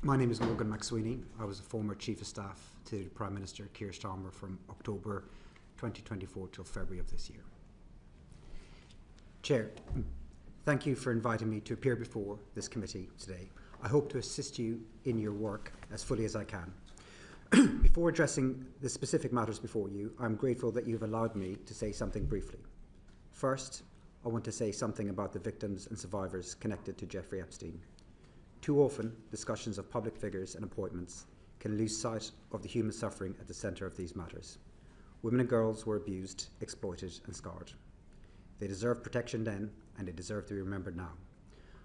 My name is Morgan McSweeney. I was a former Chief of Staff to Prime Minister Keir Starmer from October 2024 till February of this year. Chair, thank you for inviting me to appear before this committee today. I hope to assist you in your work as fully as I can. Before addressing the specific matters before you, I'm grateful that you've allowed me to say something briefly. First, I want to say something about the victims and survivors connected to Jeffrey Epstein. Too often, discussions of public figures and appointments can lose sight of the human suffering at the centre of these matters. Women and girls were abused, exploited and scarred. They deserve protection then, and they deserve to be remembered now.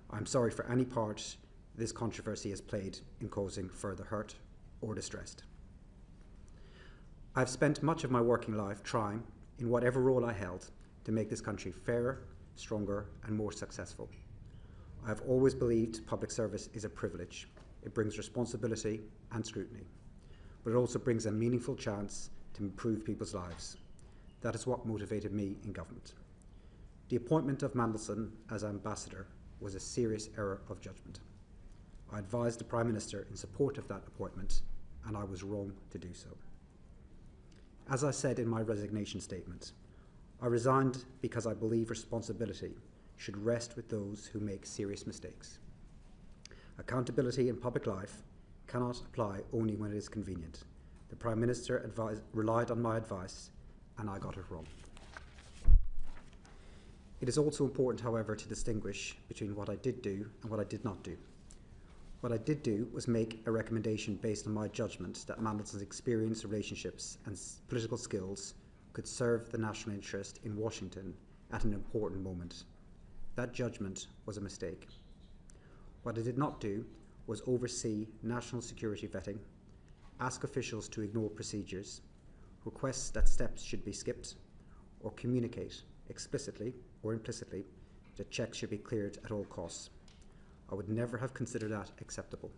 I'm sorry for any part this controversy has played in causing further hurt or distress. I've spent much of my working life trying, in whatever role I held, to make this country fairer, stronger and more successful. I have always believed public service is a privilege. It brings responsibility and scrutiny, but it also brings a meaningful chance to improve people's lives. That is what motivated me in government. The appointment of Mandelson as ambassador was a serious error of judgment. I advised the Prime Minister in support of that appointment, and I was wrong to do so. As I said in my resignation statement, I resigned because I believe responsibility should rest with those who make serious mistakes. Accountability in public life cannot apply only when it is convenient. The Prime Minister relied on my advice, and I got it wrong. It is also important, however, to distinguish between what I did do and what I did not do. What I did do was make a recommendation based on my judgment that Mandelson's experience, relationships and political skills could serve the national interest in Washington at an important moment. That judgment was a mistake. What I did not do was oversee national security vetting, ask officials to ignore procedures, request that steps should be skipped, or communicate explicitly or implicitly that checks should be cleared at all costs. I would never have considered that acceptable.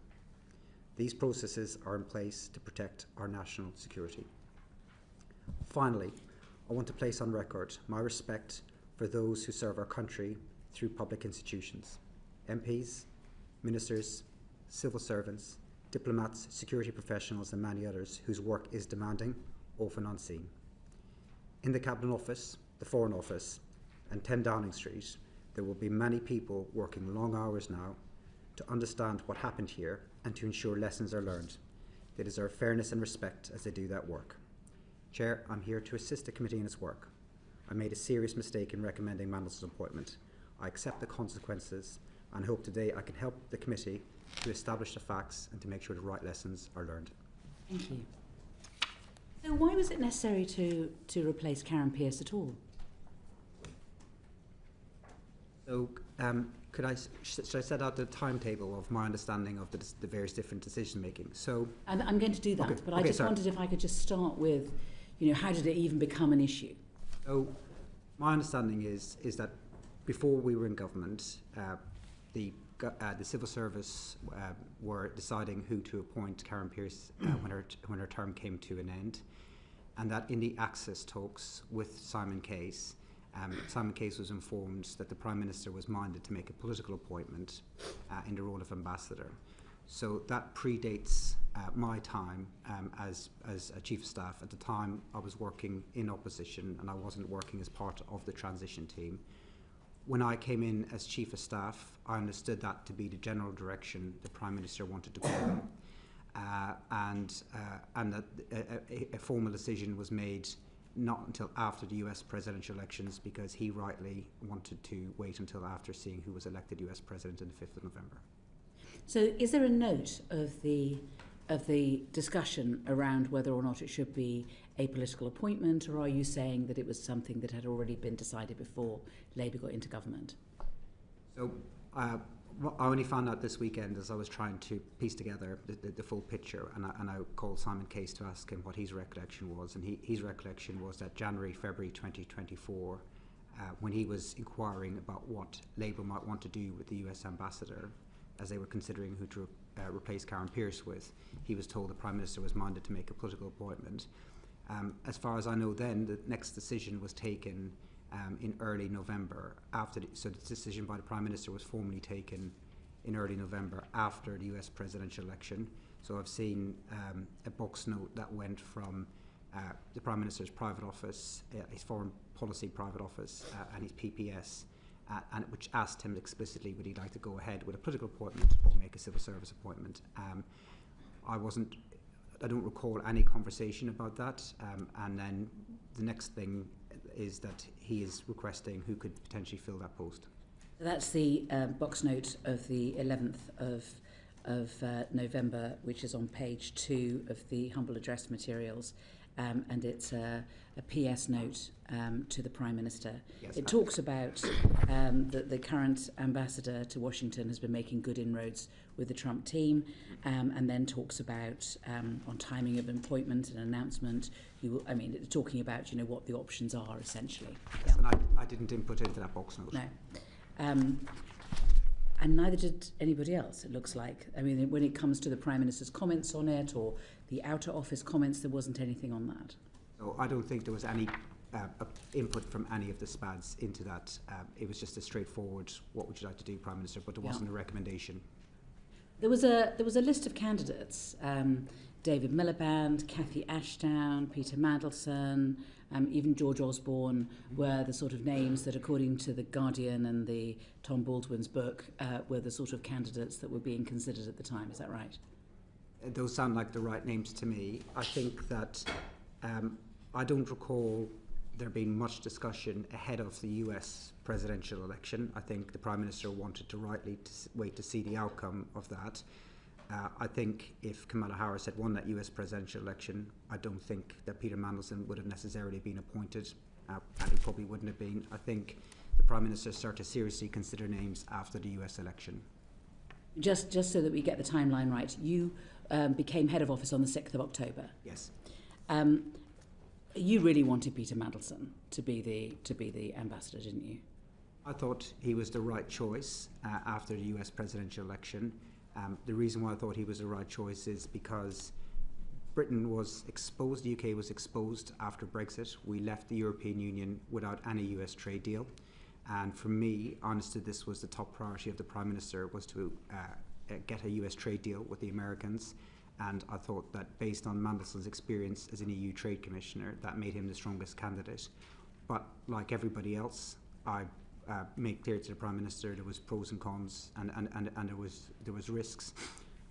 These processes are in place to protect our national security. Finally, I want to place on record my respect for those who serve our country through public institutions, MPs, ministers, civil servants, diplomats, security professionals and many others whose work is demanding, often unseen. In the Cabinet Office, the Foreign Office and 10 Downing Street, there will be many people working long hours now to understand what happened here and to ensure lessons are learned. They deserve fairness and respect as they do that work. Chair, I'm here to assist the committee in its work. I made a serious mistake in recommending Mandelson's appointment. I accept the consequences and hope today I can help the committee to establish the facts and to make sure the right lessons are learned. Thank you. So why was it necessary to replace Karen Pierce at all? So should I set out the timetable of my understanding of the various different decision making? So And I'm going to do that, okay, but I just wondered if I could just start with, how did it even become an issue? So my understanding is that before we were in government, the civil service were deciding who to appoint Karen Pierce when her term came to an end, and that in the access talks with Simon Case, Simon Case was informed that the Prime Minister was minded to make a political appointment in the role of ambassador. So that predates my time as a Chief of Staff. At the time, I was working in opposition and I wasn't working as part of the transition team. When I came in as Chief of Staff, I understood that to be the general direction the Prime Minister wanted to go in, and that a formal decision was made not until after the US presidential elections, because he rightly wanted to wait until after seeing who was elected US President on the 5th of November. So is there a note of the discussion around whether or not it should be a political appointment, or are you saying that it was something that had already been decided before Labour got into government? So I only found out this weekend as I was trying to piece together the full picture, and I called Simon Case to ask him what his recollection was, and his recollection was that February 2024, when he was inquiring about what Labour might want to do with the US ambassador, as they were considering who to replace Karen Pierce with, he was told the Prime Minister was minded to make a political appointment. As far as I know then, the next decision was taken in early November. So the decision by the Prime Minister was formally taken in early November after the US presidential election. So I've seen a box note that went from the Prime Minister's private office, his foreign policy private office, and his PPS, and which asked him explicitly would he like to go ahead with a political appointment or make a civil service appointment. I don't recall any conversation about that, and then the next thing is that he is requesting who could potentially fill that post. That's the box note of the 11th of November, which is on page 2 of the humble address materials, and it's a PS note to the Prime Minister. Yes, it talks about that the current ambassador to Washington has been making good inroads with the Trump team, and then talks about on timing of appointment and announcement. Talking about what the options are essentially. Yes, yeah. And I didn't input into that box note. No. And neither did anybody else, it looks like. I mean, when it comes to the Prime Minister's comments on it or the Outer Office comments, there wasn't anything on that. So I don't think there was any input from any of the SPADs into that. It was just a straightforward, what would you like to do, Prime Minister, but there wasn't a recommendation. There was a list of candidates, David Miliband, Cathy Ashdown, Peter Mandelson, even George Osborne were the sort of names that, according to The Guardian and the Tom Baldwin's book, were the sort of candidates that were being considered at the time. Is that right? Those sound like the right names to me. I think that I don't recall there being much discussion ahead of the US presidential election. I think the Prime Minister wanted to rightly wait to see the outcome of that. I think if Kamala Harris had won that US presidential election, I don't think that Peter Mandelson would have necessarily been appointed, and he probably wouldn't have been. I think the Prime Minister started to seriously consider names after the US election. Just so that we get the timeline right, you became head of office on the 6th of October. Yes. You really wanted Peter Mandelson to be the ambassador, didn't you? I thought he was the right choice after the US presidential election. The reason why I thought he was the right choice is because Britain was exposed, the UK was exposed after Brexit. We left the European Union without any US trade deal. And for me, honestly, this was the top priority of the Prime Minister, was to get a US trade deal with the Americans. And I thought that based on Mandelson's experience as an EU Trade Commissioner, that made him the strongest candidate. But like everybody else, I made clear to the Prime Minister there was pros and cons, and there was risks.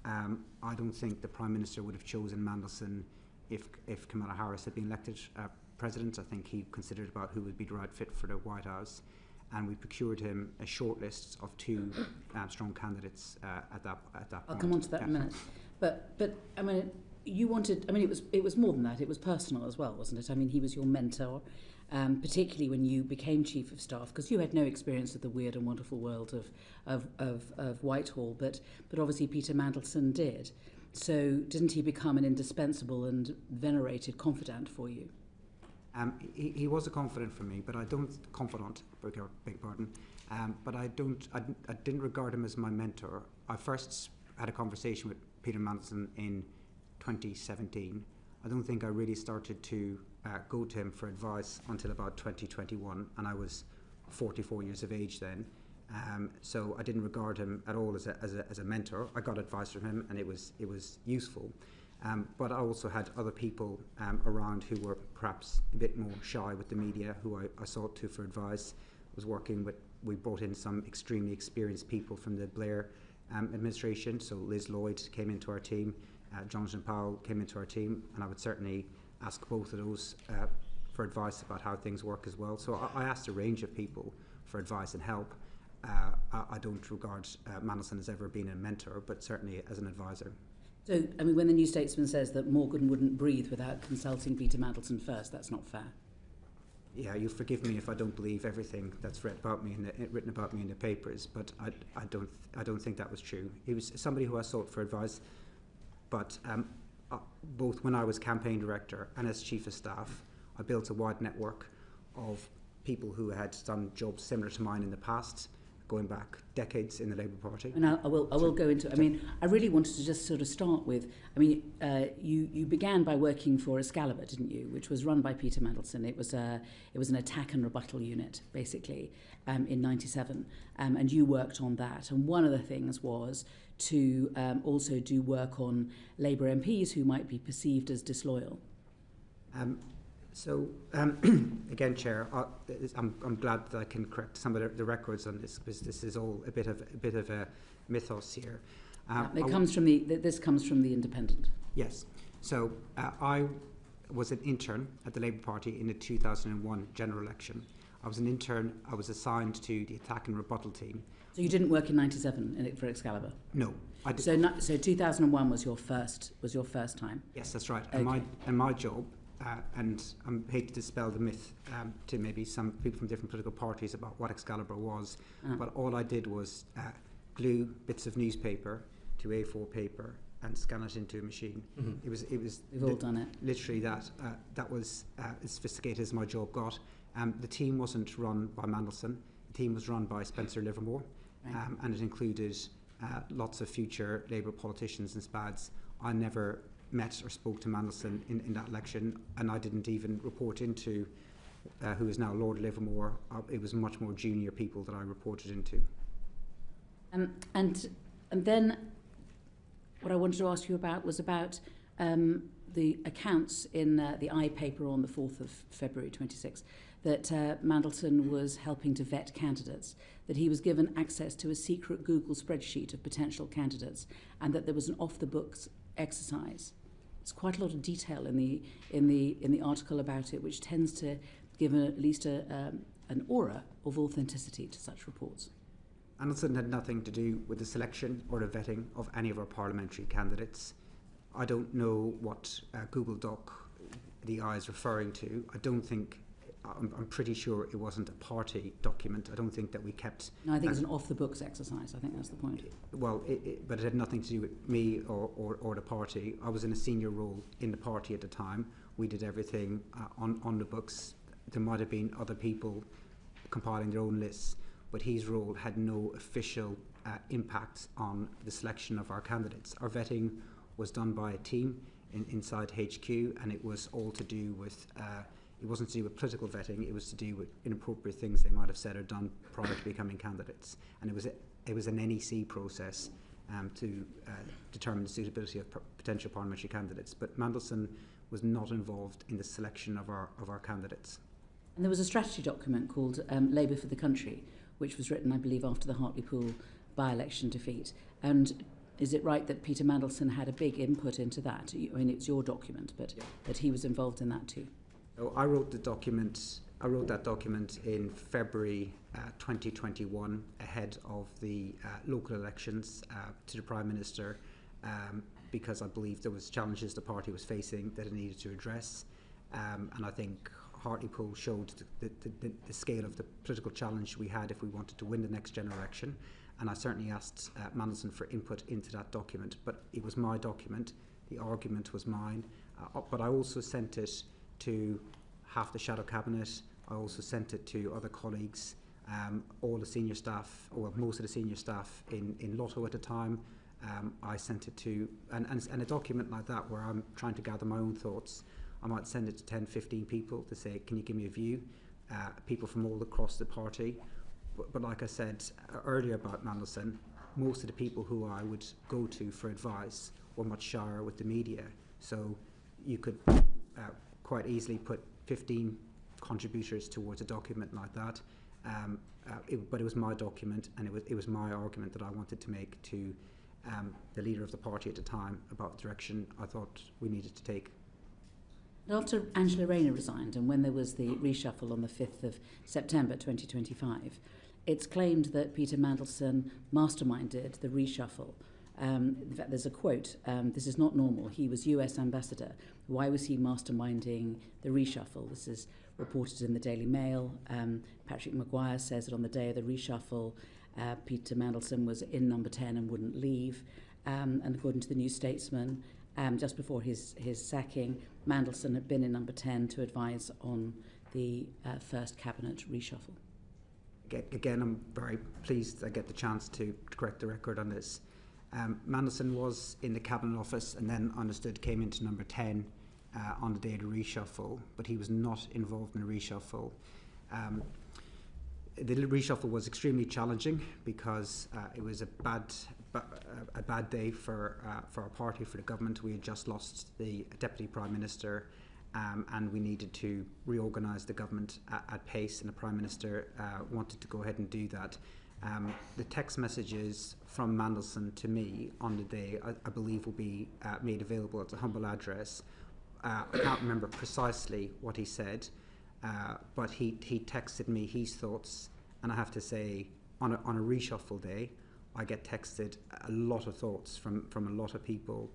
I don't think the Prime Minister would have chosen Mandelson if Kamala Harris had been elected President. I think he considered about who would be the right fit for the White House, and we procured him a short list of 2 strong candidates at that point. I'll come on to that in a minute. But I mean, you wanted. I mean, it was more than that. It was personal as well, wasn't it? I mean, he was your mentor. Particularly when you became Chief of Staff, because you had no experience of the weird and wonderful world of Whitehall, but obviously Peter Mandelson did. So didn't he become an indispensable and venerated confidant for you? He was a confidant for me, but I don't beg pardon. But I didn't regard him as my mentor. I first had a conversation with Peter Mandelson in 2017. I don't think I really started to go to him for advice until about 2021, and I was 44 years of age then. So I didn't regard him at all as a mentor. I got advice from him, and it was useful. But I also had other people around who were perhaps a bit more shy with the media, who I sought to for advice. We brought in some extremely experienced people from the Blair administration. So Liz Lloyd came into our team, Jonathan Powell came into our team, and I would certainly ask both of those for advice about how things work as well. So I asked a range of people for advice and help. I don't regard Mandelson as ever being a mentor, but certainly as an advisor. So, I mean, when the New Statesman says that Morgan wouldn't breathe without consulting Peter Mandelson first, that's not fair. Yeah, you forgive me if I don't believe everything that's written about me in the papers, but I don't think that was true. He was somebody who I sought for advice, but both when I was campaign director and as Chief of Staff, I built a wide network of people who had done jobs similar to mine in the past, going back decades in the Labour Party. And I will go into. I mean, I really wanted to just sort of start with. I mean, you began by working for Excalibur, didn't you? Which was run by Peter Mandelson. It was an attack and rebuttal unit, basically, in '97, and you worked on that. And one of the things was to also do work on Labour MPs who might be perceived as disloyal. Again, Chair, I'm glad that I can correct some of the records on this, because this is all a bit of a mythos here. This comes from the Independent. Yes. So I was an intern at the Labour Party in the 2001 general election. I was an intern. I was assigned to the attack and rebuttal team. So you didn't work in '97 for Excalibur? No, I didn't. So 2001 was your first time. Yes, that's right. Okay. And my job. And I hate to dispel the myth to maybe some people from different political parties about what Excalibur was, but all I did was glue bits of newspaper to A4 paper and scan it into a machine. Mm-hmm. It was. We've all done it. Literally, that was as sophisticated as my job got. The team wasn't run by Mandelson. The team was run by Spencer Livermore, right. And it included lots of future Labour politicians and SPADs. I never met or spoke to Mandelson in that election, and I didn't even report into who is now Lord Livermore. It was much more junior people that I reported into. And then what I wanted to ask you about was about the accounts in the I paper on the 4th of February 26, that Mandelson was helping to vet candidates, that he was given access to a secret Google spreadsheet of potential candidates, and that there was an off-the-books exercise. There's quite a lot of detail in the article about it, which tends to give at least an aura of authenticity to such reports. Mandelson had nothing to do with the selection or the vetting of any of our parliamentary candidates. I don't know what Google Doc the I is referring to. I'm pretty sure it wasn't a party document. I don't think that we kept... No, I think it's an off-the-books exercise. I think that's the point. Well, but it had nothing to do with me or the party. I was in a senior role in the party at the time. We did everything on the books. There might have been other people compiling their own lists, but his role had no official impact on the selection of our candidates. Our vetting was done by a team inside HQ, and it was all to do with... it wasn't to do with political vetting. It was to do with inappropriate things they might have said or done prior to becoming candidates. And it was an NEC process to determine the suitability of potential parliamentary candidates. But Mandelson was not involved in the selection of our candidates. And there was a strategy document called Labour for the Country, which was written, I believe, after the Hartlepool by-election defeat. And is it right that Peter Mandelson had a big input into that? I mean, it's your document, but that he was involved in that too. So I wrote that document in February 2021, ahead of the local elections to the Prime Minister, because I believe there was challenges the party was facing that it needed to address, and I think Hartlepool showed the scale of the political challenge we had if we wanted to win the next general election. And I certainly asked Mandelson for input into that document, but it was my document. The argument was mine, but I also sent it to half the shadow cabinet. I also sent it to other colleagues, all the senior staff, or most of the senior staff in Lotto at the time. I sent it to, and a document like that where I'm trying to gather my own thoughts, I might send it to 10, 15 people to say, can you give me a view? People from all across the party. But like I said earlier about Mandelson, most of the people who I would go to for advice were much shyer with the media. So you could quite easily put 15 contributors towards a document like that. But it was my document, and it was my argument that I wanted to make to the leader of the party at the time about the direction I thought we needed to take. After Angela Rayner resigned, and when there was the reshuffle on the 5th of September 2025, it's claimed that Peter Mandelson masterminded the reshuffle. In fact, there's a quote, this is not normal. He was US ambassador. Why was he masterminding the reshuffle? This is reported in the Daily Mail. Patrick Maguire says that on the day of the reshuffle, Peter Mandelson was in number 10 and wouldn't leave. And according to the New Statesman, just before his sacking, Mandelson had been in number 10 to advise on the first cabinet reshuffle. again, I'm very pleased I get the chance to correct the record on this. Mandelson was in the Cabinet Office and then understood came into number 10 on the day of the reshuffle, but he was not involved in the reshuffle. The reshuffle was extremely challenging because it was a bad day for our party, for the government. We had just lost the Deputy Prime Minister, and we needed to reorganise the government at pace, and the Prime Minister wanted to go ahead and do that. The text messages from Mandelson to me on the day, I believe, will be made available at a humble address. I can't remember precisely what he said, but he texted me his thoughts, and I have to say, on a reshuffle day, I get texted a lot of thoughts from a lot of people.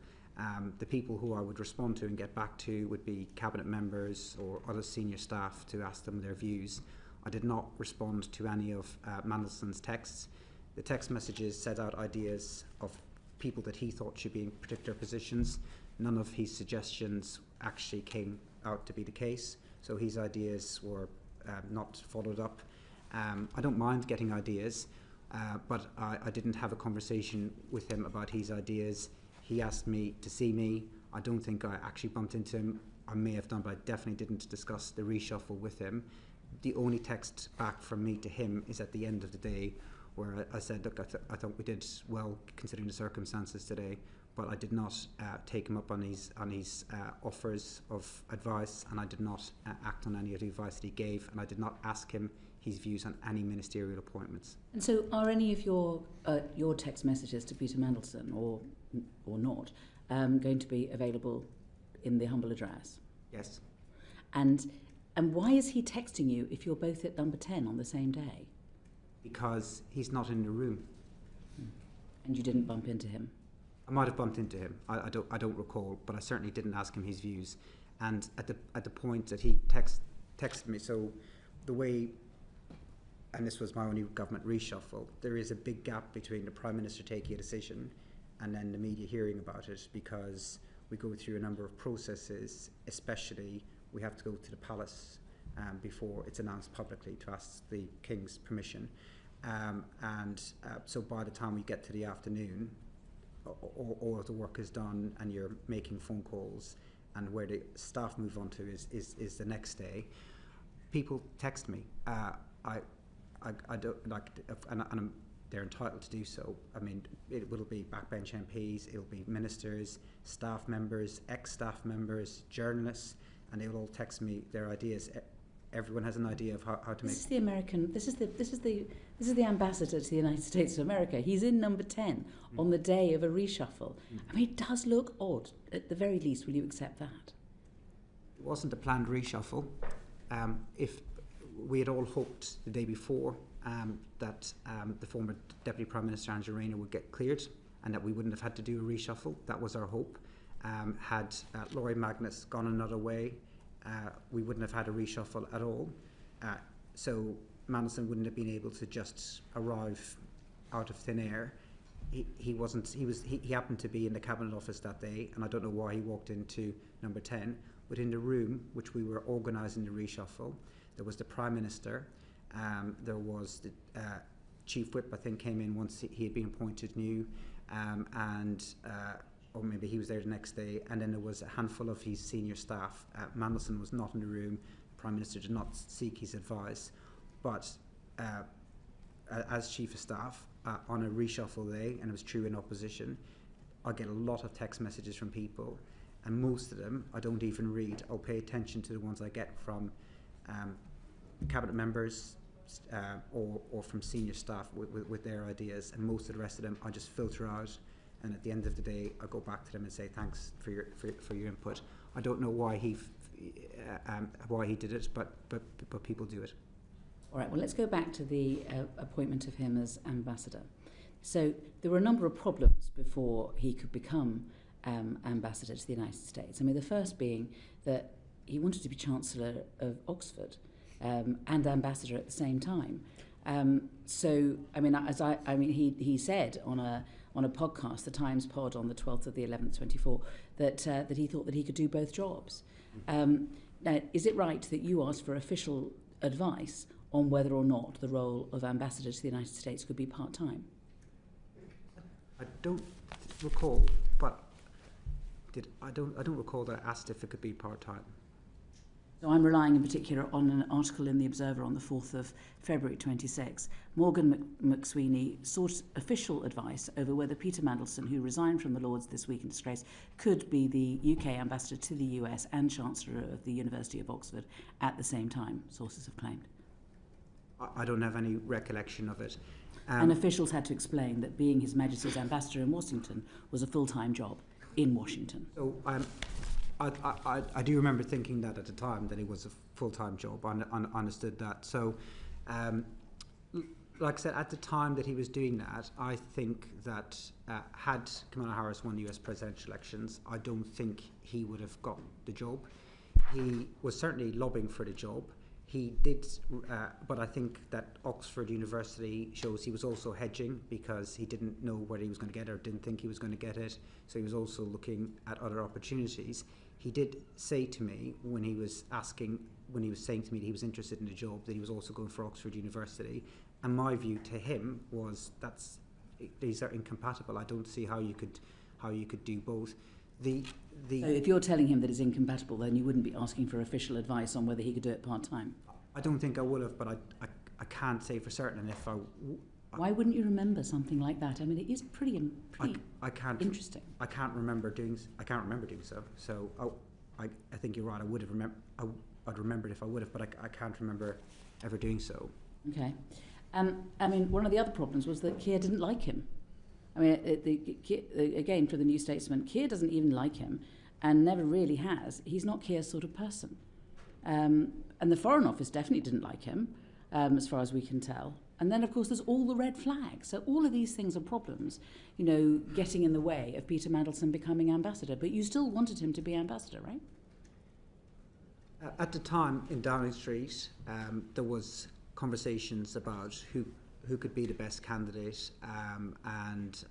The people who I would respond to and get back to would be cabinet members or other senior staff to ask them their views. I did not respond to any of Mandelson's texts. The text messages set out ideas of people that he thought should be in particular positions. None of his suggestions actually came out to be the case, so his ideas were not followed up. I don't mind getting ideas, but I didn't have a conversation with him about his ideas. He asked me to see me. I don't think I actually bumped into him. I may have done, but I definitely didn't discuss the reshuffle with him. The only text back from me to him is at the end of the day, where I said, look, I thought we did well considering the circumstances today, but I did not take him up on his offers of advice, and I did not act on any of the advice that he gave, and I did not ask him his views on any ministerial appointments. And so, are any of your text messages to Peter Mandelson, or not, going to be available in the humble address? Yes. And why is he texting you if you're both at number 10 on the same day? Because he's not in the room. And you didn't bump into him? I might have bumped into him. I don't recall, but I certainly didn't ask him his views. And at the point that he texted me, so the way, and this was my only government reshuffle, there is a big gap between the Prime Minister taking a decision and then the media hearing about it, because we go through a number of processes, especially we have to go to the palace before it's announced publicly to ask the King's permission. So by the time we get to the afternoon, all of the work is done and you're making phone calls, and where the staff move on to is the next day. People text me. I don't like, and they're entitled to do so. I mean, it will be backbench MPs, it'll be ministers, staff members, ex-staff members, journalists, and they will all text me their ideas. Everyone has an idea of how to make. This is the American. This is the ambassador to the United States of America. He's in number 10 on the day of a reshuffle. I mean, it does look odd. At the very least, will you accept that? It wasn't a planned reshuffle. If we had all hoped the day before that the former Deputy Prime Minister Angela Rayner would get cleared and that we wouldn't have had to do a reshuffle. That was our hope. Had Laurie Magnus gone another way, we wouldn't have had a reshuffle at all. So Mandelson wouldn't have been able to just arrive out of thin air. He happened to be in the Cabinet Office that day, and I don't know why he walked into number 10. But in the room which we were organising the reshuffle, there was the Prime Minister, there was the Chief Whip, I think, came in once he had been appointed new, or maybe he was there the next day, and then there was a handful of his senior staff. Mandelson was not in the room. The Prime Minister did not seek his advice, but as Chief of Staff, on a reshuffle day, and it was true in opposition, I get a lot of text messages from people, and most of them I don't even read. I'll pay attention to the ones I get from cabinet members or from senior staff with their ideas, and most of the rest of them I just filter out. And at the end of the day, I go back to them and say thanks for your input. I don't know why he did it, but people do it. All right. Well, let's go back to the appointment of him as ambassador. So there were a number of problems before he could become ambassador to the United States. I mean, the first being that he wanted to be Chancellor of Oxford and ambassador at the same time. So, I mean, he said on a podcast, the Times pod on the 12th of the 11th, 24, that he thought that he could do both jobs. Now, is it right that you asked for official advice on whether or not the role of ambassador to the United States could be part-time? I don't recall, but I don't recall that I asked if it could be part-time. So I'm relying in particular on an article in The Observer on the 4th of February 26. Morgan McSweeney sought official advice over whether Peter Mandelson, who resigned from the Lords this week in disgrace, could be the UK ambassador to the US and Chancellor of the University of Oxford at the same time, sources have claimed. I don't have any recollection of it. And officials had to explain that being His Majesty's ambassador in Washington was a full-time job in Washington. So I do remember thinking that at the time, that it was a full-time job. I understood that. So, like I said, at the time that he was doing that, I think that had Kamala Harris won the US presidential elections, I don't think he would have got the job. He was certainly lobbying for the job. He did, but I think that Oxford University shows he was also hedging, because he didn't know whether he was going to get it or didn't think he was going to get it. So he was also looking at other opportunities. He did say to me when he was saying to me that he was interested in the job, that he was also going for Oxford University. And my view to him was these are incompatible. I don't see how you could do both. So if you're telling him that it's incompatible, then you wouldn't be asking for official advice on whether he could do it part-time? I don't think I would have, but I can't say for certain if I... Why wouldn't you remember something like that? I mean, it is pretty interesting. I can't remember doing so. So I think you're right. I'd remember it if I would have, but I can't remember ever doing so. Okay. I mean, one of the other problems was that Keir didn't like him. I mean, again, for the New Statesman, Keir doesn't even like him, and never really has. He's not Keir's sort of person. And the Foreign Office definitely didn't like him, as far as we can tell. And then, of course, there's all the red flags. So all of these things are problems, getting in the way of Peter Mandelson becoming ambassador. But you still wanted him to be ambassador, right? At the time in Downing Street, there was conversations about who could be the best candidate, and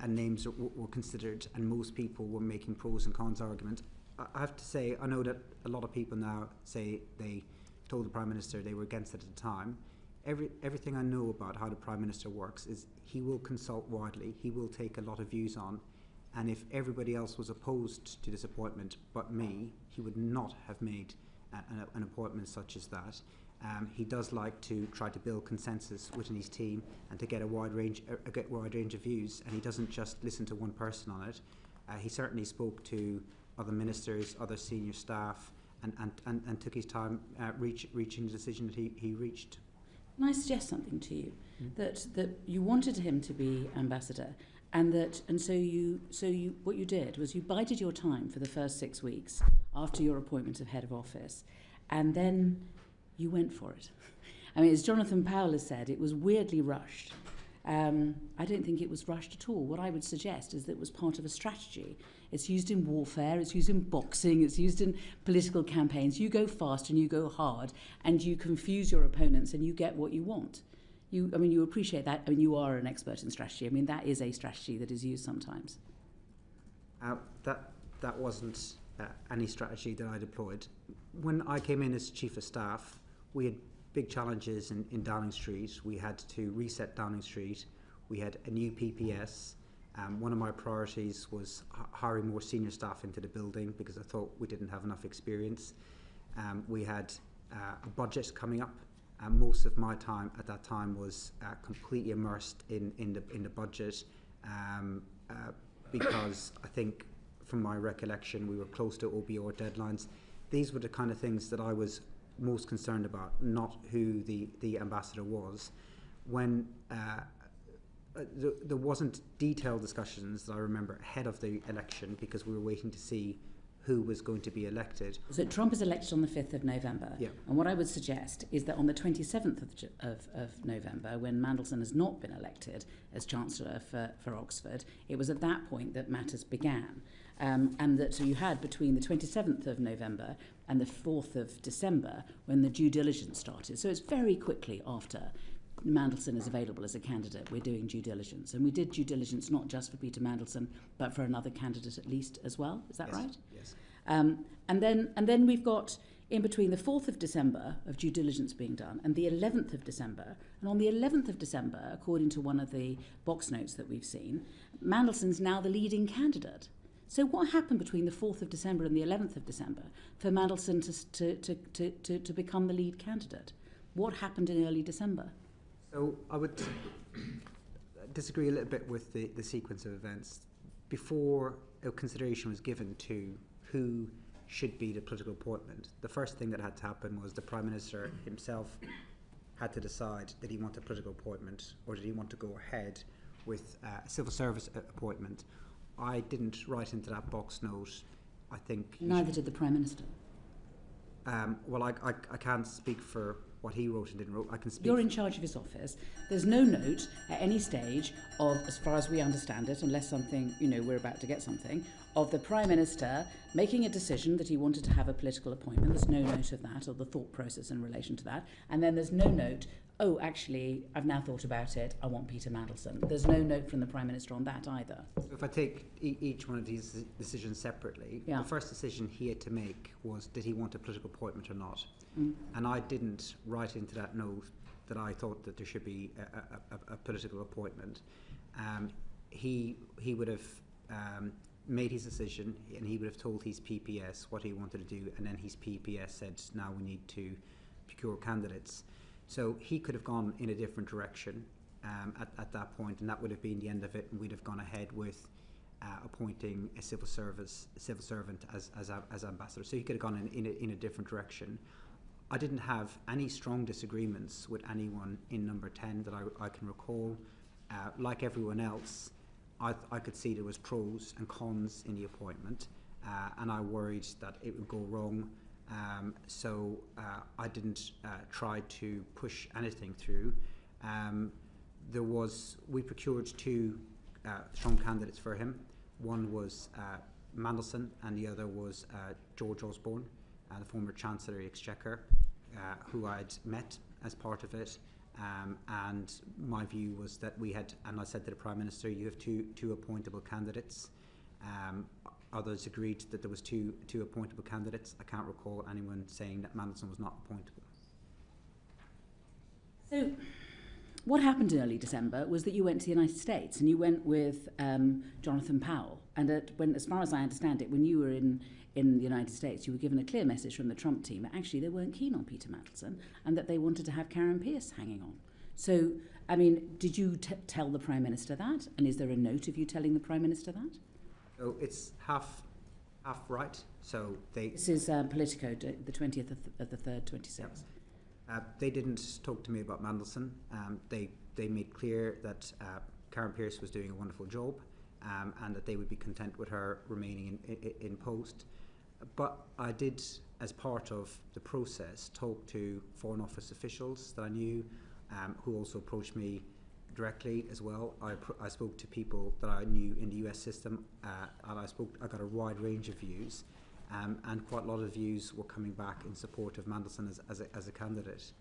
names were considered, and most people were making pros and cons arguments. I have to say, I know that a lot of people now say they told the Prime Minister they were against it at the time. Everything I know about how the Prime Minister works is he will consult widely, he will take a lot of views on, and if everybody else was opposed to this appointment but me, he would not have made an appointment such as that. He does like to try to build consensus within his team and to get a wide range of views, and he doesn't just listen to one person on it. He certainly spoke to other ministers, other senior staff, and took his time reaching the decision that he reached. Can I suggest something to you? That you wanted him to be ambassador, and so what you did was you bided your time for the first 6 weeks after your appointment of head of office, and then you went for it. I mean, as Jonathan Powell has said, it was weirdly rushed. I don't think it was rushed at all. What I would suggest is that it was part of a strategy. It's used in warfare, it's used in boxing, it's used in political campaigns. You go fast and you go hard and you confuse your opponents and you get what you want. You appreciate that. I mean, you are an expert in strategy. I mean, that is a strategy that is used sometimes. That wasn't any strategy that I deployed. When I came in as Chief of Staff, we had big challenges in Downing Street. We had to reset Downing Street. We had a new PPS. One of my priorities was hiring more senior staff into the building because I thought we didn't have enough experience. We had a budget coming up. Most of my time at that time was completely immersed in the budget because I think, from my recollection, we were close to OBR deadlines. These were the kind of things that I was most concerned about, not who the ambassador was. When there wasn't detailed discussions that I remember ahead of the election because we were waiting to see who was going to be elected. So Trump is elected on the 5th of November. Yeah. And what I would suggest is that on the 27th of November, when Mandelson has not been elected as Chancellor for Oxford, it was at that point that matters began. And that so you had between the 27th of November and the 4th of December when the due diligence started. So it's very quickly after Mandelson is available as a candidate, we're doing due diligence. And we did due diligence not just for Peter Mandelson, but for another candidate at least as well. Is that right? Yes. And then we've got in between the 4th of December of due diligence being done and the 11th of December. And on the 11th of December, according to one of the box notes that we've seen, Mandelson's now the leading candidate. So what happened between the 4th of December and the 11th of December for Mandelson to become the lead candidate? What happened in early December? So I would disagree a little bit with the sequence of events. Before a consideration was given to who should be the political appointment, the first thing that had to happen was the Prime Minister himself had to decide that he wanted a political appointment or did he want to go ahead with a civil service appointment. I didn't write into that box note. I think neither did the Prime Minister. Well, I can't speak for what he wrote and didn't wrote. I can speak. You're in charge of his office. There's no note at any stage of, as far as we understand it, unless something, we're about to get something, of the Prime Minister making a decision that he wanted to have a political appointment. There's no note of that or the thought process in relation to that. And then there's no note, oh, actually, I've now thought about it, I want Peter Mandelson. There's no note from the Prime Minister on that either. So if I take each one of these decisions separately, the first decision he had to make was, did he want a political appointment or not? And I didn't write into that note that I thought that there should be a political appointment. He would have made his decision and he would have told his PPS what he wanted to do, and then his PPS said, now we need to procure candidates. So he could have gone in a different direction at that point, and that would have been the end of it, and we'd have gone ahead with appointing a civil servant as ambassador. So he could have gone in a different direction. I didn't have any strong disagreements with anyone in number 10 that I can recall. Like everyone else, I could see there was pros and cons in the appointment, and I worried that it would go wrong. So I didn't try to push anything through. We procured two strong candidates for him. One was Mandelson and the other was George Osborne, the former Chancellor of the Exchequer, who I'd met as part of it. And my view was that we had, and I said to the Prime Minister, you have two appointable candidates. Others agreed that there was two appointable candidates. I can't recall anyone saying that Mandelson was not appointable. So what happened in early December was that you went to the United States and you went with Jonathan Powell. And as far as I understand it, when you were in the United States, you were given a clear message from the Trump team that actually they weren't keen on Peter Mandelson and that they wanted to have Karen Pierce hanging on. So, I mean, did you tell the Prime Minister that? And is there a note of you telling the Prime Minister that? So it's half right. So this is Politico, the 20th of the 3rd, 26th. They didn't talk to me about Mandelson. They made clear that Karen Pierce was doing a wonderful job, and that they would be content with her remaining in post. But I did, as part of the process, talk to Foreign Office officials that I knew, who also approached me directly as well. I spoke to people that I knew in the US system, and I got a wide range of views, and quite a lot of views were coming back in support of Mandelson as a candidate.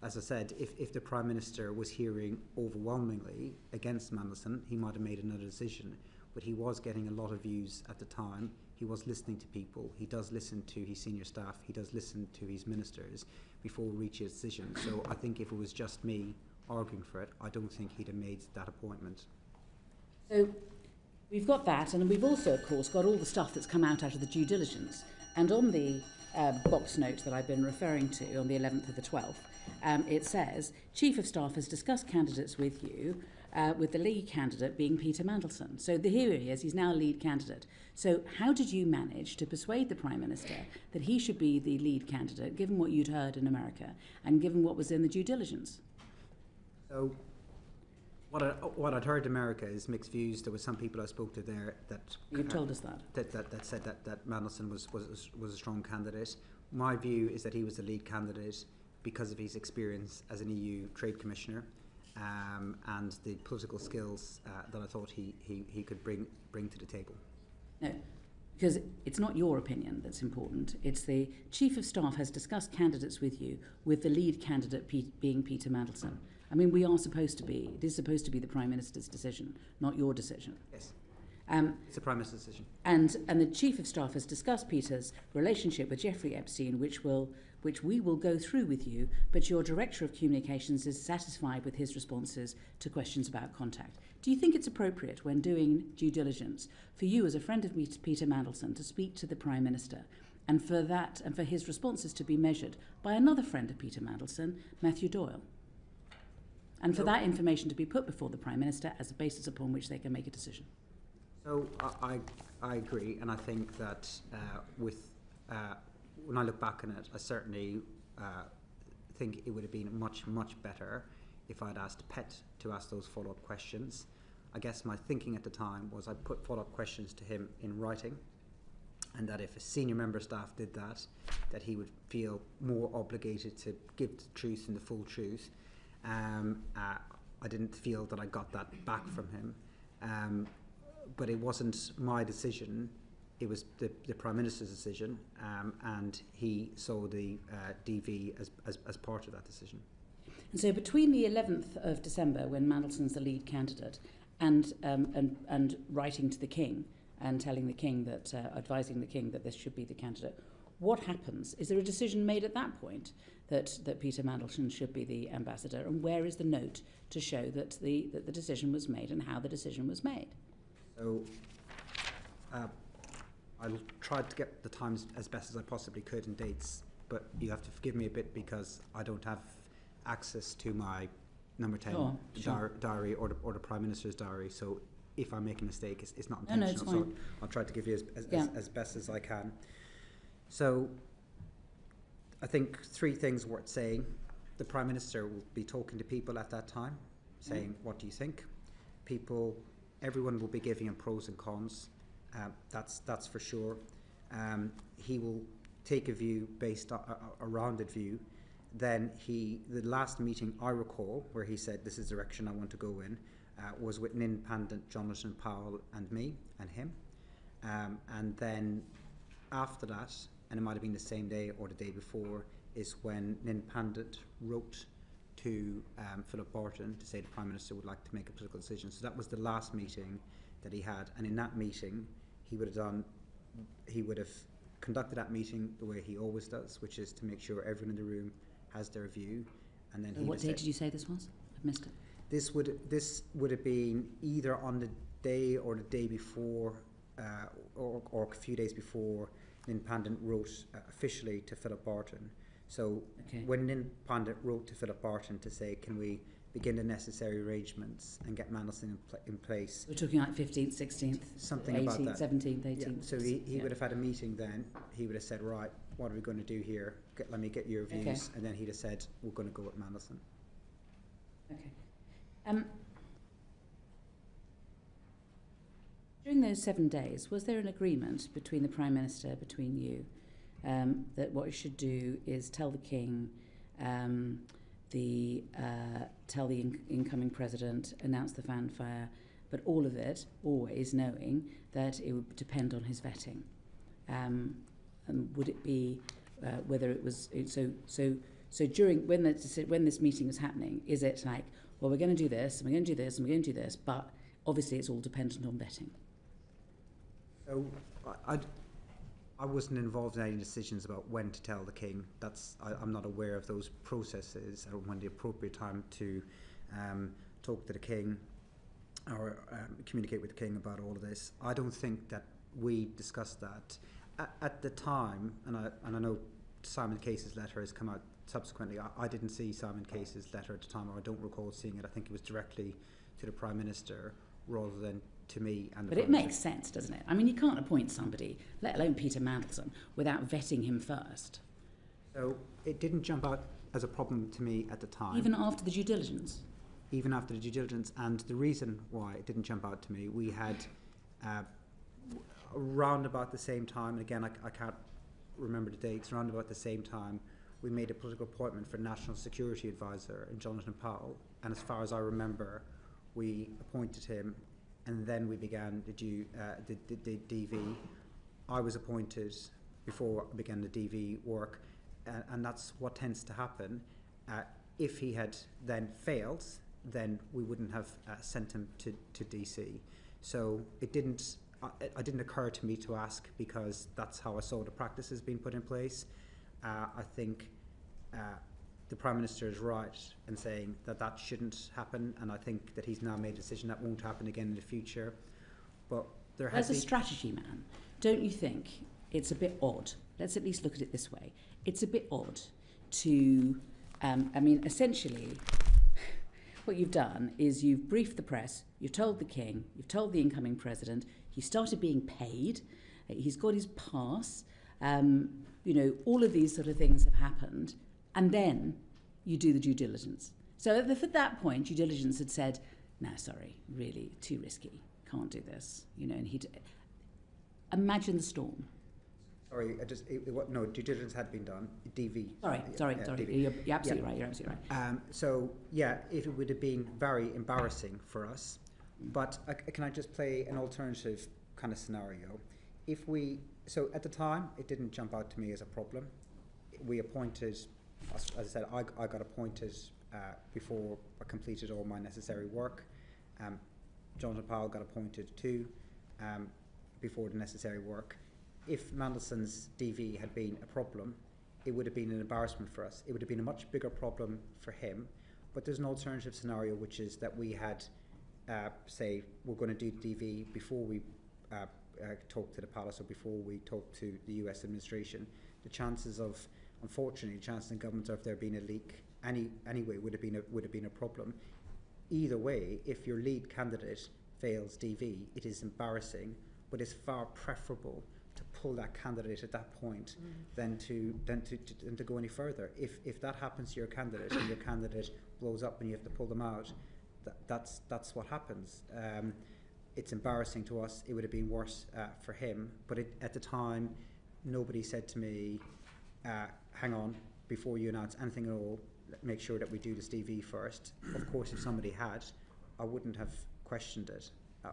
As I said, if the Prime Minister was hearing overwhelmingly against Mandelson, he might have made another decision. But he was getting a lot of views at the time. He was listening to people. He does listen to his senior staff. He does listen to his ministers before we reach a decision. So I think if it was just me arguing for it, I don't think he'd have made that appointment. So we've got that, and we've also, of course, got all the stuff that's come out of the due diligence. And on the box note that I've been referring to on the 11th of the 12th, it says, Chief of Staff has discussed candidates with you, with the lead candidate being Peter Mandelson. So here he is, he's now lead candidate. So how did you manage to persuade the Prime Minister that he should be the lead candidate, given what you'd heard in America and given what was in the due diligence? So what I'd heard in America is mixed views. There were some people I spoke to there that... You've told us that. That said that Mandelson was a strong candidate. My view is that he was the lead candidate because of his experience as an EU Trade Commissioner, and the political skills that I thought he could bring to the table. No, because it's not your opinion that's important. It's the Chief of Staff has discussed candidates with you, with the lead candidate being Peter Mandelson. I mean, it is supposed to be the Prime Minister's decision, not your decision. Yes. It's a Prime Minister's decision. And the Chief of Staff has discussed Peter's relationship with Jeffrey Epstein, which we will go through with you, but your Director of Communications is satisfied with his responses to questions about contact. Do you think it's appropriate, when doing due diligence, for you as a friend of Peter Mandelson to speak to the Prime Minister, and for his responses to be measured by another friend of Peter Mandelson, Matthew Doyle? And for that information to be put before the Prime Minister as a basis upon which they can make a decision? So I agree, and I think that when I look back on it, I certainly think it would have been much better if I'd asked Pet to ask those follow-up questions. I guess my thinking at the time was I'd put follow-up questions to him in writing, and that if a senior member of staff did that he would feel more obligated to give the truth and the full truth. I didn't feel that I got that back from him. But it wasn't my decision, it was the Prime Minister's decision, and he saw the DV as part of that decision. And so between the 11th of December, when Mandelson's the lead candidate, and writing to the King and telling the King that, advising the King that this should be the candidate, what happens? Is there a decision made at that point that Peter Mandelson should be the ambassador, and where is the note to show that the decision was made and how the decision was made? So I tried to get the times as best as I possibly could and dates, but you have to forgive me a bit because I don't have access to my number 10 diary or the Prime Minister's diary. So if I make a mistake, it's not intentional. No, it's fine. So I'll try to give you as best as I can. So I think three things worth saying. The Prime Minister will be talking to people at that time, saying, what do you think? Everyone will be giving him pros and cons. That's for sure. He will take a view based on a rounded view. Then the last meeting I recall, where he said this is the direction I want to go in, was with an independent Jonathan Powell and me and him. And then after that, and it might have been the same day or the day before, is when an independent wrote to Philip Barton to say the Prime Minister would like to make a political decision. So that was the last meeting that he had, and in that meeting he would have conducted that meeting the way he always does, which is to make sure everyone in the room has their view. And then what date did you say this was? I've missed it. This would have been either on the day or the day before, or a few days before an independent wrote officially to Philip Barton. So when an independent wrote to Philip Barton to say, can we begin the necessary arrangements and get Mandelson in place? We're talking like 15th, 16th, something 18th, about that. 17th, 18th. Yeah. So he would have had a meeting then. He would have said, right, what are we going to do here? Let me get your views. Okay. And then he'd have said, we're going to go with Mandelson. Okay. During those 7 days, was there an agreement between the Prime Minister, between you, that what you should do is tell the King, tell the incoming President, announce the fanfare, but all of it always knowing that it would depend on his vetting? And would it be whether it was so during when this meeting was happening? Is it like, well, we're going to do this, and we're going to do this, and we're going to do this, but obviously it's all dependent on vetting? So I wasn't involved in any decisions about when to tell the King. I'm not aware of those processes or when the appropriate time to talk to the King or communicate with the King about all of this. I don't think that we discussed that at the time, and I know Simon Case's letter has come out subsequently. I didn't see Simon Case's letter at the time, or I don't recall seeing it. I think it was directly to the Prime Minister rather than to me. But it makes sense, doesn't it? I mean, you can't appoint somebody, let alone Peter Mandelson, without vetting him first. So it didn't jump out as a problem to me at the time. Even after the due diligence? Even after the due diligence. And the reason why it didn't jump out to me, we had around about the same time, and again, I can't remember the dates, around about the same time, we made a political appointment for National Security Advisor in Jonathan Powell. And as far as I remember, we appointed him, and then we began the DV. I was appointed before I began the DV work, and that's what tends to happen. If he had then failed, then we wouldn't have sent him to DC. So it didn't occur to me to ask, because that's how I saw the practices being put in place. I think the Prime Minister is right in saying that that shouldn't happen, and I think that he's now made a decision that won't happen again in the future. But there has As a strategy man, don't you think it's a bit odd? Let's at least look at it this way. It's a bit odd to, essentially, what you've done is you've briefed the press, you've told the King, you've told the incoming President, he started being paid, he's got his pass, all of these sort of things have happened, and then you do the due diligence. So at that point, due diligence had said, no, sorry, really, too risky, can't do this, and he'd... Imagine the storm. Sorry, no, due diligence had been done. DV. Sorry. DV. You're absolutely right. You're absolutely right. So yeah, it would have been very embarrassing for us. But can I just play an alternative kind of scenario? So at the time, it didn't jump out to me as a problem. We appointed, as I said, I got appointed before I completed all my necessary work. Jonathan Powell got appointed too before the necessary work. If Mandelson's DV had been a problem, it would have been an embarrassment for us. It would have been a much bigger problem for him. But there's an alternative scenario, which is that we had, say, we're going to do DV before we talk to the palace or before we talk to the US administration. The chances of, unfortunately, the chances in government of there being a leak anyway would have been a problem. Either way, if your lead candidate fails DV, it is embarrassing, but it's far preferable to pull that candidate at that point than to go any further. If that happens to your candidate and your candidate blows up and you have to pull them out, that's what happens. It's embarrassing to us. It would have been worse for him. But at the time, nobody said to me, hang on, before you announce anything at all, make sure that we do this DV first. Of course, if somebody had, I wouldn't have questioned it.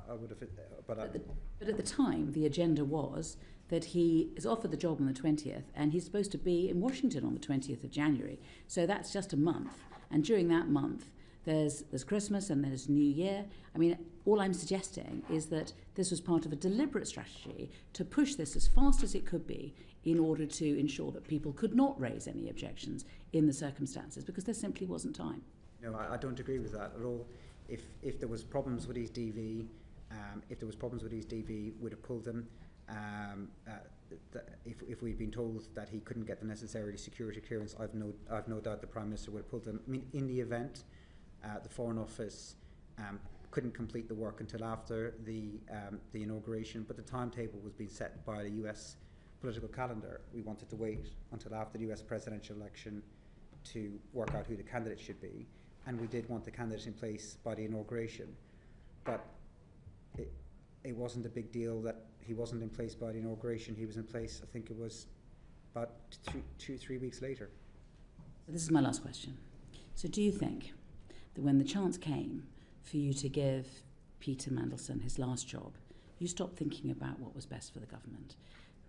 I would have, but at the time, the agenda was that he is offered the job on the 20th, and he's supposed to be in Washington on the 20th of January. So that's just a month, and during that month, there's Christmas and there's New Year. I mean, all I'm suggesting is that this was part of a deliberate strategy to push this as fast as it could be in order to ensure that people could not raise any objections in the circumstances, because there simply wasn't time. No, I don't agree with that at all. If there was problems with his DV, we'd have pulled them. If we'd been told that he couldn't get the necessary security clearance, I've no doubt the Prime Minister would have pulled them. I mean, in the event, the Foreign Office couldn't complete the work until after the inauguration, but the timetable was being set by the US political calendar. We wanted to wait until after the US presidential election to work out who the candidate should be, and we did want the candidate in place by the inauguration. But it wasn't a big deal that he wasn't in place by the inauguration. He was in place, I think it was about 3 weeks later. This is my last question. So do you think that when the chance came for you to give Peter Mandelson his last job, you stopped thinking about what was best for the government?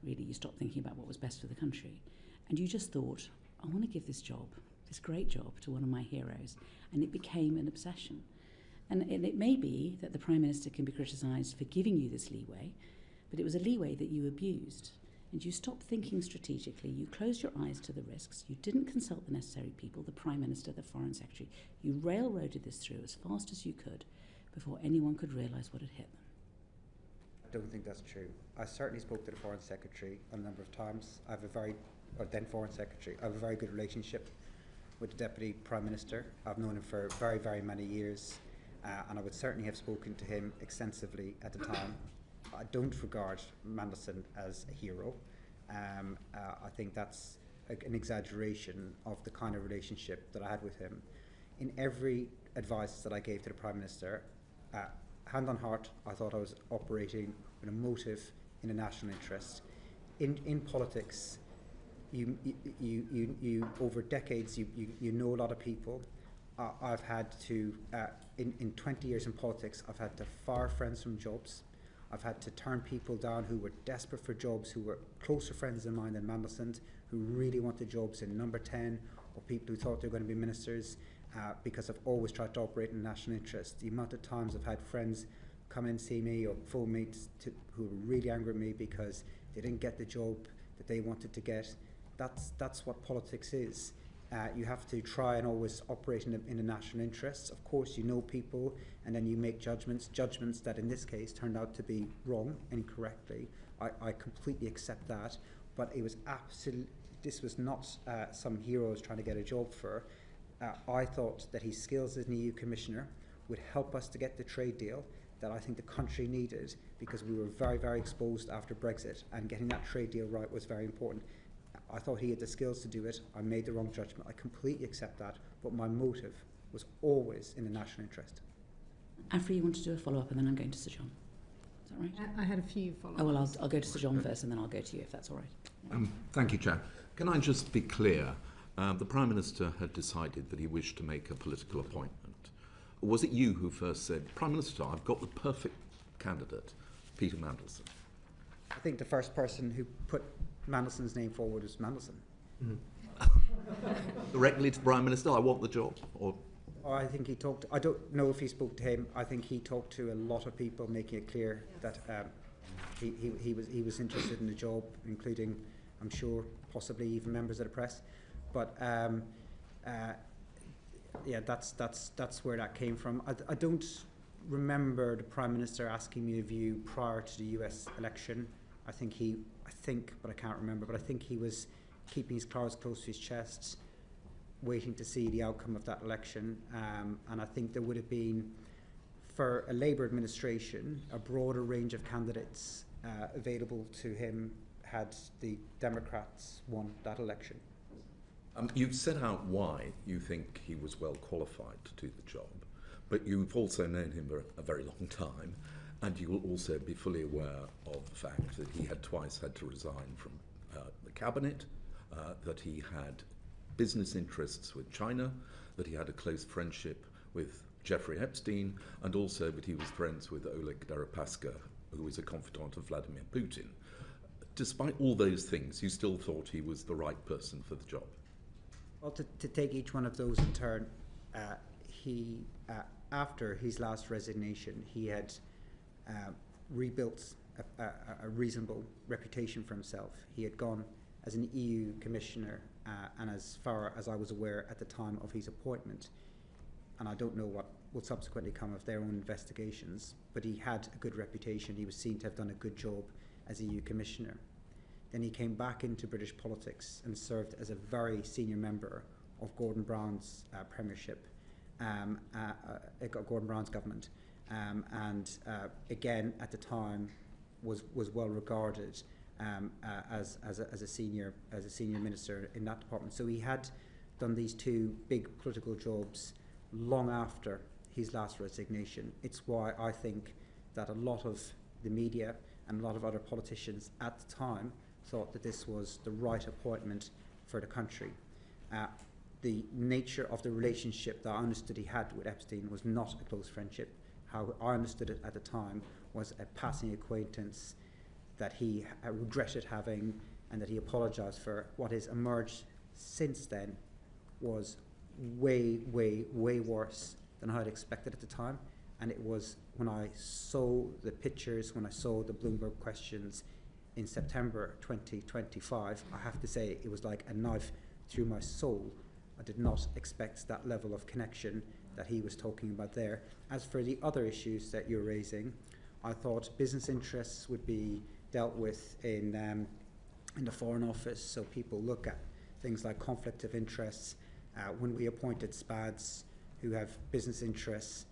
Really, you stopped thinking about what was best for the country. And you just thought, I want to give this job, this great job, to one of my heroes. And it became an obsession. And it may be that the Prime Minister can be criticised for giving you this leeway, but it was a leeway that you abused. And you stopped thinking strategically. You closed your eyes to the risks. You didn't consult the necessary people, the Prime Minister, the Foreign Secretary. You railroaded this through as fast as you could before anyone could realise what had hit them. I don't think that's true. I certainly spoke to the Foreign Secretary a number of times. I have then Foreign Secretary, I have a very good relationship with the Deputy Prime Minister. I've known him for very, very many years. And I would certainly have spoken to him extensively at the time. I don't regard Mandelson as a hero. I think that's an exaggeration of the kind of relationship that I had with him. In every advice that I gave to the Prime Minister, hand on heart, I thought I was operating with a motive in a national interest. In politics, you over decades, you know a lot of people. I've had to, in 20 years in politics, I've had to fire friends from jobs. I've had to turn people down who were desperate for jobs, who were closer friends of mine than Mandelson, who really wanted jobs in Number 10, or people who thought they were going to be ministers, because I've always tried to operate in national interest. The amount of times I've had friends come and see me or phone me who were really angry at me because they didn't get the job that they wanted to get. That's what politics is. You have to try and always operate in the national interests. Of course, you know people, and then you make judgments that in this case turned out to be wrong, incorrectly. I completely accept that, but it was this was not some hero I was trying to get a job for. I thought that his skills as an EU Commissioner would help us to get the trade deal that I think the country needed, because we were very, very exposed after Brexit, and getting that trade deal right was very important. I thought he had the skills to do it. I made the wrong judgment. I completely accept that, but my motive was always in the national interest. Afri, you want to do a follow-up, and then I'm going to Sir John. Is that right? I had a few follow-ups. Oh, well, I'll go to Sir John first, and then I'll go to you, if that's all right. Thank you, Chair. Can I just be clear? The Prime Minister had decided that he wished to make a political appointment. Was it you who first said, Prime Minister, I've got the perfect candidate, Peter Mandelson? I think the first person who put Mandelson's name forward was Mandelson. Directly to the Prime Minister, I want the job? Or I think he talked, I don't know if he spoke to him. I think he talked to a lot of people, making it clear that he was interested in the job, including, I'm sure, possibly even members of the press. But yeah, that's where that came from. I don't remember the Prime Minister asking me a view prior to the US election. I think, but I can't remember, but I think he was keeping his cards close to his chest, waiting to see the outcome of that election. And I think there would have been, for a Labour administration, a broader range of candidates available to him had the Democrats won that election. You've set out why you think he was well qualified to do the job, but you've also known him for a very long time, and you will also be fully aware of the fact that he had twice had to resign from the cabinet, that he had business interests with China, that he had a close friendship with Jeffrey Epstein, and also that he was friends with Oleg Deripaska, who was a confidant of Vladimir Putin. Despite all those things, you still thought he was the right person for the job? Well, to take each one of those in turn, after his last resignation, he had rebuilt a reasonable reputation for himself. He had gone as an EU Commissioner, and as far as I was aware at the time of his appointment, and I don't know what will subsequently come of their own investigations, but he had a good reputation. He was seen to have done a good job as EU Commissioner. Then he came back into British politics and served as a very senior member of Gordon Brown's premiership, Gordon Brown's government, and again at the time was well regarded as a senior minister in that department. So he had done these two big political jobs long after his last resignation. It's why I think that a lot of the media and a lot of other politicians at the time thought that this was the right appointment for the country. The nature of the relationship that I understood he had with Epstein was not a close friendship. How I understood it at the time was a passing acquaintance that he regretted having and that he apologised for. What has emerged since then was way, way, way worse than I had expected at the time. And it was when I saw the pictures, when I saw the Bloomberg questions in September 2025, I have to say it was like a knife through my soul. I did not expect that level of connection that he was talking about there. As for the other issues that you're raising, I thought business interests would be dealt with in the Foreign Office, so people look at things like conflict of interests. When we appointed SPADs who have business interests,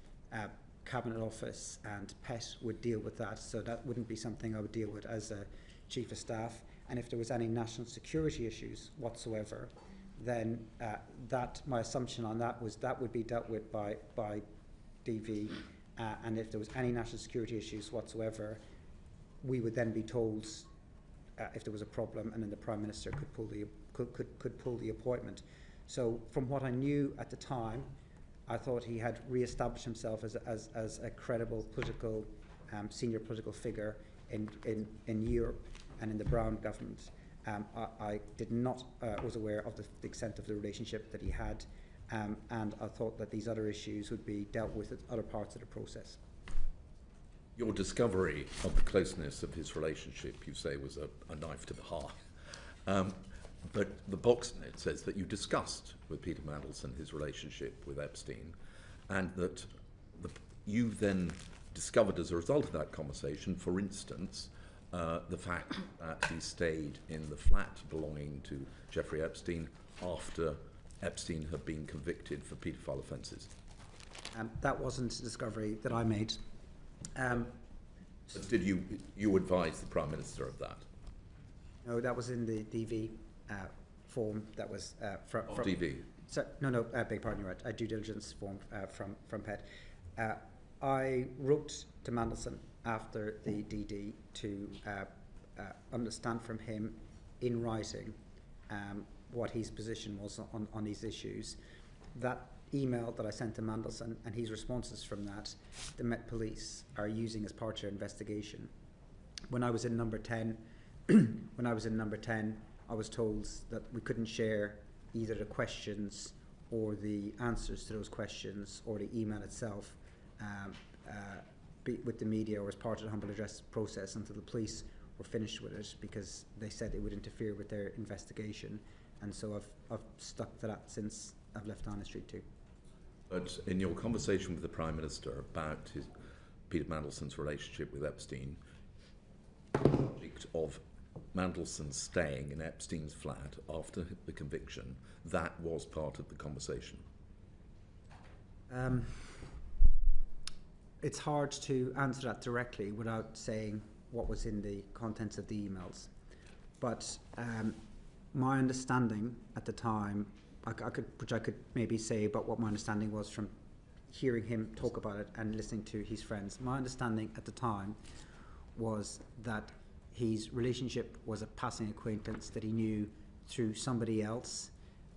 Cabinet Office and PET would deal with that, so that wouldn't be something I would deal with as a Chief of Staff. And if there was any national security issues whatsoever, then my assumption on that was that would be dealt with by DV, and if there was any national security issues whatsoever, we would then be told if there was a problem, and then the Prime Minister could pull the appointment. So from what I knew at the time, I thought he had re-established himself as a credible political, senior political figure in Europe and in the Brown government. I did not was aware of the extent of the relationship that he had, and I thought that these other issues would be dealt with at other parts of the process. Your discovery of the closeness of his relationship, you say, was a knife to the heart. But the box note says that you discussed with Peter Mandelson his relationship with Epstein, and that you then discovered as a result of that conversation, for instance, the fact that he stayed in the flat belonging to Jeffrey Epstein after Epstein had been convicted for paedophile offences. That wasn't a discovery that I made. But did you advise the Prime Minister of that? No, that was in the DV form. That was from DV? So, no, beg pardon, you're right. A due diligence form from PET. I wrote to Mandelson after the DD to understand from him in writing what his position was on these issues. That email that I sent to Mandelson and his responses from that, the Met Police are using as part of their investigation. When I was in number 10, I was told that we couldn't share either the questions or the answers to those questions or the email itself with the media or as part of the humble address process until the police were finished with it, because they said it would interfere with their investigation. And so I've stuck to that since I've left Downing Street too. But in your conversation with the Prime Minister about Peter Mandelson's relationship with Epstein, the subject of Mandelson staying in Epstein's flat after the conviction, that was part of the conversation. It's hard to answer that directly without saying what was in the contents of the emails. But my understanding at the time, I could maybe say about what my understanding was from hearing him talk about it and listening to his friends. My understanding at the time was that his relationship was a passing acquaintance that he knew through somebody else,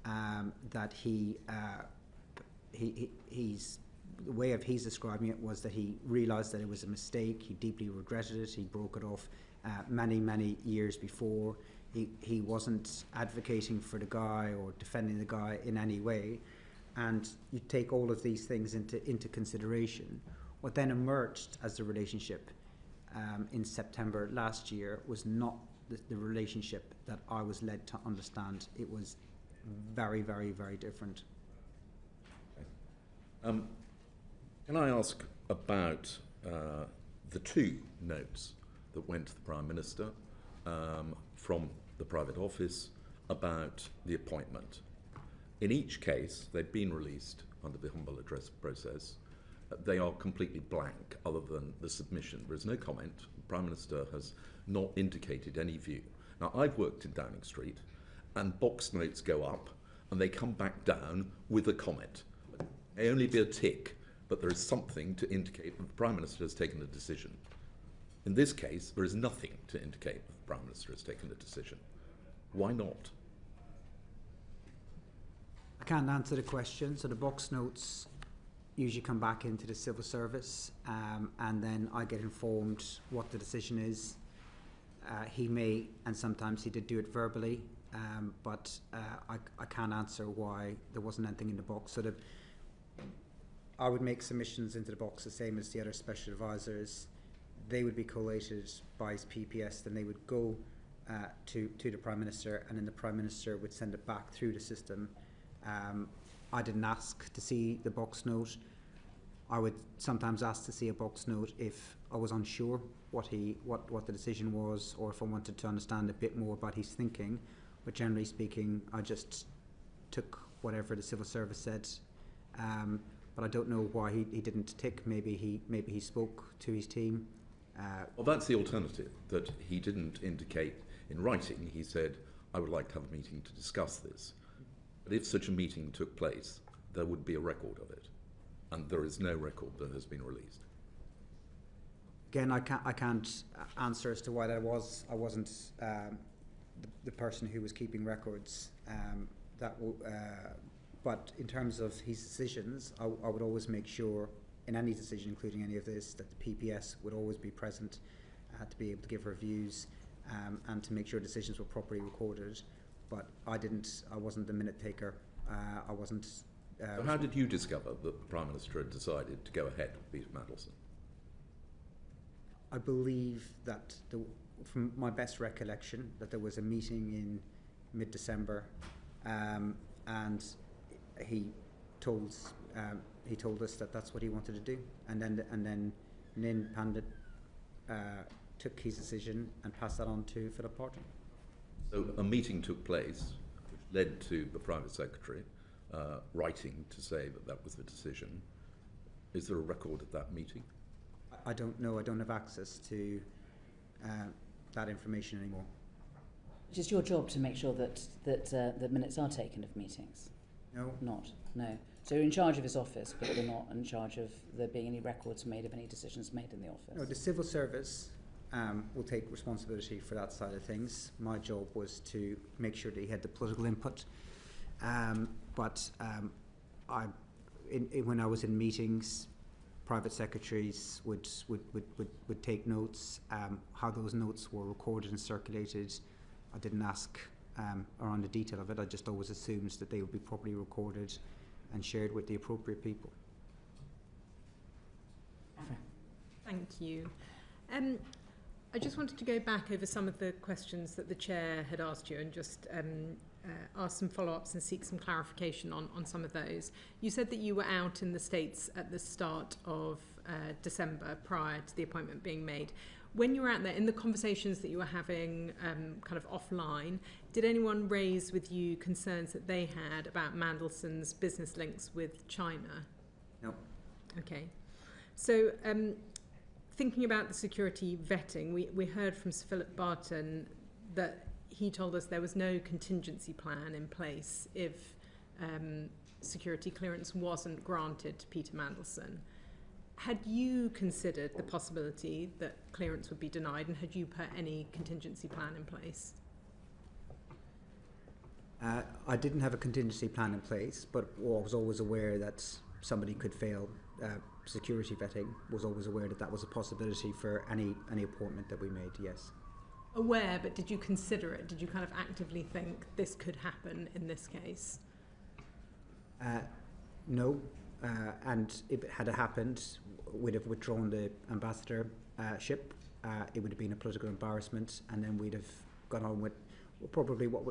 that he's the way of he's describing it was that he realised that it was a mistake, he deeply regretted it, he broke it off many years before. He wasn't advocating for the guy or defending the guy in any way, and you take all of these things into consideration. What then emerged as the relationship in September last year was not the relationship that I was led to understand. It was very, very, very different. Can I ask about the two notes that went to the Prime Minister from the private office about the appointment? In each case, they've been released under the humble address process. They are completely blank other than the submission. There is no comment. The Prime Minister has not indicated any view. Now, I've worked in Downing Street, and box notes go up and they come back down with a comment. It may only be a tick, but there is something to indicate that the Prime Minister has taken a decision. In this case, there is nothing to indicate that the Prime Minister has taken a decision. Why not? I can't answer the question. So the box notes usually come back into the civil service, and then I get informed what the decision is. He may, and sometimes he did do it verbally, but I can't answer why there wasn't anything in the box. So I would make submissions into the box the same as the other special advisors. They would be collated by his PPS, then they would go to the Prime Minister, and then the Prime Minister would send it back through the system. I didn't ask to see the box note. I would sometimes ask to see a box note if I was unsure what the decision was, or if I wanted to understand a bit more about his thinking. But generally speaking, I just took whatever the civil service said. But I don't know why he didn't tick. Maybe he spoke to his team. Well, that's the alternative, that he didn't indicate in writing. He said, I would like to have a meeting to discuss this. But if such a meeting took place, there would be a record of it. And there is no record that has been released. Again, I can't answer as to why that was. I wasn't the person who was keeping records. But in terms of his decisions, I would always make sure, in any decision, including any of this, that the PPS would always be present to be able to give reviews and to make sure decisions were properly recorded. But I wasn't the minute taker. I wasn't. So how did you discover that the Prime Minister had decided to go ahead with Peter Mandelson? I believe that, from my best recollection, that there was a meeting in mid-December, and he told us that that's what he wanted to do, and then Nin Pandit took his decision and passed that on to Philip Barton. So a meeting took place, which led to the Private Secretary writing to say that that was the decision. Is there a record of that meeting? I don't know. I don't have access to that information anymore. It's just your job to make sure that minutes are taken of meetings. No. Not. No. So you're in charge of his office, but you're not in charge of there being any records made of any decisions made in the office. No, the civil service will take responsibility for that side of things. My job was to make sure that he had the political input. When I was in meetings, private secretaries would take notes. How those notes were recorded and circulated, I didn't ask around the detail of it. I just always assumed that they would be properly recorded and shared with the appropriate people. Thank you. I just wanted to go back over some of the questions that the Chair had asked you and just ask some follow-ups and seek some clarification on some of those. You said that you were out in the States at the start of December prior to the appointment being made. When you were out there, in the conversations that you were having kind of offline, did anyone raise with you concerns that they had about Mandelson's business links with China? No. Okay. So thinking about the security vetting, we heard from Sir Philip Barton that he told us there was no contingency plan in place if security clearance wasn't granted to Peter Mandelson. Had you considered the possibility that clearance would be denied, and had you put any contingency plan in place? I didn't have a contingency plan in place, but I was always aware that somebody could fail security vetting. Was always aware that that was a possibility for any appointment that we made, yes. Aware, but did you consider it? Did you kind of actively think this could happen in this case? No, and if it had happened, we'd have withdrawn the ambassadorship. It would have been a political embarrassment, and then we'd have gone on with probably what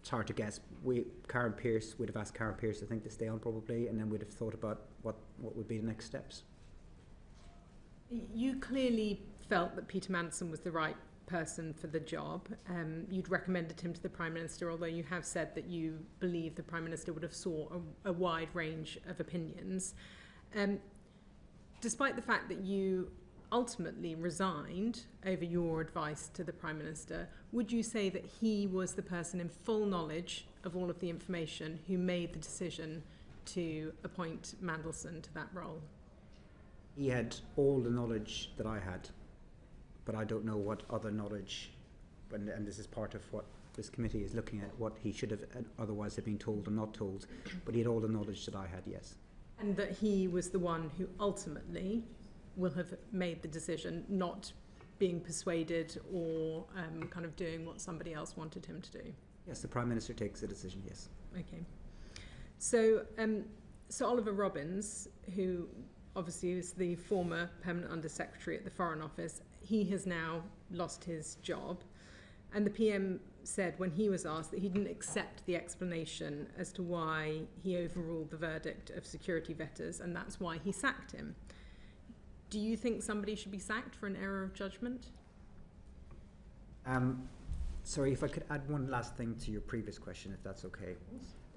it's hard to guess. We'd have asked Karen Pierce, I think, to stay on probably, and then we'd have thought about what would be the next steps. You clearly felt that Peter Mandelson was the right person for the job. You'd recommended him to the Prime Minister, although you have said that you believe the Prime Minister would have sought a wide range of opinions. Despite the fact that you ultimately resigned over your advice to the Prime Minister, would you say that he was the person in full knowledge of all of the information who made the decision to appoint Mandelson to that role? He had all the knowledge that I had, but I don't know what other knowledge, and this is part of what this committee is looking at, what he should have otherwise have been told or not told, but he had all the knowledge that I had, yes. And that he was the one who ultimately will have made the decision, not being persuaded or kind of doing what somebody else wanted him to do? Yes, the Prime Minister takes the decision, yes. Okay. So, Sir Oliver Robbins, who obviously is the former Permanent Under-Secretary at the Foreign Office, he has now lost his job. And the PM said when he was asked that he didn't accept the explanation as to why he overruled the verdict of security vetters, and that's why he sacked him. Do you think somebody should be sacked for an error of judgment? Sorry, if I could add one last thing to your previous question, if that's okay,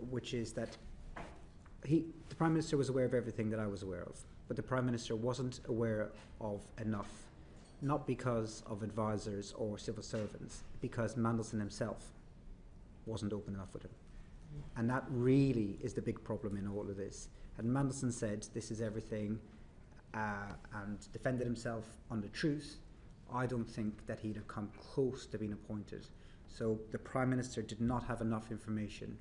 which is that the Prime Minister was aware of everything that I was aware of, but the Prime Minister wasn't aware of enough, not because of advisors or civil servants, because Mandelson himself wasn't open enough with him. And that really is the big problem in all of this. And Mandelson said, this is everything, and defended himself on the truth, I don't think that he'd have come close to being appointed. So the Prime Minister did not have enough information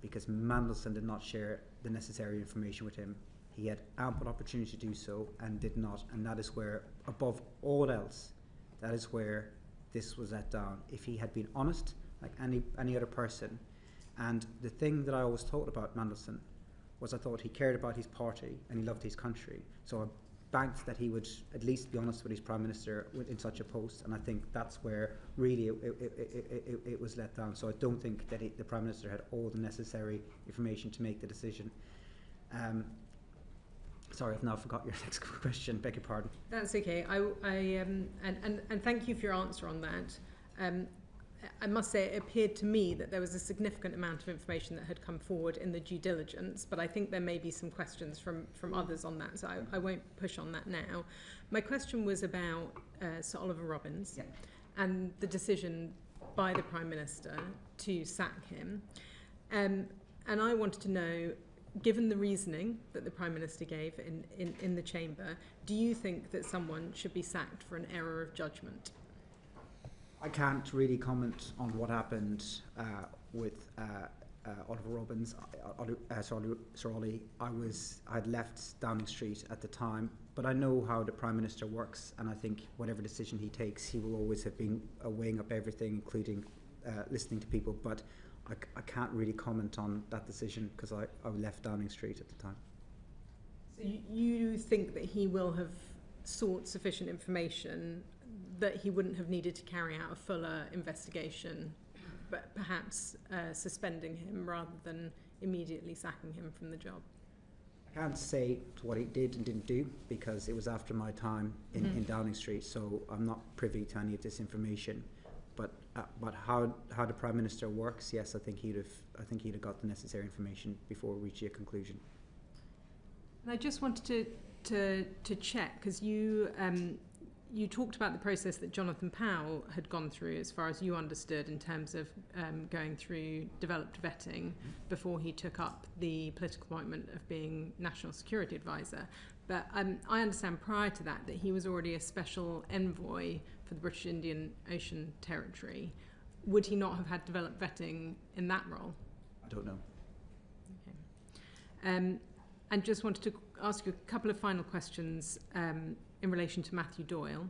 because Mandelson did not share the necessary information with him. He had ample opportunity to do so and did not, and that is where, above all else, that is where this was let down. If he had been honest, like any other person, and the thing that I always thought about Mandelson was I thought he cared about his party and he loved his country. So banked that he would at least be honest with his Prime Minister in such a post, and I think that's where really it was let down. So I don't think that the Prime Minister had all the necessary information to make the decision. Sorry, I've now forgot your next question. Beg your pardon. That's okay. And thank you for your answer on that. I must say it appeared to me that there was a significant amount of information that had come forward in the due diligence, but I think there may be some questions from others on that, so I won't push on that now. My question was about Sir Oliver Robbins and the decision by the Prime Minister to sack him. And I wanted to know, given the reasoning that the Prime Minister gave in the chamber, do you think that someone should be sacked for an error of judgment? I can't really comment on what happened with Oliver Robbins. Sir Ollie, I had left Downing Street at the time, but I know how the Prime Minister works, and I think whatever decision he takes, he will always have been weighing up everything, including listening to people. But I can't really comment on that decision because I left Downing Street at the time. So you think that he will have sought sufficient information that he wouldn't have needed to carry out a fuller investigation, but perhaps suspending him rather than immediately sacking him from the job? I can't say what he did and didn't do because it was after my time in Downing Street, so I'm not privy to any of this information. But how the Prime Minister works, yes, I think he'd have got the necessary information before reaching a conclusion. And I just wanted to check, because you talked about the process that Jonathan Powell had gone through, as far as you understood, in terms of going through developed vetting before he took up the political appointment of being National Security Advisor. But I understand prior to that he was already a special envoy for the British Indian Ocean Territory. Would he not have had developed vetting in that role? I don't know. Okay. And just wanted to ask you a couple of final questions in relation to Matthew Doyle.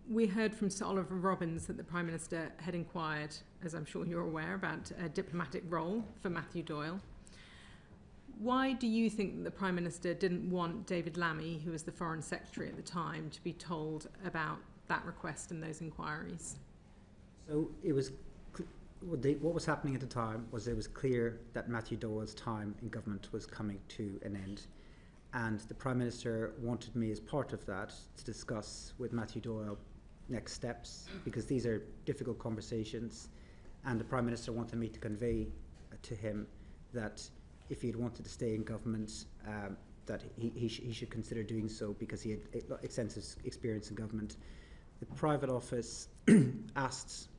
We heard from Sir Oliver Robbins that the Prime Minister had inquired, as I'm sure you're aware, about a diplomatic role for Matthew Doyle. Why do you think that the Prime Minister didn't want David Lammy, who was the Foreign Secretary at the time, to be told about that request and those inquiries? So it was what was happening at the time was it was clear that Matthew Doyle's time in government was coming to an end, and the Prime Minister wanted me as part of that to discuss with Matthew Doyle next steps, because these are difficult conversations, and the Prime Minister wanted me to convey to him that if he had wanted to stay in government, that he should consider doing so because he had extensive experience in government. The private office asked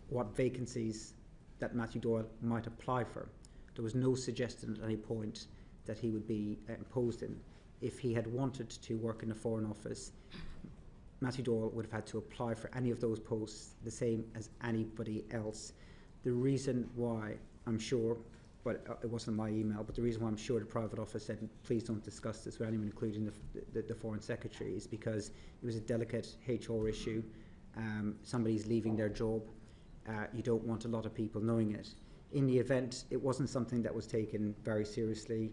what vacancies that Matthew Doyle might apply for. There was no suggestion at any point that he would be imposed in. If he had wanted to work in the Foreign Office, Matthew Doyle would have had to apply for any of those posts the same as anybody else. The reason why, I'm sure, but it wasn't my email, but the reason why I'm sure the private office said please don't discuss this with anyone, including the Foreign Secretary, is because it was a delicate HR issue. Somebody's leaving their job. You don't want a lot of people knowing it. In the event, it wasn't something that was taken very seriously.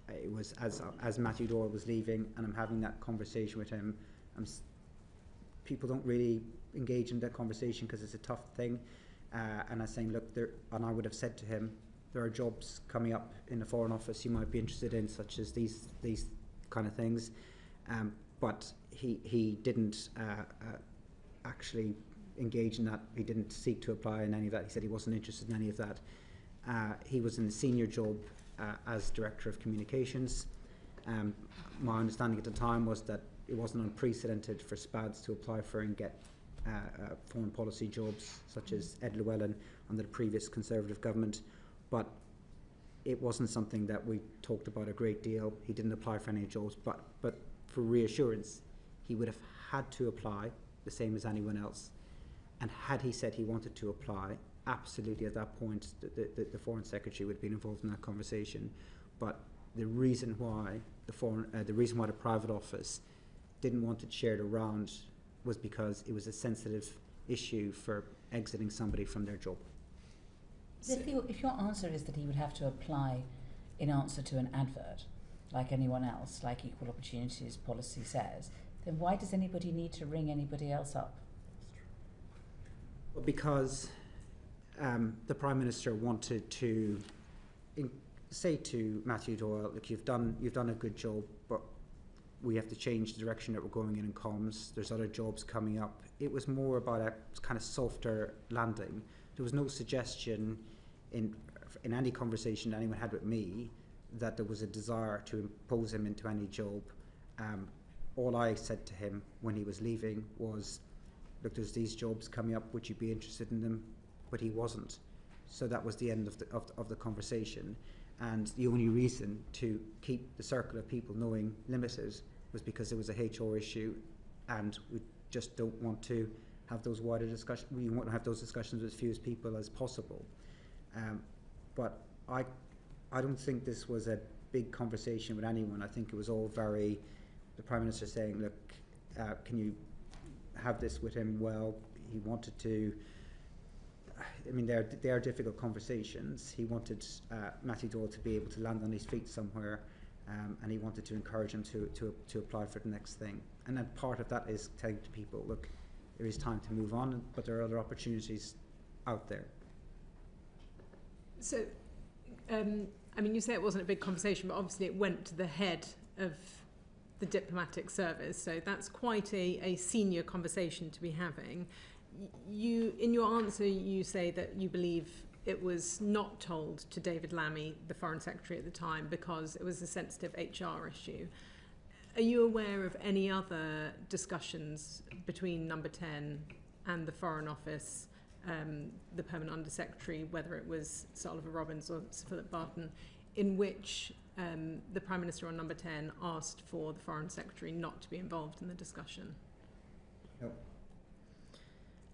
It was as Matthew Doyle was leaving, and I'm having that conversation with him. People don't really engage in that conversation because it's a tough thing. And I'm saying, look, and I would have said to him, there are jobs coming up in the Foreign Office you might be interested in, such as these kind of things. But he didn't actually engage in that. He didn't seek to apply in any of that. He said he wasn't interested in any of that. He was in a senior job as Director of Communications. My understanding at the time was that it wasn't unprecedented for SPADs to apply for and get foreign policy jobs, such as Ed Llewellyn under the previous Conservative government, but it wasn't something that we talked about a great deal. He didn't apply for any jobs, but for reassurance, he would have had to apply the same as anyone else. And had he said he wanted to apply, absolutely at that point the Foreign Secretary would have been involved in that conversation. But the reason why the private office didn't want it shared around was because it was a sensitive issue for exiting somebody from their job. If your answer is that he would have to apply in answer to an advert, like anyone else, like equal opportunities policy says, then why does anybody need to ring anybody else up? Well, because the Prime Minister wanted to say to Matthew Doyle, look, you've done a good job, but we have to change the direction that we're going in comms. There's other jobs coming up. It was more about a kind of softer landing. There was no suggestion in any conversation that anyone had with me that there was a desire to impose him into any job. All I said to him when he was leaving was, look, there's these jobs coming up, would you be interested in them? But he wasn't. So that was the end of the conversation. And the only reason to keep the circle of people knowing limited was because it was a HR issue, and we just don't want to have those wider discussions. We want to have those discussions with as few people as possible. But I don't think this was a big conversation with anyone. I think it was all very, the Prime Minister saying, look, can you have this with him? Well, he wanted to, I mean, they are difficult conversations. He wanted Matthew Doyle to be able to land on his feet somewhere, and he wanted to encourage him to apply for the next thing. And then part of that is telling to people, look, there is time to move on, but there are other opportunities out there. So, I mean, you say it wasn't a big conversation, but obviously it went to the head of the diplomatic service, so that's quite a senior conversation to be having. You, in your answer, you say that you believe it was not told to David Lammy, the Foreign Secretary at the time, because it was a sensitive HR issue. Are you aware of any other discussions between Number 10 and the Foreign Office, the Permanent Under-Secretary, whether it was Sir Oliver Robbins or Sir Philip Barton, in which the Prime Minister on Number 10 asked for the Foreign Secretary not to be involved in the discussion? No.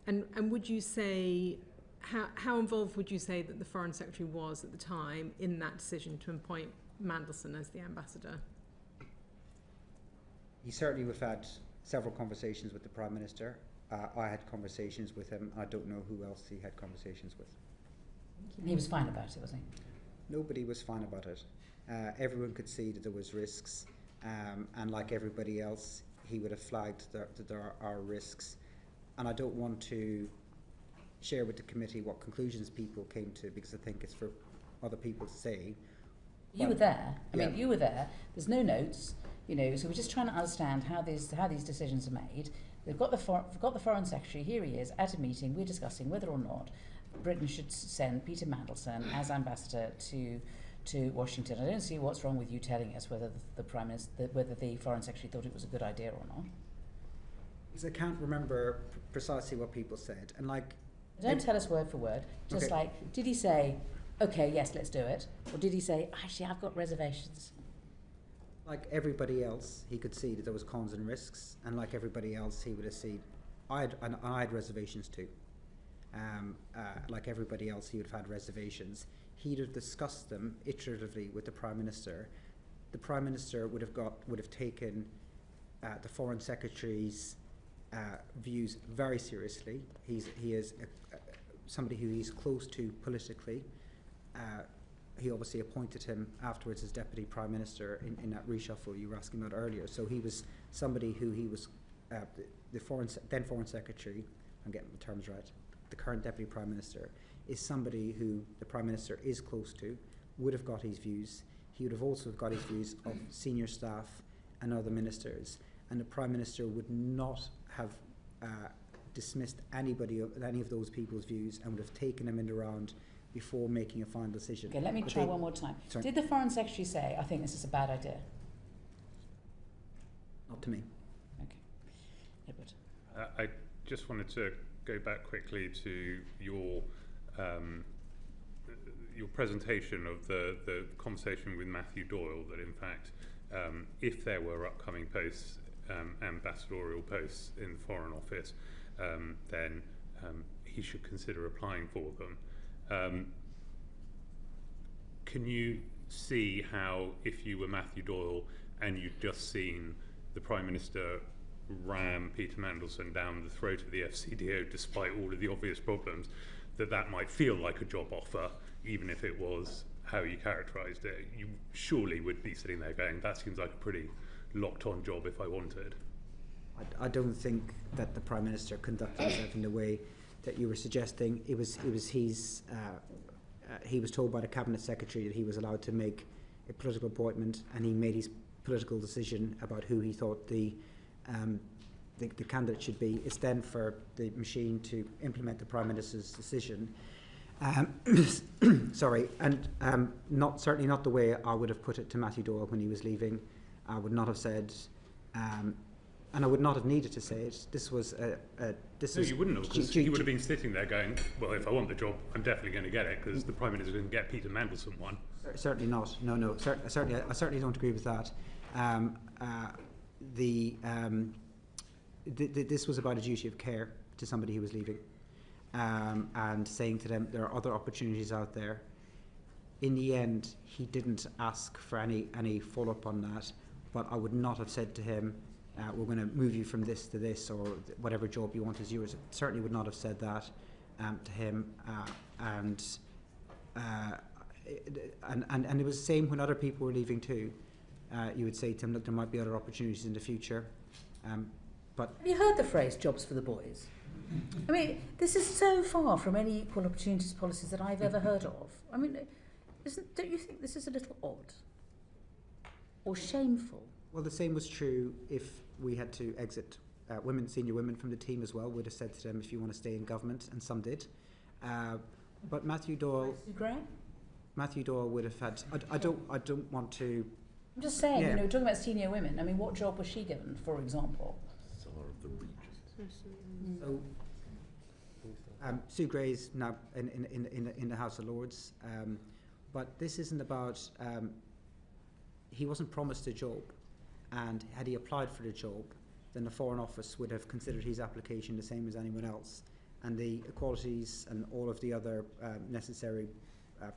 And would you say, how involved would you say that the Foreign Secretary was at the time in that decision to appoint Mandelson as the ambassador? He certainly would have had several conversations with the Prime Minister. I had conversations with him. I don't know who else he had conversations with. He was fine about it, wasn't he? Nobody was fine about it. Everyone could see that there was risks, and like everybody else, he would have flagged that there are risks. And I don't want to share with the committee what conclusions people came to, because I think it's for other people to say. You were there. I mean, you were there. There's no notes, you know. So we're just trying to understand how these decisions are made. They've got the Foreign Secretary. Here he is at a meeting. We're discussing whether or not Britain should send Peter Mandelson as ambassador to Washington. I don't see what's wrong with you telling us whether whether the Foreign Secretary thought it was a good idea or not. Because I can't remember precisely what people said, and like. Don't tell us word for word. Just okay. Like, did he say, "Okay, yes, let's do it," or did he say, "Actually, I've got reservations"? Like everybody else, he could see that there was cons and risks, and like everybody else, he would have seen. I had reservations too. Like everybody else, he would have had reservations. He'd have discussed them iteratively with the Prime Minister. The Prime Minister would have taken the Foreign Secretary's views very seriously. He is somebody who he's close to politically. He obviously appointed him afterwards as Deputy Prime Minister in that reshuffle you were asking about earlier. So he was somebody who he was the then Foreign Secretary. I'm getting the terms right. The current Deputy Prime Minister is somebody who the Prime Minister is close to, would have got his views. He would have also got his views of senior staff and other ministers. And the Prime Minister would not have dismissed any of those people's views, and would have taken them in the round before making a final decision. Okay, let me try one more time. Sorry. Did the Foreign Secretary say, "I think this is a bad idea"? Not to me. Okay. Edward. I just wanted to go back quickly to your presentation of the conversation with Matthew Doyle, that in fact, if there were upcoming posts, ambassadorial posts in the Foreign Office, then he should consider applying for them. Can you see how, if you were Matthew Doyle and you'd just seen the Prime Minister ram Peter Mandelson down the throat of the FCDO despite all of the obvious problems, that might feel like a job offer, even if it was how you characterised it, you surely would be sitting there going, that seems like a pretty locked-on job if I wanted. I don't think that the Prime Minister conducted himself in the way that you were suggesting. He was told by the Cabinet Secretary that he was allowed to make a political appointment, and he made his political decision about who he thought the candidate should be. It's then for the machine to implement the Prime Minister's decision. Sorry, and certainly not the way I would have put it to Matthew Doyle when he was leaving. I would not have said, and I would not have needed to say it. This was You wouldn't have, because you would have been sitting there going, well, if I want the job, I'm definitely going to get it, because the Prime Minister didn't get Peter Mandelson one. Certainly not. No. I certainly don't agree with that. This was about a duty of care to somebody who was leaving, and saying to them there are other opportunities out there. In the end, he didn't ask for any follow-up on that, but I would not have said to him, we're going to move you from this to this, or whatever job you want is yours. Certainly would not have said that to him, and it was the same when other people were leaving too. You would say to him, look, there might be other opportunities in the future. But have you heard the phrase "jobs for the boys"? I mean, this is so far from any equal opportunities policies that I've ever heard of. I mean, don't you think this is a little odd or shameful? Well, the same was true if we had to exit senior women from the team as well. We'd have said to them, if you want to stay in government, and some did. But Matthew Doyle would have had. I don't want to. I'm just saying, you know, talking about senior women. I mean, what job was she given, for example? Czar of the Regions. So, Sue Gray's now in the House of Lords, but this isn't about. He wasn't promised a job, and had he applied for the job, then the Foreign Office would have considered his application the same as anyone else, and the equalities and all of the other necessary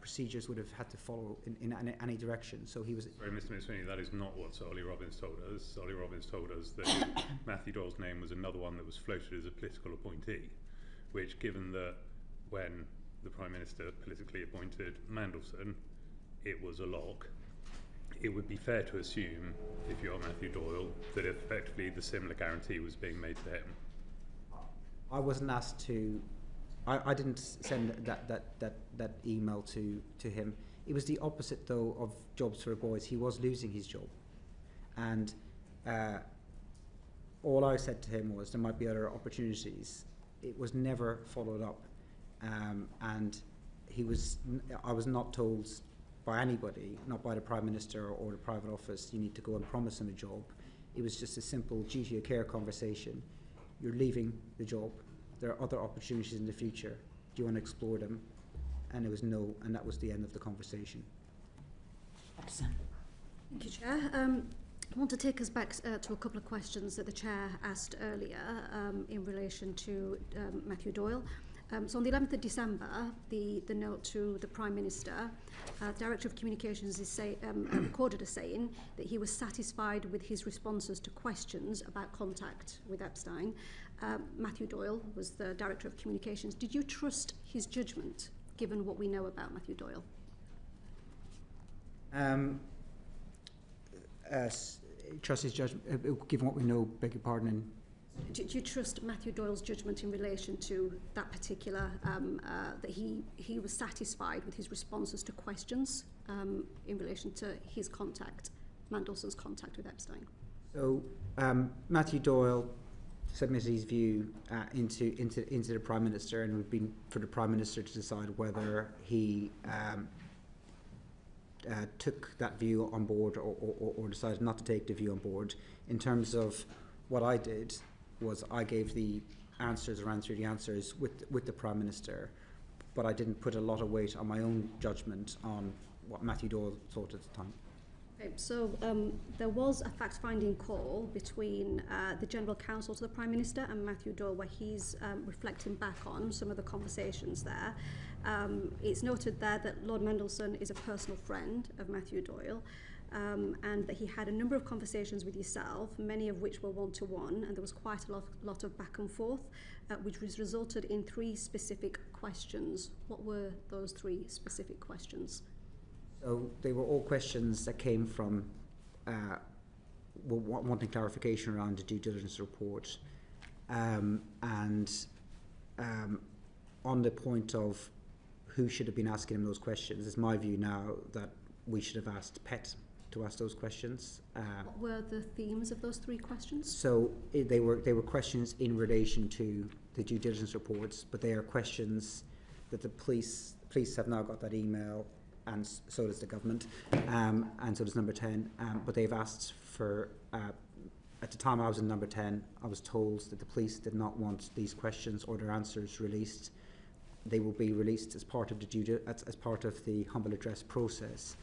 procedures would have had to follow in any direction. So he was. Sorry, Mr. McSweeney, that is not what Sir Ollie Robbins told us. Sir Ollie Robbins told us that Matthew Doyle's name was another one that was floated as a political appointee, which, given that when the Prime Minister politically appointed Mandelson, it was a lock, it would be fair to assume, if you're Matthew Doyle, that effectively the similar guarantee was being made to him. I wasn't asked to. I didn't send that email to him. It was the opposite, though, of jobs for boys. He was losing his job, and all I said to him was there might be other opportunities. It was never followed up, and I was not told by anybody, not by the Prime Minister or the private office, you need to go and promise him a job. It was just a simple duty of care conversation. You're leaving the job. There are other opportunities in the future. Do you want to explore them? And it was no, and that was the end of the conversation. Epstein. Thank you, Chair. I want to take us back to a couple of questions that the Chair asked earlier in relation to Matthew Doyle. So on the 11th of December, the note to the Prime Minister, Director of Communications is recorded as saying that he was satisfied with his responses to questions about contact with Epstein. Matthew Doyle was the Director of Communications. Did you trust his judgment, given what we know about Matthew Doyle? Trust his judgment, given what we know, beg your pardon. Do you trust Matthew Doyle's judgment in relation to that particular, that he was satisfied with his responses to questions in relation to his contact, Mandelson's contact with Epstein? So Matthew Doyle submitted his view into the Prime Minister, and it would be for the Prime Minister to decide whether he took that view on board or decided not to take the view on board. In terms of what I did, was I gave the answers, ran through the answers with the Prime Minister, but I didn't put a lot of weight on my own judgment on what Matthew Doyle thought at the time. Okay, so there was a fact-finding call between the General Counsel to the Prime Minister and Matthew Doyle, where he's reflecting back on some of the conversations there. It's noted there that Lord Mandelson is a personal friend of Matthew Doyle, and that he had a number of conversations with yourself, many of which were one-to-one, and there was quite a lot of back and forth, which resulted in 3 specific questions. What were those 3 specific questions? So they were all questions that came from wanting clarification around the due diligence report, and on the point of who should have been asking him those questions, it's my view now that we should have asked PET to ask those questions. What were the themes of those 3 questions? So they were questions in relation to the due diligence reports, but they are questions that the police have now got that email, and so does the government, and so does number 10. But they've asked for. At the time I was in number 10, I was told that the police did not want these questions or their answers released. They will be released as part of the as part of the humble address process,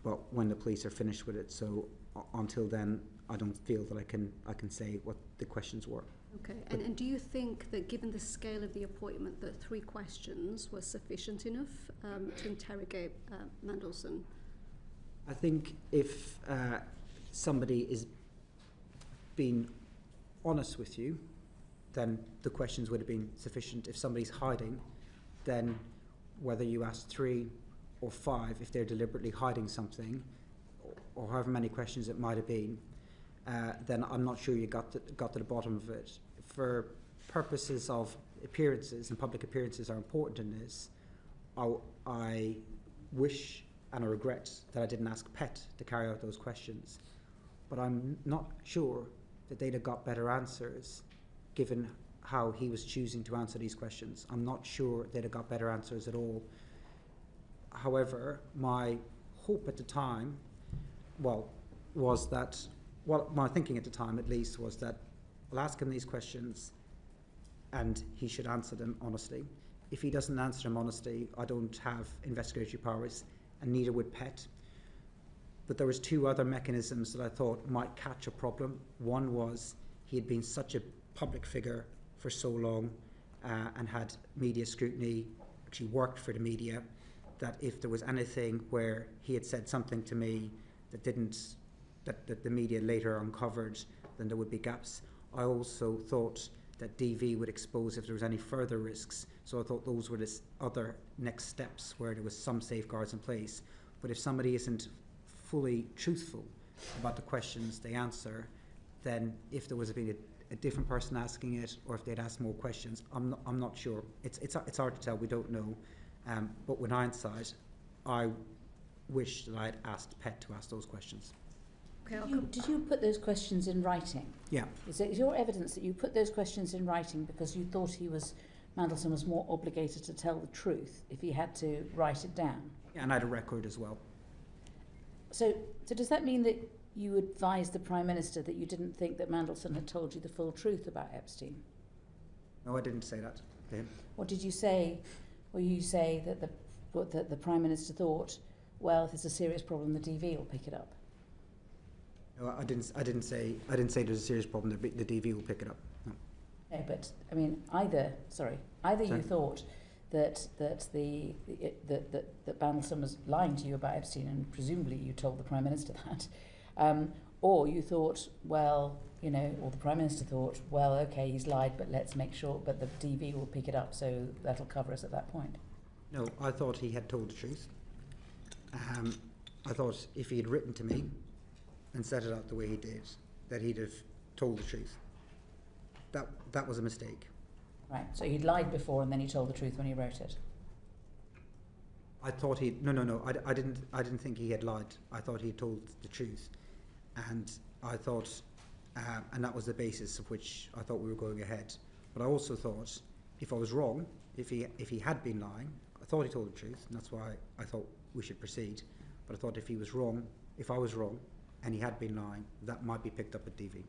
but when the police are finished with it. So until then, I don't feel that I can say what the questions were. Okay, and do you think that given the scale of the appointment that 3 questions were sufficient enough to interrogate Mandelson? I think if somebody is being honest with you, then the questions would have been sufficient. If somebody's hiding, then whether you ask 3 or 5, if they're deliberately hiding something, or however many questions it might have been, then I'm not sure you got to the bottom of it. For purposes of appearances, and public appearances are important in this, I wish and I regret that I didn't ask PET to carry out those questions, but I'm not sure that they'd have got better answers given how he was choosing to answer these questions. I'm not sure they'd have got better answers at all. However, my hope at the time, was that, my thinking at the time at least was that I'll ask him these questions and he should answer them honestly. If he doesn't answer them honestly, I don't have investigatory powers, and neither would PET. But there was 2 other mechanisms that I thought might catch a problem. One was he had been such a public figure for so long and had media scrutiny, actually worked for the media, that if there was anything where he had said something to me that the media later uncovered, then there would be gaps. I also thought that DV would expose if there was any further risks. So I thought those were the other next steps where there was some safeguards in place. But if somebody isn't fully truthful about the questions they answer, then if there was been a different person asking it, or if they'd asked more questions, I'm not sure. It's hard to tell. We don't know. But with hindsight, I wish that I'd asked PET to ask those questions. Okay, Did you put those questions in writing? Yeah. Is your evidence that you put those questions in writing because you thought Mandelson was more obligated to tell the truth if he had to write it down? Yeah, and I had a record as well. So does that mean that you advised the Prime Minister that you didn't think that Mandelson had told you the full truth about Epstein? No, I didn't say that to him. What did you say? Well, you say that the Prime Minister thought, well, if there's a serious problem, the DV will pick it up. No, I didn't say there's a serious problem. The DV will pick it up. No. No, but I mean, either you thought that Mandelson was lying to you about Epstein, and presumably you told the Prime Minister that, or you thought, well, or the Prime Minister thought, well, okay, he's lied, but let's make sure, but the DV will pick it up, so that'll cover us at that point. No, I thought he had told the truth. I thought if he had written to me and set it out the way he did, that he'd have told the truth. That was a mistake. Right, so he'd lied before and then he told the truth when he wrote it. I thought no. I didn't think he had lied. I thought he had told the truth, and I thought, and that was the basis of which I thought we were going ahead. But I also thought, if I was wrong, if he had been lying, I thought he told the truth, and that's why I thought we should proceed. But I thought if I was wrong, and he had been lying, that might be picked up at DV.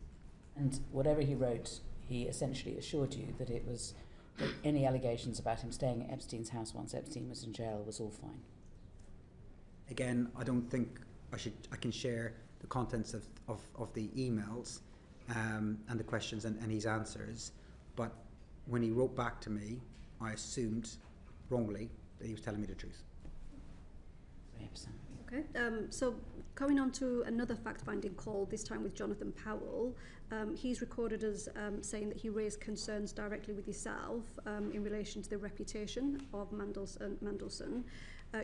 And whatever he wrote, he essentially assured you that that any allegations about him staying at Epstein's house once Epstein was in jail was all fine. Again, I don't think I can share the contents of the emails and the questions and his answers, but when he wrote back to me, I assumed wrongly that he was telling me the truth. Okay, so going on to another fact-finding call, this time with Jonathan Powell. He's recorded as saying that he raised concerns directly with yourself in relation to the reputation of Mandelson.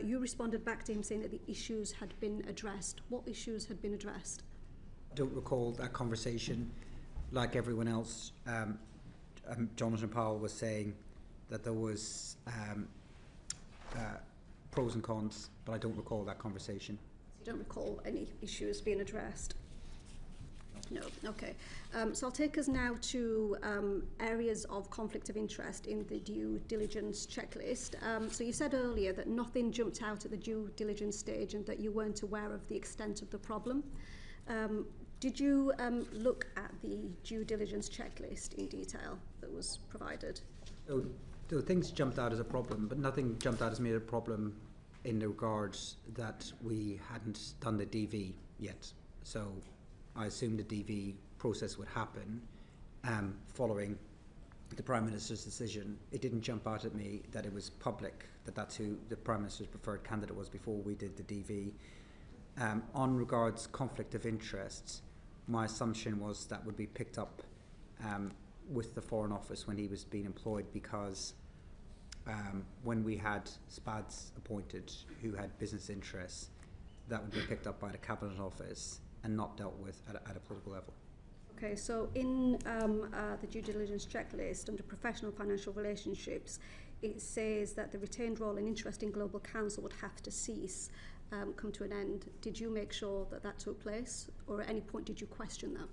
You responded back to him saying that the issues had been addressed. What issues had been addressed? I don't recall that conversation. Like everyone else, Jonathan Powell was saying that there was pros and cons, but I don't recall that conversation. You don't recall any issues being addressed? No. Okay. So I'll take us now to areas of conflict of interest in the due diligence checklist. So you said earlier that nothing jumped out at the due diligence stage and that you weren't aware of the extent of the problem. Did you look at the due diligence checklist in detail that was provided? So things jumped out as a problem, but nothing jumped out as made a problem in the regards that we hadn't done the DV yet. So I assumed the DV process would happen following the Prime Minister's decision. It didn't jump out at me that it was public, that that's who the Prime Minister's preferred candidate was before we did the DV. On regards conflict of interests, my assumption was that would be picked up with the Foreign Office when he was being employed, because when we had SPADs appointed who had business interests, that would be picked up by the Cabinet Office and not dealt with at a political level. Okay, so in the due diligence checklist under professional financial relationships, it says that the retained role and interest in Global Counsel would have to cease, come to an end. Did you make sure that that took place, or at any point did you question that?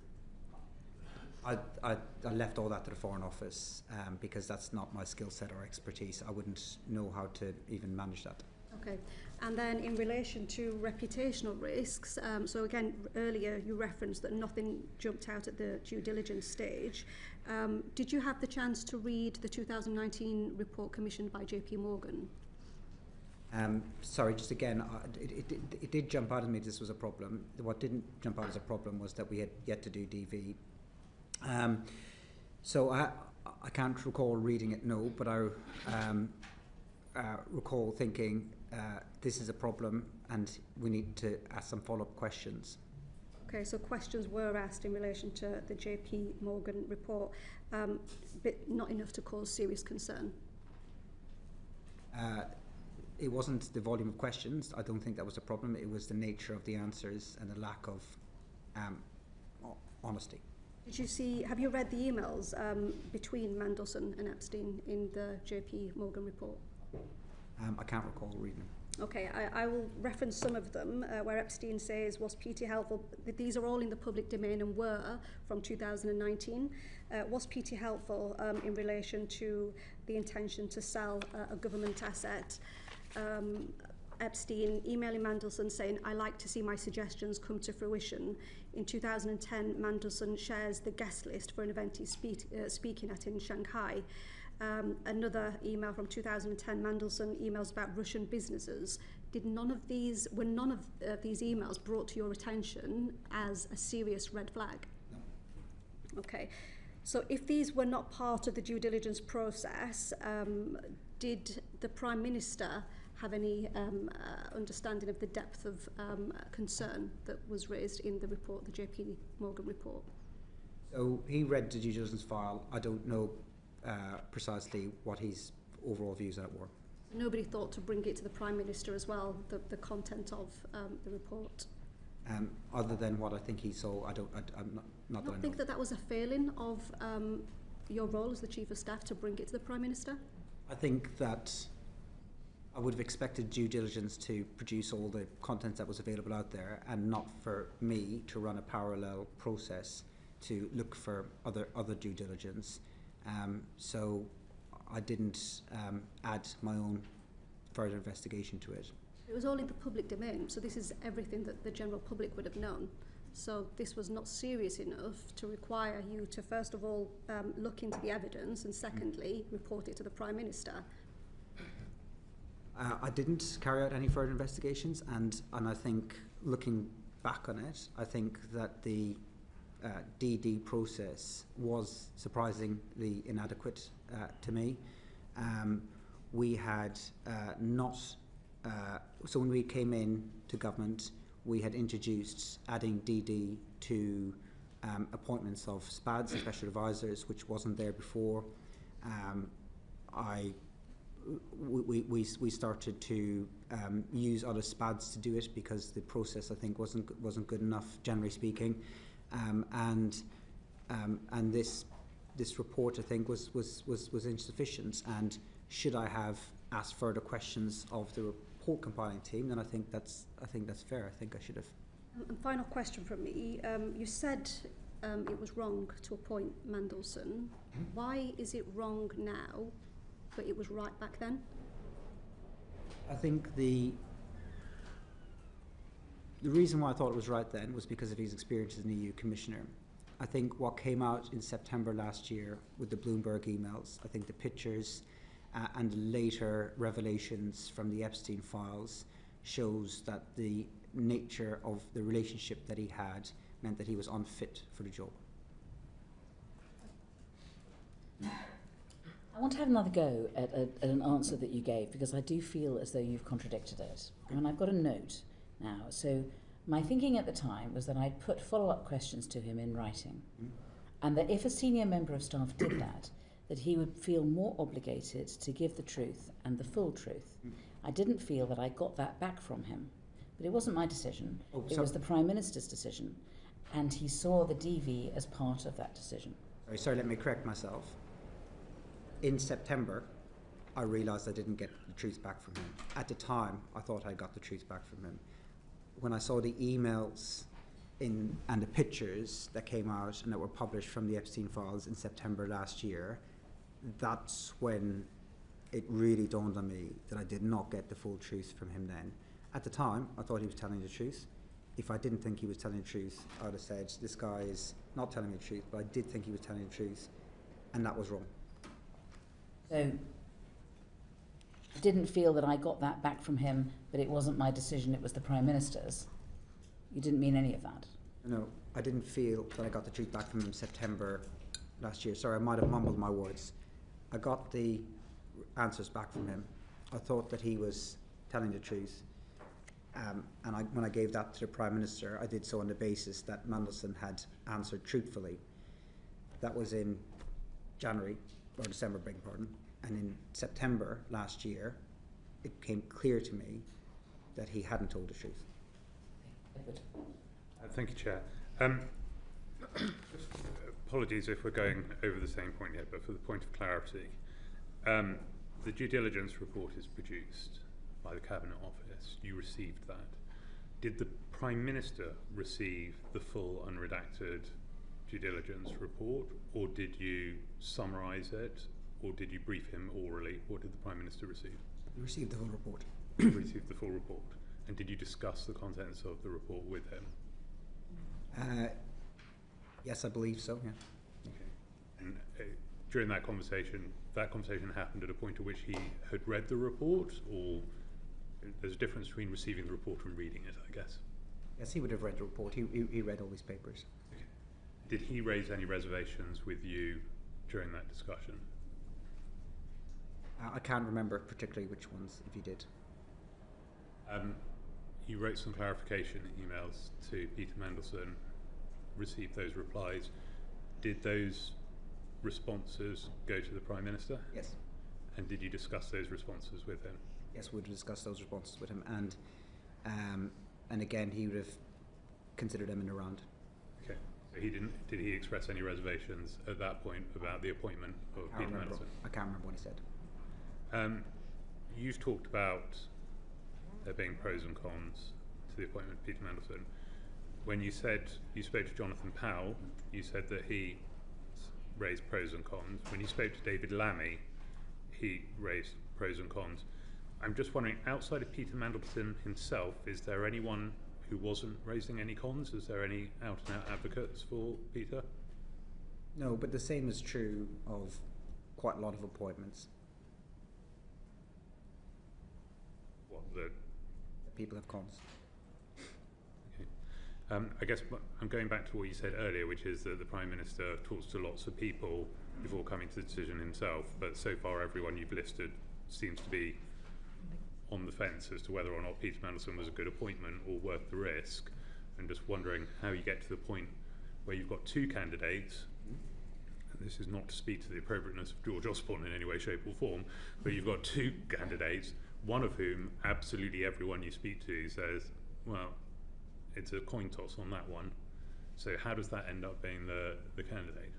I left all that to the Foreign Office because that's not my skill set or expertise. I wouldn't know how to even manage that. Okay, and then in relation to reputational risks, so again, earlier you referenced that nothing jumped out at the due diligence stage. Did you have the chance to read the 2019 report commissioned by JP Morgan? Sorry, just again, it did jump out at me this was a problem. What didn't jump out as a problem was that we had yet to do DV. So I can't recall reading it, no, but I recall thinking this is a problem and we need to ask some follow-up questions. Okay, so questions were asked in relation to the JP Morgan report, but not enough to cause serious concern. It wasn't the volume of questions. I don't think that was a problem. It was the nature of the answers and the lack of honesty. Did you see, have you read the emails between Mandelson and Epstein in the JP Morgan report? I can't recall reading them. Okay, I will reference some of them where Epstein says, was Peter helpful? These are all in the public domain and were from 2019. Was Peter helpful in relation to the intention to sell a government asset? Epstein emailing Mandelson saying, I like to see my suggestions come to fruition. In 2010, Mandelson shares the guest list for an event he's speaking at in Shanghai. Another email from 2010, Mandelson emails about Russian businesses. Were none of these emails brought to your attention as a serious red flag? No. Okay, so if these were not part of the due diligence process, did the Prime Minister have any understanding of the depth of concern that was raised in the report, the JP Morgan report? So he read the due diligence file. I don't know precisely what his overall views on it were. Nobody thought to bring it to the Prime Minister as well, the content of the report? Other than what I think he saw, I'm not that I know. Think that was a failing of your role as the Chief of Staff to bring it to the Prime Minister? I think that I would have expected due diligence to produce all the content that was available out there, and not for me to run a parallel process to look for other due diligence. So I didn't add my own further investigation to it. It was all in the public domain, so this is everything that the general public would have known. So this was not serious enough to require you to, first of all, look into the evidence, and secondly, report it to the Prime Minister. I didn't carry out any further investigations, and I think, looking back on it, I think that the DD process was surprisingly inadequate to me. We had so when we came in to government, we had introduced adding DD to appointments of SPADs, special advisors, which wasn't there before. I we started to use other SPADs to do it because the process, I think, wasn't good enough, generally speaking, and this report, I think, was insufficient. And should I have asked further questions of the report compiling team, then I think that's fair. I think I should have. And final question from me. You said it was wrong to appoint Mandelson. Why is it wrong now, but it was right back then? I think the reason why I thought it was right then was because of his experience as an EU commissioner. I think what came out in September last year with the Bloomberg emails, I think the pictures and later revelations from the Epstein files shows that the nature of the relationship that he had meant that he was unfit for the job. I want to have another go at an answer that you gave, because I do feel as though you've contradicted it. I mean, I've got a note now. So my thinking at the time was that I'd put follow-up questions to him in writing, and that if a senior member of staff did that he would feel more obligated to give the truth and the full truth. I didn't feel that I got that back from him. But it wasn't my decision. It was the Prime Minister's decision. And he saw the DV as part of that decision. Sorry, let me correct myself. In September, I realised I didn't get the truth back from him. At the time, I thought I got the truth back from him. When I saw the emails and the pictures that came out and that were published from the Epstein files in September last year, that's when it really dawned on me that I did not get the full truth from him then. At the time, I thought he was telling the truth. If I didn't think he was telling the truth, I would have said, this guy is not telling me the truth, but I did think he was telling the truth, and that was wrong. So I didn't feel that I got that back from him, but it wasn't my decision, it was the Prime Minister's. You didn't mean any of that? No, I didn't feel that I got the truth back from him in September last year. Sorry, I might have mumbled my words. I got the answers back from him. I thought that he was telling the truth. And when I gave that to the Prime Minister, I did so on the basis that Mandelson had answered truthfully. That was in January, or December, beg your pardon. And in September last year, it became clear to me that he hadn't told the truth. Edward. Thank you, Chair. Apologies if we're going over the same point yet, but for the point of clarity, the due diligence report is produced by the Cabinet Office. You received that. Did the Prime Minister receive the full unredacted due diligence report, or did you summarise it, or did you brief him orally? What did the Prime Minister receive? He received the full report. You received the full report. And did you discuss the contents of the report with him? Yes, I believe so, yeah. Okay. And during that conversation happened at a point at which he had read the report, or there's a difference between receiving the report and reading it, I guess? Yes, he would have read the report. He read all these papers. Okay. Did he raise any reservations with you during that discussion? I can't remember particularly which ones, if he did. You wrote some clarification emails to Peter Mandelson, received those replies. Did those responses go to the Prime Minister? Yes. And did you discuss those responses with him? Yes, we would have discussed those responses with him, and again, he would have considered them in a round. Okay. So he didn't. Did he express any reservations at that point about the appointment of Peter Mandelson? I can't remember what he said. You've talked about there being pros and cons to the appointment of Peter Mandelson. When you said you spoke to Jonathan Powell, you said that he raised pros and cons. When you spoke to David Lammy, he raised pros and cons. I'm just wondering, outside of Peter Mandelson himself, is there anyone who wasn't raising any cons? Is there any out-and-out advocates for Peter? No, but the same is true of quite a lot of appointments. What, the people have cons. Okay. I guess I'm going back to what you said earlier, which is that the Prime Minister talks to lots of people before coming to the decision himself, but so far everyone you've listed seems to be on the fence as to whether or not Peter Mandelson was a good appointment or worth the risk. I'm just wondering how you get to the point where you've got two candidates, and this is not to speak to the appropriateness of George Osborne in any way, shape or form, but you've got two candidates, one of whom absolutely everyone you speak to says, well, it's a coin toss on that one. So how does that end up being the candidate?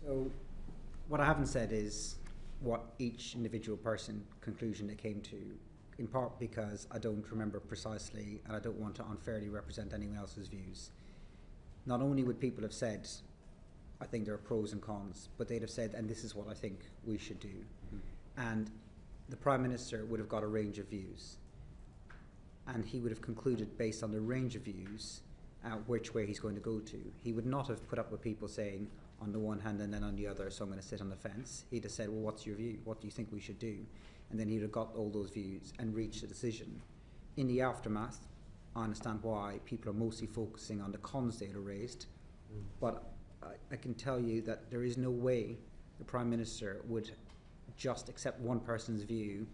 So what I haven't said is what each individual person conclusion they came to, in part because I don't remember precisely and I don't want to unfairly represent anyone else's views. Not only would people have said, I think there are pros and cons, but they'd have said, and this is what I think we should do. And the Prime Minister would have got a range of views. And he would have concluded based on the range of views which way he's going to go to. He would not have put up with people saying on the one hand and then on the other, so I'm going to sit on the fence. He'd have said, well, what's your view? What do you think we should do? And then he'd have got all those views and reached a decision. In the aftermath, I understand why people are mostly focusing on the cons that are raised, but I can tell you that there is no way the Prime Minister would just accept one person's view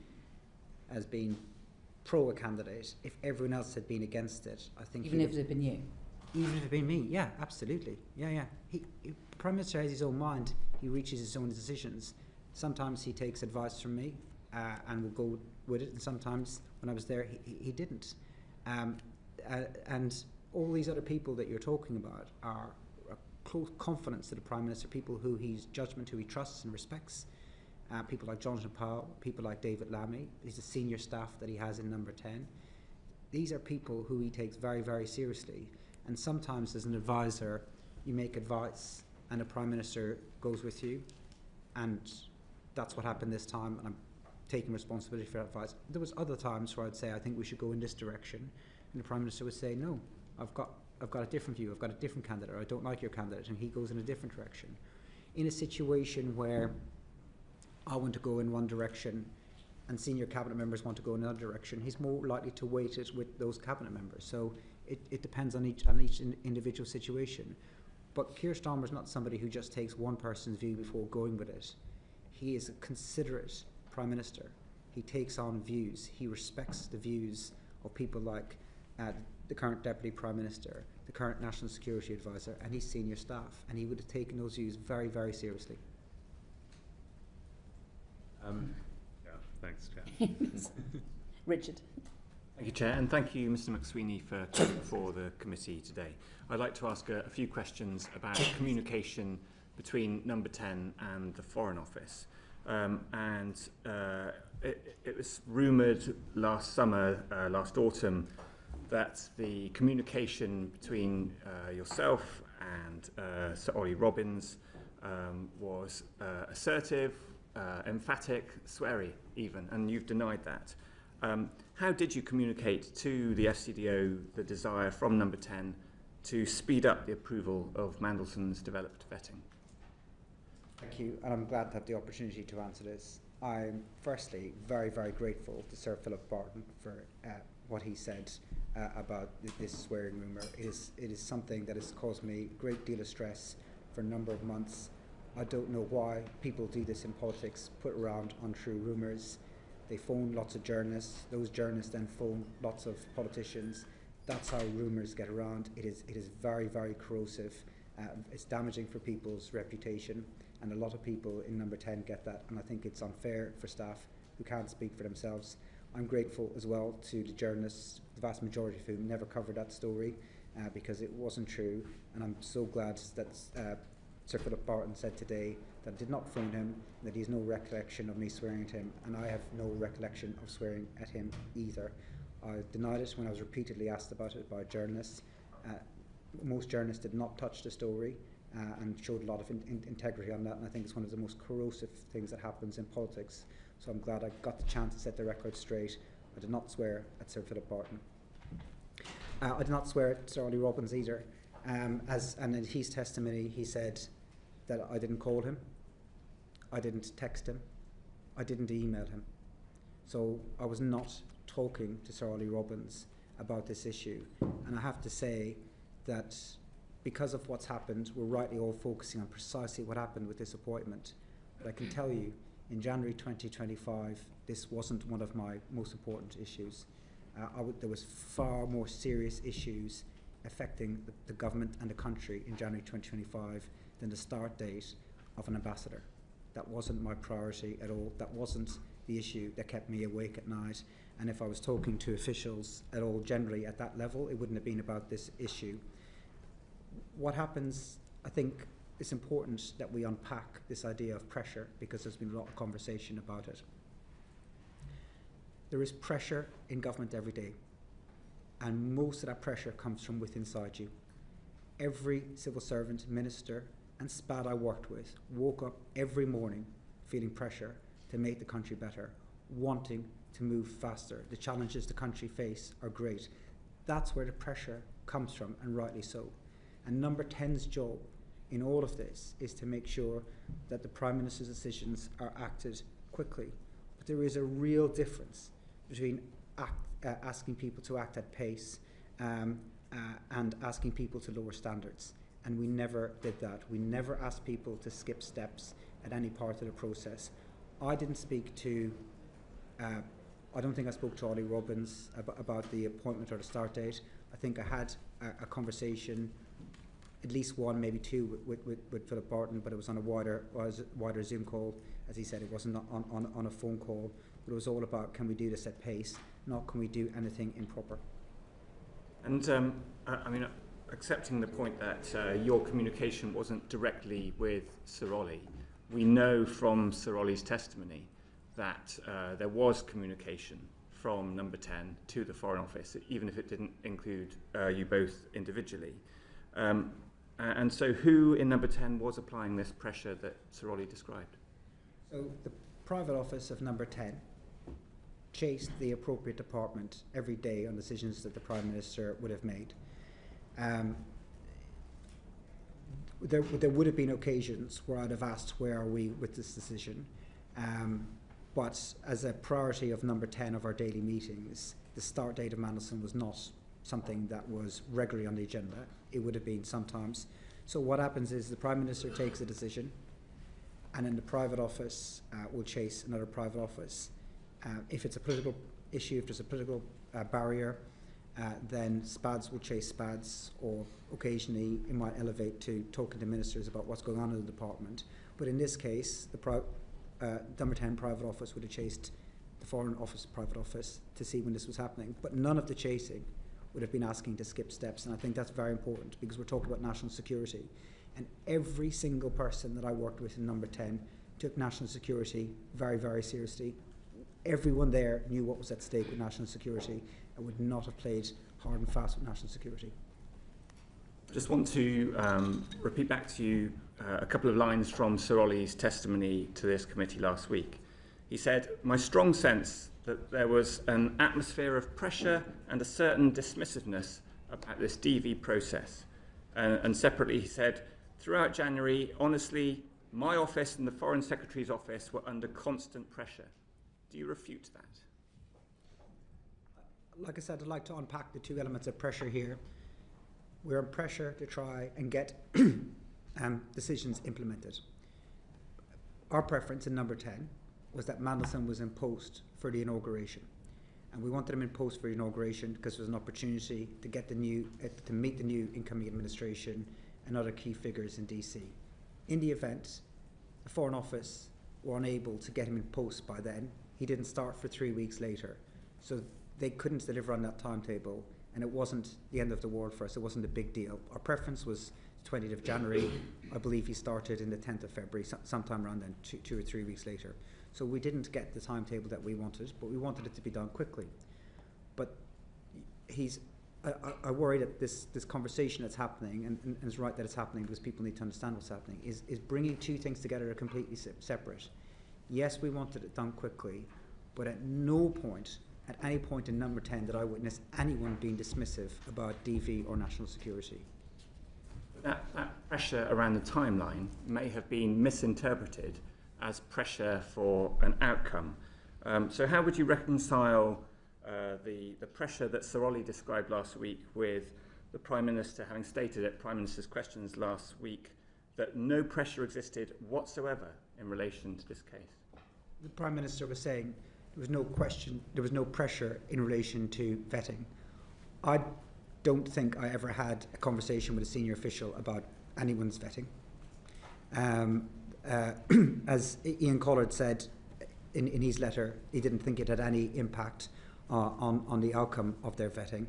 as being pro a candidate if everyone else had been against it. I think even if it had been you. Even if it had been me, yeah, absolutely, yeah. The Prime Minister has his own mind. He reaches his own decisions. Sometimes he takes advice from me and will go with it, and sometimes when I was there, he didn't. And all these other people that you're talking about are a close confidence to the Prime Minister, people who he's judgment, who he trusts and respects. People like Jonathan Powell, people like David Lammy, he's the senior staff that he has in Number 10. These are people who he takes very, very seriously. And sometimes as an advisor, you make advice and the Prime Minister goes with you. And that's what happened this time, and I'm taking responsibility for that advice. There was other times where I'd say, I think we should go in this direction. And the Prime Minister would say, no, I've got a different view, I've got a different candidate, or I don't like your candidate, and he goes in a different direction. In a situation where I want to go in one direction and senior cabinet members want to go in another direction, he's more likely to weight it with those cabinet members. So it depends on each individual situation. But Keir Starmer is not somebody who just takes one person's view before going with it. He is a considerate Prime Minister. He takes on views. He respects the views of people like the current Deputy Prime Minister, the current National Security Advisor, and his senior staff. And he would have taken those views very, very seriously. Yeah, thanks, Chair. Richard. Thank you, Chair, and thank you, Mr. McSweeney, for coming before the committee today. I'd like to ask a few questions about communication between Number 10 and the Foreign Office. It was rumoured last summer, last autumn, that the communication between yourself and Sir Ollie Robbins was assertive, emphatic, sweary even, and you've denied that. How did you communicate to the FCDO the desire from Number 10 to speed up the approval of Mandelson's developed vetting? Thank you, and I'm glad to have the opportunity to answer this. I'm firstly very, very grateful to Sir Philip Barton for what he said about this swearing rumour. It is something that has caused me a great deal of stress for a number of months. I don't know why people do this in politics, put around untrue rumours. They phone lots of journalists. Those journalists then phone lots of politicians. That's how rumours get around. It is very, very corrosive. It's damaging for people's reputation, and a lot of people in Number 10 get that, and I think it's unfair for staff who can't speak for themselves. I'm grateful as well to the journalists, the vast majority of whom never covered that story because it wasn't true, and I'm so glad that Sir Philip Barton said today that I did not phone him, that he has no recollection of me swearing at him, and I have no recollection of swearing at him either. I denied it when I was repeatedly asked about it by journalists. Most journalists did not touch the story and showed a lot of integrity on that, and I think it's one of the most corrosive things that happens in politics. So I'm glad I got the chance to set the record straight. I did not swear at Sir Philip Barton. I did not swear at Sir Ollie Robbins either. And in his testimony, he said that I didn't call him, I didn't text him, I didn't email him. So I was not talking to Sir Ollie Robbins about this issue. And I have to say that because of what's happened, we're rightly all focusing on precisely what happened with this appointment. But I can tell you, in January 2025, this wasn't one of my most important issues. There was far more serious issues affecting the government and the country in January 2025 than the start date of an ambassador. That wasn't my priority at all. That wasn't the issue that kept me awake at night. And if I was talking to officials at all generally at that level, it wouldn't have been about this issue. What happens, I think it's important that we unpack this idea of pressure, because there's been a lot of conversation about it. There is pressure in government every day, and most of that pressure comes from within inside you. Every civil servant, minister and SPAD I worked with woke up every morning feeling pressure to make the country better, wanting to move faster. The challenges the country face are great. That's where the pressure comes from, and rightly so. And Number 10's job in all of this is to make sure that the Prime Minister's decisions are acted quickly. But there is a real difference between asking people to act at pace and asking people to lower standards. And we never did that. We never asked people to skip steps at any part of the process. I didn't speak to, I don't think I spoke to Ollie Robbins about the appointment or the start date. I think I had a conversation, at least one, maybe two, with Philip Barton, but it was on a wider Zoom call. As he said, it wasn't on a phone call, but it was all about, can we do this at pace, not can we do anything improper. And I mean, accepting the point that your communication wasn't directly with Sir Ollie, we know from Sir Ollie's testimony that there was communication from Number 10 to the Foreign Office, even if it didn't include you both individually. And so who in Number 10 was applying this pressure that Sir Ollie described? So the private office of Number 10 chased the appropriate department every day on decisions that the Prime Minister would have made. There would have been occasions where I'd have asked, where are we with this decision? But as a priority of Number 10 of our daily meetings, the start date of Mandelson was not something that was regularly on the agenda. It would have been sometimes. So what happens is the Prime Minister takes a decision, and then the private office will chase another private office. If it's a political issue, if there's a political barrier, then SPADs will chase SPADs, or occasionally it might elevate to talking to ministers about what's going on in the department. But in this case, the Number 10 private office would have chased the Foreign Office private office to see when this was happening. But none of the chasing would have been asking to skip steps, and I think that's very important, because we're talking about national security. And every single person that I worked with in Number 10 took national security very, very seriously. Everyone there knew what was at stake with national security and would not have played hard and fast with national security. I just want to repeat back to you a couple of lines from Sir Ollie's testimony to this committee last week. He said, "My strong sense that there was an atmosphere of pressure and a certain dismissiveness about this DV process." And separately he said, "Throughout January, honestly, my office and the Foreign Secretary's office were under constant pressure." Do you refute that? Like I said, I'd like to unpack the two elements of pressure here. We're under pressure to try and get decisions implemented. Our preference in Number 10 was that Mandelson was in post for the inauguration. And we wanted him in post for the inauguration because there was an opportunity to get to meet the new incoming administration and other key figures in DC. In the event, the Foreign Office were unable to get him in post by then. He didn't start for 3 weeks later. So they couldn't deliver on that timetable, and it wasn't the end of the world for us. It wasn't a big deal. Our preference was 20th of January. I believe he started in the 10th of February, sometime around then, 2 or 3 weeks later. So we didn't get the timetable that we wanted, but we wanted it to be done quickly. But I worry that this conversation that's happening, and it's right that it's happening because people need to understand what's happening, is bringing two things together that are completely separate. Yes, we wanted it done quickly, but at no point, at any point in Number 10, did I witness anyone being dismissive about DV or national security. That pressure around the timeline may have been misinterpreted as pressure for an outcome. So how would you reconcile the pressure that Sir Ollie described last week with the Prime Minister having stated at Prime Minister's questions last week that no pressure existed whatsoever in relation to this case? The Prime Minister was saying there was no question, there was no pressure in relation to vetting. I don't think I ever had a conversation with a senior official about anyone's vetting. as Ian Collard said in his letter, he didn't think it had any impact on the outcome of their vetting.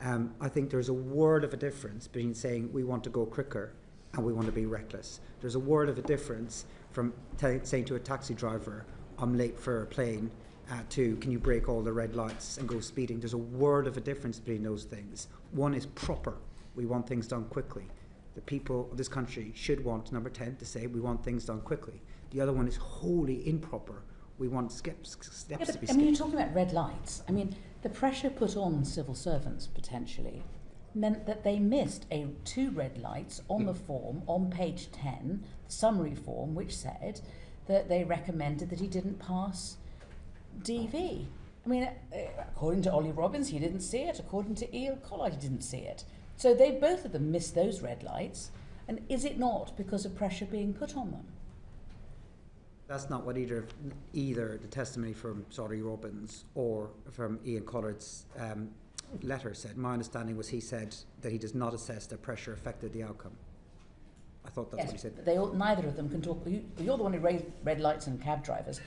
I think there's a world of a difference between saying we want to go quicker and we want to be reckless. There's a world of a difference from saying to a taxi driver, I'm late for a plane, to can you break all the red lights and go speeding. There's a world of a difference between those things. One is proper. We want things done quickly. The people of this country should want, number 10, to say we want things done quickly. The other one is wholly improper. We want steps to be skipped. I mean, you're talking about red lights. I mean, the pressure put on civil servants, potentially, meant that they missed 2 red lights on the form, on page 10, the summary form, which said that they recommended that he didn't pass DV. I mean, according to Ollie Robbins, he didn't see it. According to Ian Collard, he didn't see it. So they both of them missed those red lights. And is it not because of pressure being put on them? That's not what either the testimony from Ollie Robbins or from Ian Collard's letter said. My understanding was he said that he does not assess that pressure affected the outcome. I thought that's what he said. Neither of them can talk. You're the one who raised red lights and cab drivers.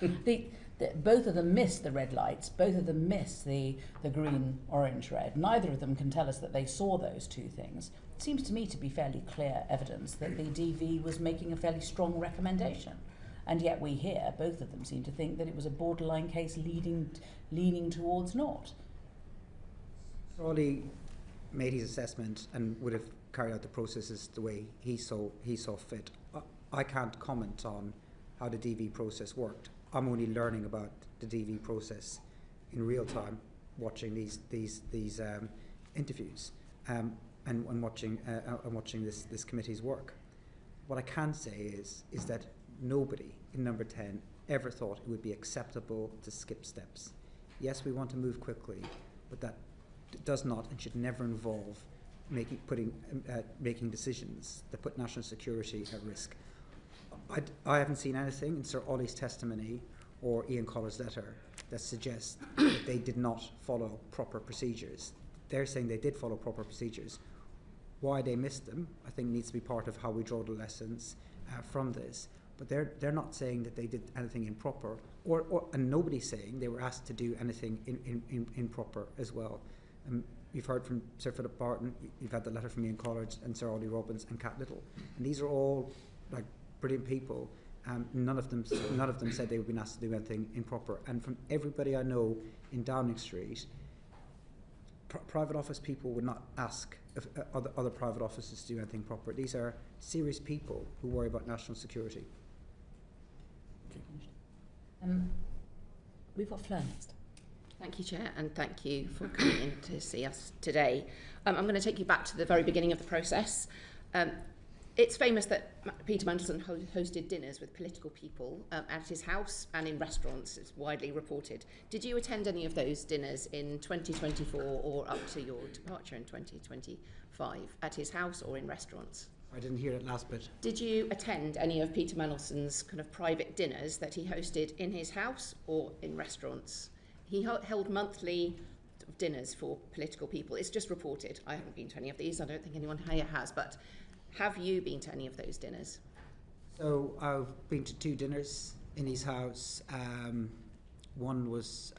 Both of them missed the red lights. Both of them missed the green, orange, red. Neither of them can tell us that they saw those 2 things. It seems to me to be fairly clear evidence that the DV was making a fairly strong recommendation. And yet we hear both of them seem to think that it was a borderline case leaning towards not. So Ollie made his assessment and would have carried out the processes the way he saw fit. I can't comment on how the DV process worked. I'm only learning about the DV process in real time, watching these interviews and watching this committee's work. What I can say is that nobody in number 10 ever thought it would be acceptable to skip steps. Yes, we want to move quickly, but that does not and should never involve making decisions that put national security at risk. I haven't seen anything in Sir Ollie's testimony or Ian Collard's letter that suggests that they did not follow proper procedures. They're saying they did follow proper procedures. Why they missed them, I think, needs to be part of how we draw the lessons from this. But they're not saying that they did anything improper, and nobody's saying they were asked to do anything improper as well. You've heard from Sir Philip Barton, you've had the letter from Ian Collard and Sir Ollie Robbins and Cat Little, and these are all like brilliant people. None of them said they would be asked to do anything improper. And from everybody I know in Downing Street, private office people would not ask if other private offices to do anything proper. These are serious people who worry about national security. We've got Fleur next. Thank you, Chair, and thank you for coming in to see us today. I'm going to take you back to the very beginning of the process. It's famous that Peter Mandelson hosted dinners with political people at his house and in restaurants. It's widely reported. Did you attend any of those dinners in 2024 or up to your departure in 2025 at his house or in restaurants? I didn't hear that last bit. Did you attend any of Peter Mandelson's kind of private dinners that he hosted in his house or in restaurants? He held monthly dinners for political people. It's just reported. I haven't been to any of these. I don't think anyone here has, but have you been to any of those dinners? So I've been to 2 dinners in his house. One was,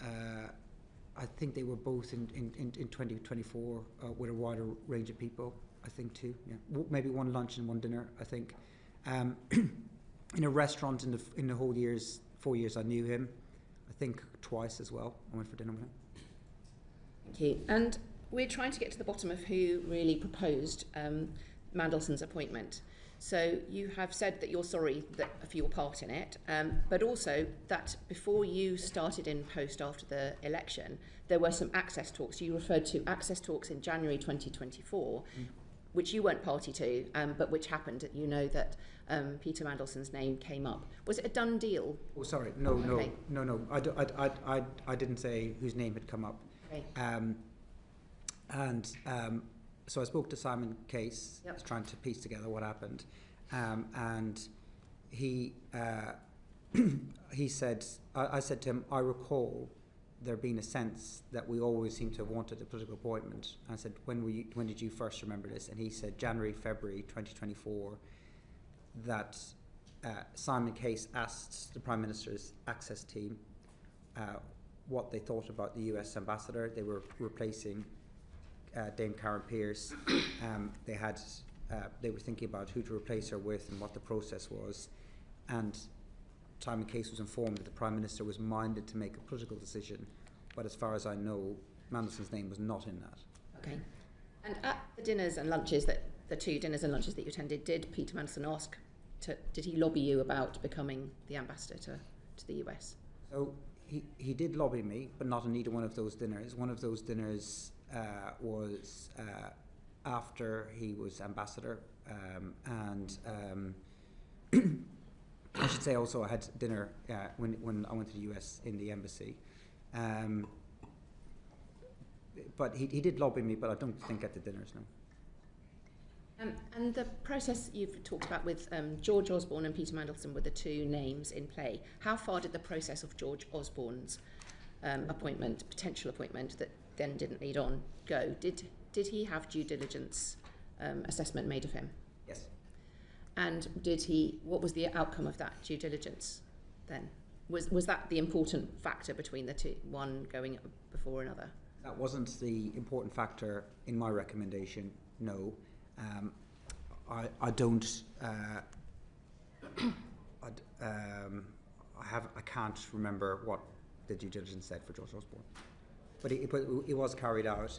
I think they were both in 2024 with a wider range of people. I think 2, yeah. Maybe 1 lunch and 1 dinner, I think. In a restaurant in the whole 4 years I knew him, I think twice as well. I went for dinner with him. Thank you. And we're trying to get to the bottom of who really proposed Mandelson's appointment. So you have said that you're sorry for your part in it, but also that before you started in post after the election, there were some access talks. You referred to access talks in January 2024, which you weren't party to, but which happened. You know that Peter Mandelson's name came up. Was it a done deal? Oh, sorry. No. Okay. No. I didn't say whose name had come up. Okay. So I spoke to Simon Case, Yep. trying to piece together what happened, and he said, I said to him, I recall there being a sense that we always seem to have wanted a political appointment. And I said, when did you first remember this? And he said January, February 2024, that Simon Case asked the Prime Minister's Access team what they thought about the US ambassador. They were replacing Dame Karen Pierce. They were thinking about who to replace her with and what the process was. And Simon Case was informed that the Prime Minister was minded to make a political decision, but as far as I know, Mandelson's name was not in that. Okay. And at the dinners and lunches, the 2 dinners and lunches that you attended, did Peter Mandelson did he lobby you about becoming the ambassador to the US? So he did lobby me, but not on either one of those dinners. One of those dinners was after he was ambassador, and I should say also I had dinner when I went to the US in the embassy. But he did lobby me, but I don't think at the dinners, no. And the process you've talked about with George Osborne and Peter Mandelson were the 2 names in play. How far did the process of George Osborne's potential appointment that then didn't lead on, go? Did he have due diligence assessment made of him? Yes. And what was the outcome of that due diligence then? Was that the important factor between the 2, one going before another? That wasn't the important factor in my recommendation, no. I don't. I can't remember what the due diligence said for George Osborne, but it was carried out.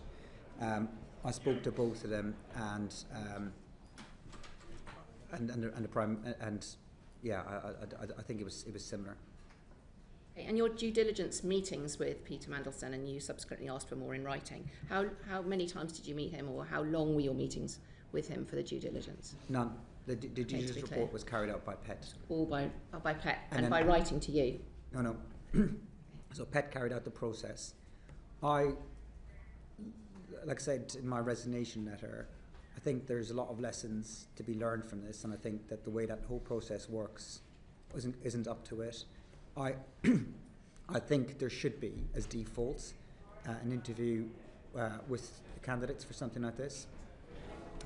I spoke to both of them, and the Prime, and yeah, I think it was similar. Okay, and your due diligence meetings with Peter Mandelson, and you subsequently asked for more in writing. How many times did you meet him, or how long were your meetings with him for the due diligence? None. The due diligence report was carried out by PET. All by PET, and by writing to you? No. So PET carried out the process. Like I said in my resignation letter, I think there's a lot of lessons to be learned from this, and I think that the way that whole process works isn't up to it. I think there should be, as default, an interview with the candidates for something like this.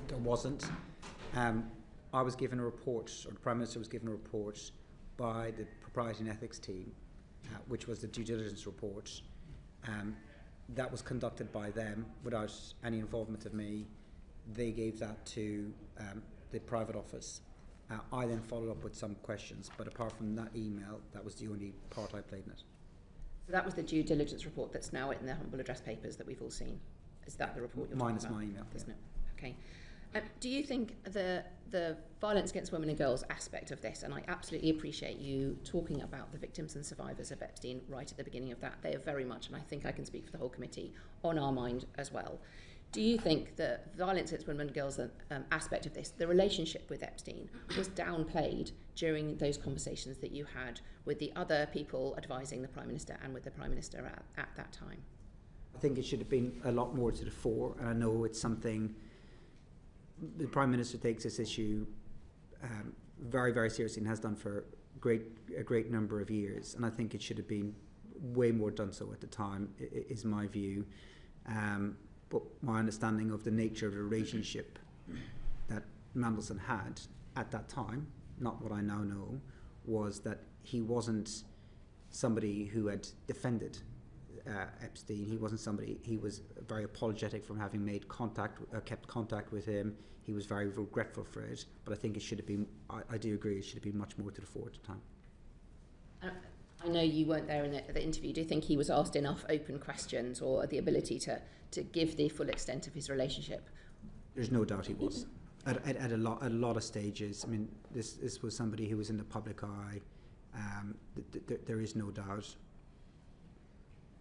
There wasn't. I was given a report, or the Prime Minister was given a report by the Propriety and Ethics team, which was the due diligence report. That was conducted by them without any involvement of me. They gave that to the private office. I then followed up with some questions, but apart from that email, that was the only part I played in it. So that was the due diligence report that's now in the humble address papers that we've all seen. Is that the report you're talking about? Minus my email. Isn't it? Okay. Do you think the violence against women and girls aspect of this, and I absolutely appreciate you talking about the victims and survivors of Epstein right at the beginning of that, they are very much, and I think I can speak for the whole committee, on our mind as well. Do you think the violence against women and girls aspect of this, the relationship with Epstein, was downplayed during those conversations that you had with the other people advising the Prime Minister and with the Prime Minister at that time? I think it should have been a lot more to the fore, and I know it's something the Prime Minister takes this issue very, very seriously and has done for a great number of years, and I think it should have been way more done so at the time, is my view. But my understanding of the nature of the relationship that Mandelson had at that time, not what I now know, was that he wasn't somebody who had defended Epstein. He wasn't somebody. He was very apologetic from having made contact, kept contact with him. He was very regretful for it. But I think it should have been. I do agree. It should have been much more to the fore at the time. I know you weren't there in the interview. Do you think he was asked enough open questions, or the ability to give the full extent of his relationship? There's no doubt he was. At a lot of stages. I mean, this was somebody who was in the public eye. There is no doubt.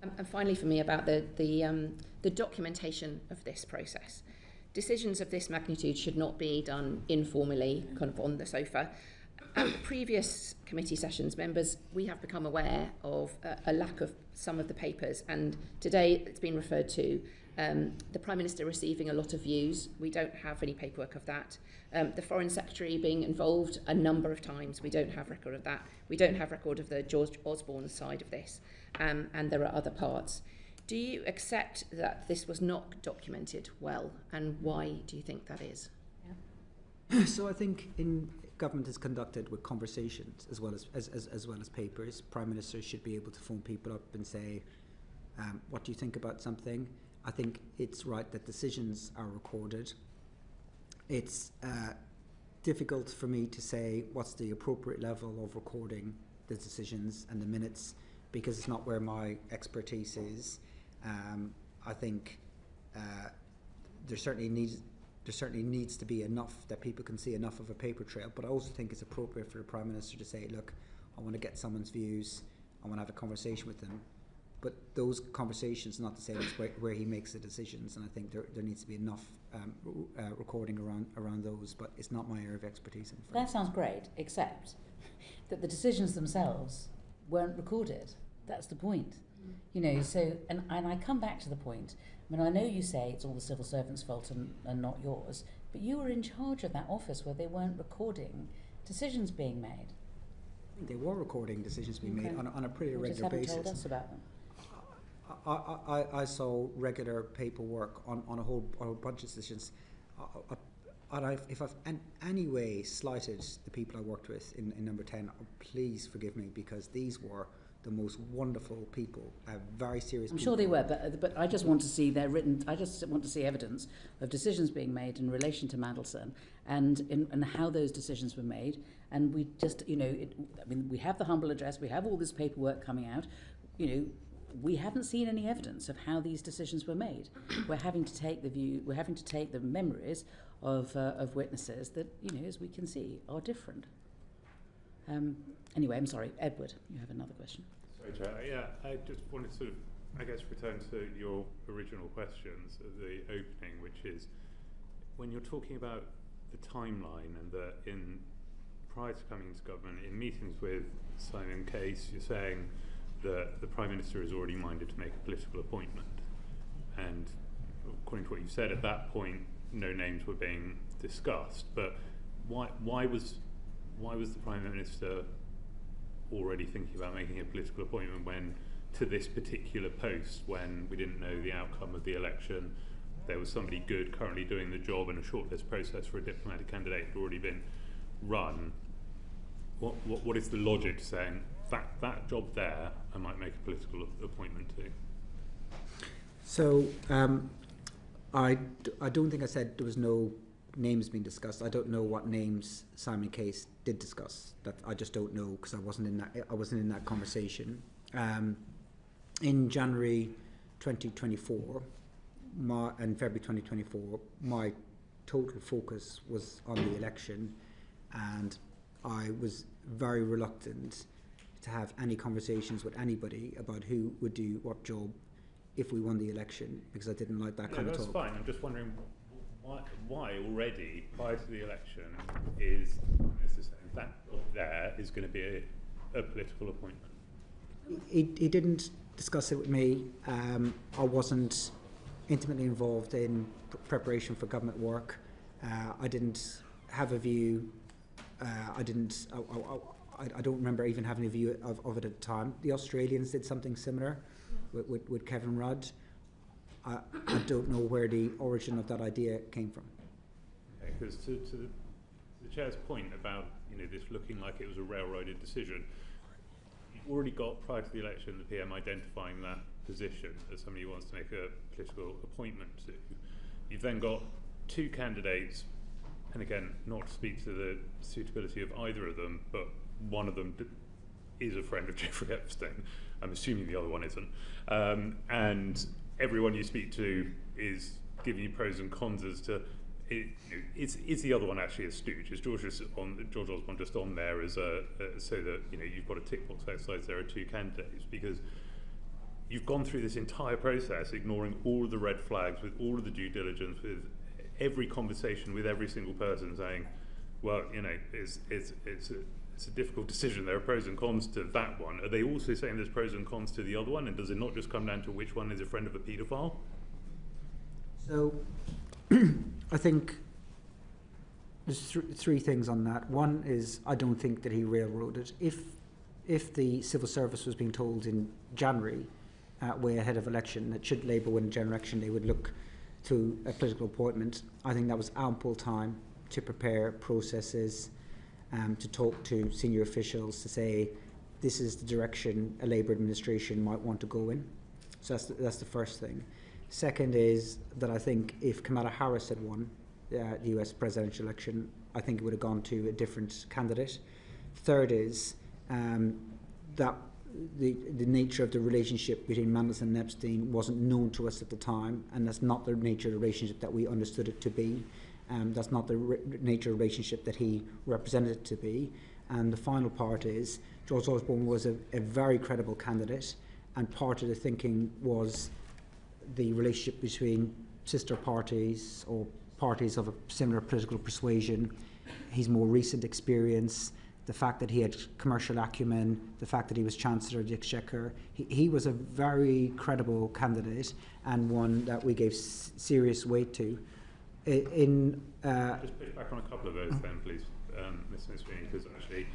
And finally, for me, about the documentation of this process. Decisions of this magnitude should not be done informally, kind of on the sofa. At the previous committee sessions, members, we have become aware of a lack of some of the papers, and today it's been referred to the Prime Minister receiving a lot of views. We don't have any paperwork of that. The Foreign Secretary being involved a number of times. We don't have record of that. We don't have record of the George Osborne side of this, and there are other parts. Do you accept that this was not documented well, and why do you think that is? So I think government is conducted with conversations as well as papers, Prime Ministers should be able to phone people up and say, what do you think about something? I think it's right that decisions are recorded. It's difficult for me to say what's the appropriate level of recording the decisions and the minutes, because it's not where my expertise is. I think there certainly needs to be enough that people can see enough of a paper trail, but I also think it's appropriate for the Prime Minister to say, look, I want to get someone's views, I want to have a conversation with them, but those conversations are not the same as where he makes the decisions, and I think there needs to be enough recording around those, but it's not my area of expertise. That sounds great, except that the decisions themselves weren't recorded. That's the point. You know, so, and I come back to the point, I mean, I know you say it's all the civil servants' fault and not yours, but you were in charge of that office where they weren't recording decisions being made. They were recording decisions being made on a pretty regular basis. You just haven't told us about them. I saw regular paperwork on a whole bunch of decisions. If I've in any way slighted the people I worked with in number 10, please forgive me, because these were the most wonderful people, very serious people. I'm sure they were, but I just want to see I just want to see evidence of decisions being made in relation to Mandelson and how those decisions were made. And we just, you know, I mean, we have the humble address, we have all this paperwork coming out, you know, we haven't seen any evidence of how these decisions were made. We're having to take the memories of witnesses that, you know, as we can see, are different. Anyway, I'm sorry, Edward, you have another question. Sorry, Chair. Yeah, I just wanted to sort of, I guess, return to your original questions at the opening, which is when you're talking about the timeline and that prior to coming into government, in meetings with Simon Case, you're saying that the Prime Minister is already minded to make a political appointment. And according to what you said, at that point, no names were being discussed. But why was the Prime Minister already thinking about making a political appointment when, to this particular post, when we didn't know the outcome of the election, there was somebody good currently doing the job and a shortlist process for a diplomatic candidate had already been run? What is the logic saying that job there I might make a political appointment to? So I don't think I said there was no names being discussed. I don't know what names Simon Case did discuss. That I just don't know, because I wasn't in that conversation. In January 2024 and February 2024, my total focus was on the election, and I was very reluctant to have any conversations with anybody about who would do what job if we won the election, because I didn't like that kind of talk. That's fine. I'm just wondering why already, prior to the election, is necessary that there is going to be a political appointment? He didn't discuss it with me. I wasn't intimately involved in preparation for government work. I didn't have a view. I don't remember even having a view of it at the time. The Australians did something similar with Kevin Rudd. I don't know where the origin of that idea came from. Okay, because to the Chair's point about, you know, this looking like it was a railroaded decision, you've already got, prior to the election, the PM identifying that position as somebody who wants to make a political appointment to. You've then got two candidates, and again, not to speak to the suitability of either of them, but one of them is a friend of Jeffrey Epstein. I'm assuming the other one isn't. And everyone you speak to is giving you pros and cons as to is the other one actually a stooge? Is George Osborne just on there as so that, you know, you've got a tick box exercise, there are two candidates? Because you've gone through this entire process ignoring all of the red flags, with all of the due diligence, with every conversation with every single person saying, well, you know, it's a difficult decision, there are pros and cons to that one. Are they also saying there's pros and cons to the other one, and does it not just come down to which one is a friend of a paedophile? So I think there's three things on that. One is, I don't think that he railroaded. If the civil service was being told in January, way ahead of election, that should Labour win a general election, they would look to a political appointment, I think that was ample time to prepare processes, to talk to senior officials to say this is the direction a Labour administration might want to go in. So that's the first thing. Second is that I think if Kamala Harris had won the US presidential election, I think it would have gone to a different candidate. Third is that the nature of the relationship between Mandelson and Epstein wasn't known to us at the time, and that's not the nature of the relationship that we understood it to be. That's not the nature of the relationship that he represented it to be. And the final part is George Osborne was a very credible candidate, and part of the thinking was the relationship between sister parties or parties of a similar political persuasion, his more recent experience, the fact that he had commercial acumen, the fact that he was Chancellor of the Exchequer. He was a very credible candidate and one that we gave serious weight to. Just push back on a couple of those then, please, Ms. McSweeney, because actually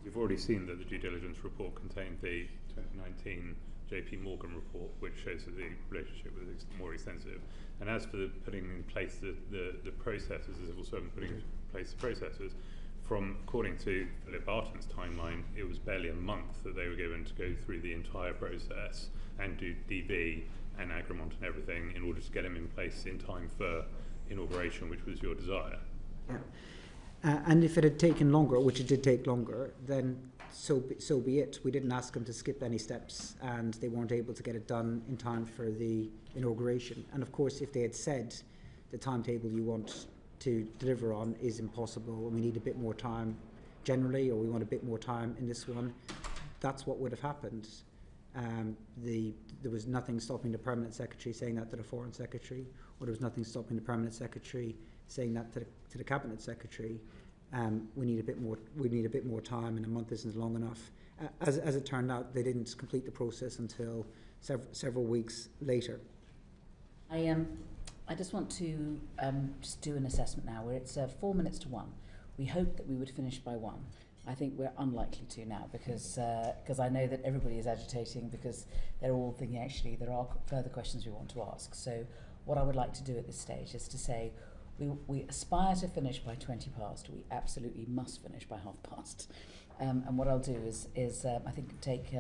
you've already seen that the due diligence report contained the 2019 JP Morgan report, which shows that the relationship was more extensive. And as for putting in place the processes, the civil servant putting in place the processes, according to Philip Barton's timeline, it was barely a month that they were given to go through the entire process and do DV and agreement and everything in order to get him in place in time for inauguration, which was your desire. Yeah. And if it had taken longer, which it did take longer, then so be it. We didn't ask them to skip any steps, and they weren't able to get it done in time for the inauguration. And of course, if they had said the timetable you want to deliver on is impossible and we need a bit more time generally, or we want a bit more time in this one, that's what would have happened. There was nothing stopping the Permanent Secretary saying that to the Foreign Secretary, or there was nothing stopping the Permanent Secretary saying that to the Cabinet Secretary. We need a bit more time, and a month isn't long enough. As it turned out, they didn't complete the process until several weeks later. I just want to just do an assessment now, where it's 4 minutes to 1. We hoped that we would finish by 1. I think we're unlikely to now because I know that everybody is agitating because they're all thinking actually there are further questions we want to ask. So what I would like to do at this stage is to say we aspire to finish by 20 past. We absolutely must finish by 30:30. And what I'll do is I think take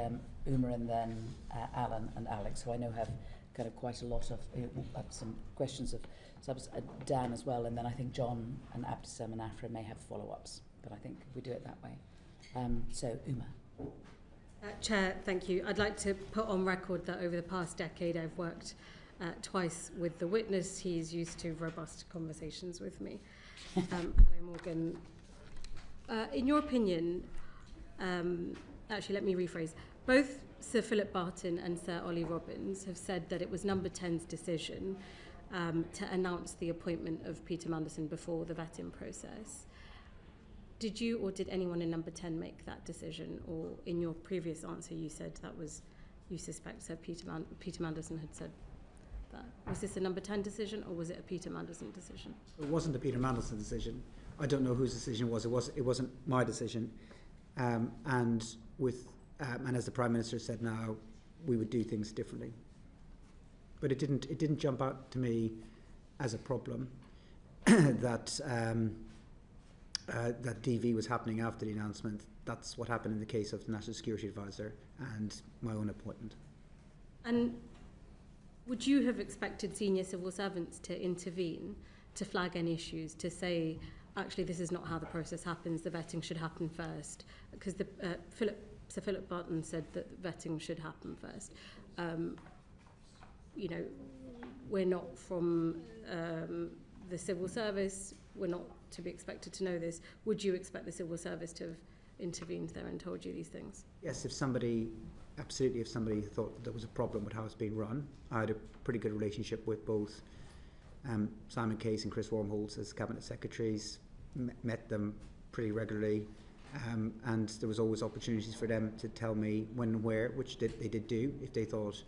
Uma and then Alan and Alex, who I know have kind of quite a lot of some questions of Dan as well, and then I think John and Abdesem and Afra may have follow-ups, but I think we do it that way. So Uma. Chair, thank you. I'd like to put on record that over the past decade I've worked twice with the witness. He's used to robust conversations with me. Hello, Morgan. In your opinion, actually let me rephrase, both Sir Philip Barton and Sir Ollie Robbins have said that it was Number 10's decision to announce the appointment of Peter Mandelson before the vetting process. Did you or did anyone in Number 10 make that decision? Or in your previous answer you said that was, you suspect Sir Peter Mandelson had said that. Was this a Number 10 decision or was it a Peter Mandelson decision? It wasn't a Peter Mandelson decision. I don't know whose decision it was. It wasn't my decision. And as the Prime Minister said now, we would do things differently. But it didn't jump out to me as a problem that that DV was happening after the announcement. That's what happened in the case of the National Security Advisor and my own appointment. And would you have expected senior civil servants to intervene, to flag any issues, to say, actually, this is not how the process happens, the vetting should happen first? Because Sir Philip Barton said that vetting should happen first. You know, we're not from the civil service, we're not to be expected to know this. Would you expect the civil service to have intervened there and told you these things? Yes, if somebody thought that there was a problem with how it's being run. I had a pretty good relationship with both Simon Case and Chris Wormholtz as Cabinet Secretaries, met them pretty regularly, and there was always opportunities for them to tell me when and where, which they did do, if they thought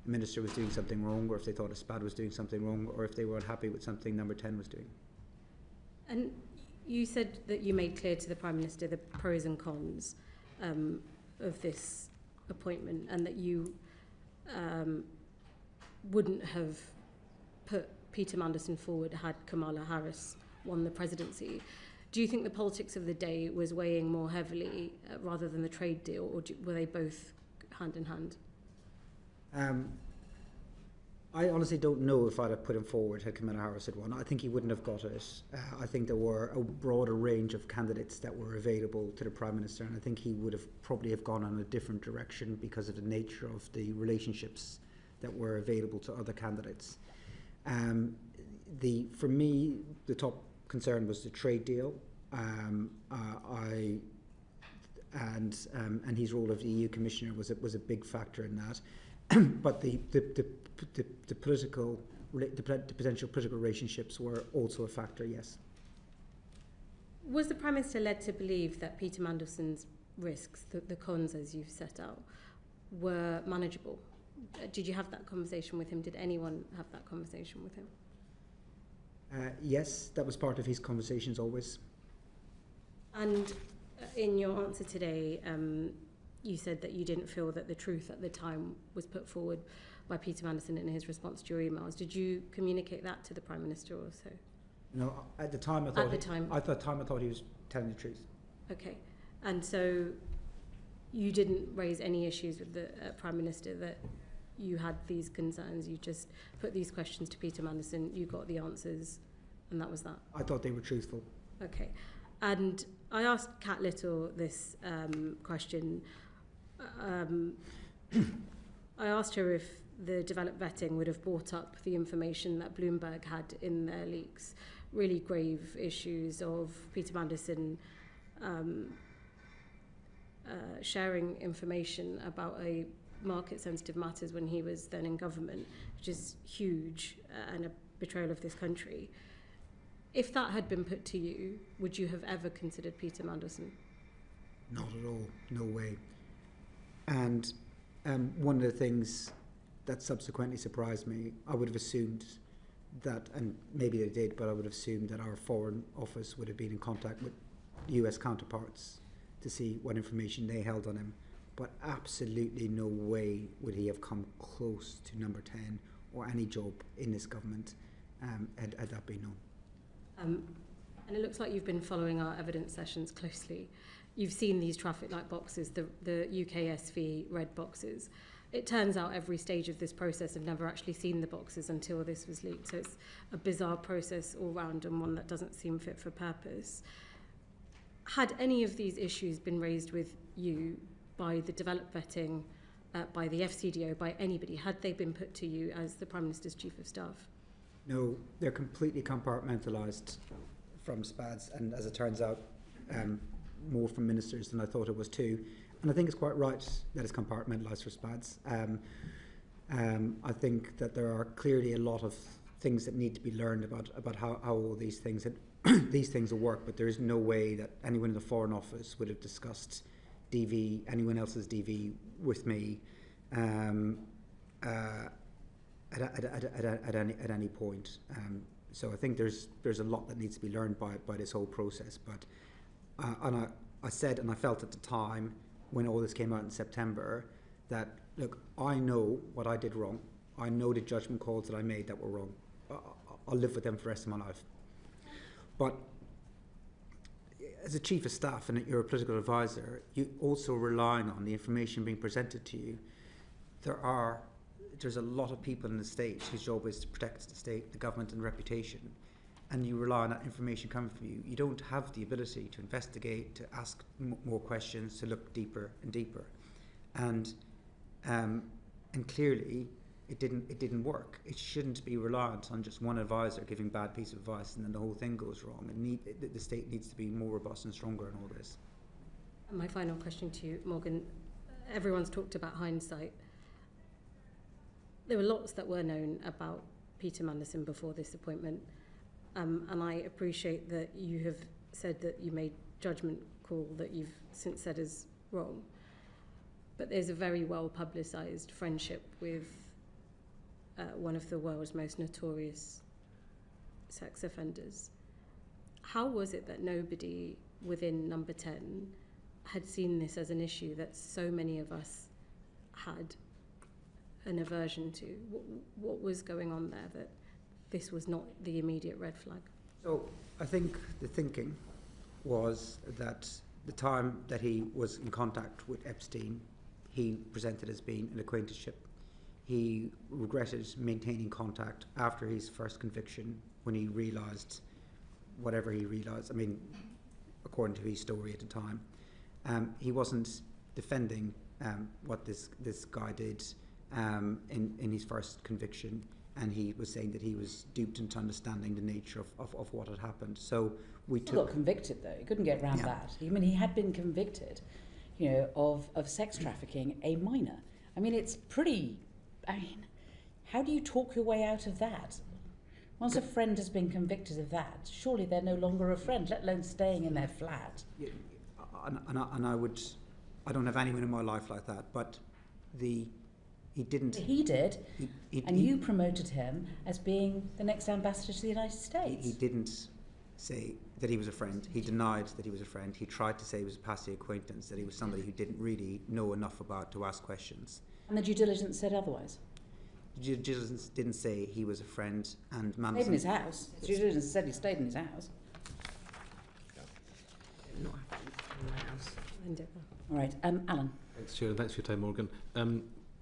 a minister was doing something wrong, or if they thought a SPAD was doing something wrong, or if they were unhappy with something Number 10 was doing. And you said that you made clear to the Prime Minister the pros and cons of this appointment, and that you wouldn't have put Peter Mandelson forward had Kamala Harris won the presidency. Do you think the politics of the day was weighing more heavily rather than the trade deal, or were they both hand in hand? I honestly don't know if I'd have put him forward had Kamala Harris had won. I think he wouldn't have got it. I think there were a broader range of candidates that were available to the Prime Minister, and I think he would have probably have gone in a different direction because of the nature of the relationships that were available to other candidates. For me, the top concern was the trade deal. And his role as EU Commissioner was a big factor in that. But the potential political relationships were also a factor, yes. Was the Prime Minister led to believe that Peter Mandelson's risks, the cons as you've set out, were manageable? Did you have that conversation with him? Did anyone have that conversation with him? Yes, that was part of his conversations always. And in your answer today, you said that you didn't feel that the truth at the time was put forward by Peter Mandelson in his response to your emails. Did you communicate that to the Prime Minister also? No, at the time I thought he was telling the truth. Okay, and so you didn't raise any issues with the Prime Minister that you had these concerns. You just put these questions to Peter Mandelson, you got the answers, and that was that. I thought they were truthful. Okay, and I asked Kat Little this question. I asked her if the developed vetting would have brought up the information that Bloomberg had in their leaks, really grave issues of Peter Mandelson sharing information about a market-sensitive matters when he was then in government, which is huge and a betrayal of this country. If that had been put to you, would you have ever considered Peter Mandelson? Not at all, no way. And one of the things that subsequently surprised me, I would have assumed that, and maybe they did, but I would have assumed that our Foreign Office would have been in contact with US counterparts to see what information they held on him. But absolutely no way would he have come close to number 10 or any job in this government had that been known. And it looks like you've been following our evidence sessions closely. You've seen these traffic light boxes, the UKSV red boxes. It turns out every stage of this process I've never actually seen the boxes until this was leaked. So it's a bizarre process all round and one that doesn't seem fit for purpose. Had any of these issues been raised with you by the developed vetting, by the FCDO, by anybody? Had they been put to you as the Prime Minister's Chief of Staff? No, they're completely compartmentalised from SPADs, and as it turns out, more from ministers than I thought it was too. And I think it's quite right that it's compartmentalised for SPADs. I think that there are clearly a lot of things that need to be learned about how all these things will work, but there is no way that anyone in the Foreign Office would have discussed DV, anyone else's DV with me at any point. So I think there's a lot that needs to be learned by this whole process. But and I said, and I felt at the time when all this came out in September, that look, I know what I did wrong. I know the judgment calls that I made that were wrong. I'll live with them for the rest of my life. But as a chief of staff and you're a political advisor, you also relying on the information being presented to you. There's a lot of people in the state whose job is to protect the state, the government, and reputation, and you rely on that information coming from you. You don't have the ability to investigate, to ask more questions, to look deeper and deeper, and clearly it didn't work. It shouldn't be reliant on just one advisor giving bad piece of advice and then the whole thing goes wrong. The state needs to be more robust and stronger in all this. And my final question to you, Morgan. Everyone's talked about hindsight. There were lots that were known about Peter Mandelson before this appointment, and I appreciate that you have said that you made judgment call that you've since said is wrong. But there's a very well publicised friendship with one of the world's most notorious sex offenders. How was it that nobody within number 10 had seen this as an issue that so many of us had an aversion to? What was going on there that this was not the immediate red flag? So I think the thinking was that the time that he was in contact with Epstein, he presented as being an acquaintanceship. He regretted maintaining contact after his first conviction when he realised whatever he realised. I mean, according to his story at the time, he wasn't defending what this guy did in his first conviction, and he was saying that he was duped into understanding the nature of what had happened. So we He got convicted though. He couldn't get around that. I mean, he had been convicted, of sex trafficking a minor. I mean, it's pretty. I mean, how do you talk your way out of that? Once a friend has been convicted of that, surely they're no longer a friend, let alone staying in their flat. Yeah, I don't have anyone in my life like that, but he didn't. He did, and you promoted him as being the next ambassador to the United States. He didn't say that he was a friend. He denied that he was a friend. He tried to say he was a passing acquaintance, that he was somebody who didn't really know enough about to ask questions. And the due diligence said otherwise. The due diligence didn't say he was a friend, and Mandelson Stayed in his house. The due diligence said he stayed in his house. Not happening in my house. All right, Alan. Thanks, Chair, and thanks for your time, Morgan.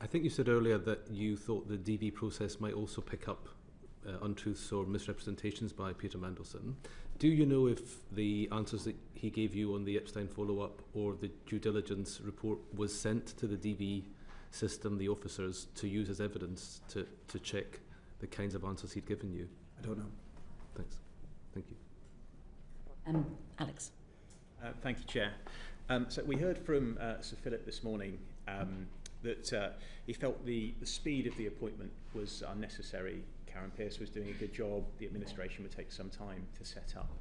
I think you said earlier that you thought the DV process might also pick up untruths or misrepresentations by Peter Mandelson. Do you know if the answers that he gave you on the Epstein follow-up or the due diligence report was sent to the DV system, the officers, to use as evidence to check the kinds of answers he'd given you? I don't know. Thanks. Thank you. Alex. Thank you, Chair. So we heard from Sir Philip this morning that he felt the speed of the appointment was unnecessary. Karen Pierce was doing a good job. The administration would take some time to set up.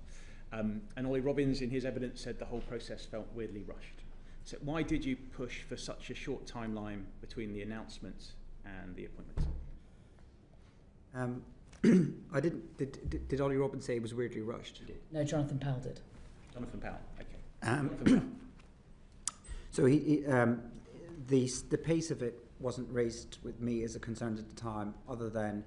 And Ollie Robbins, in his evidence, said the whole process felt weirdly rushed. So why did you push for such a short timeline between the announcement and the appointment? I didn't. Did Ollie Robbins say it was weirdly rushed? No, Jonathan Powell did. Jonathan Powell, okay. So the pace of it wasn't raised with me as a concern at the time, other than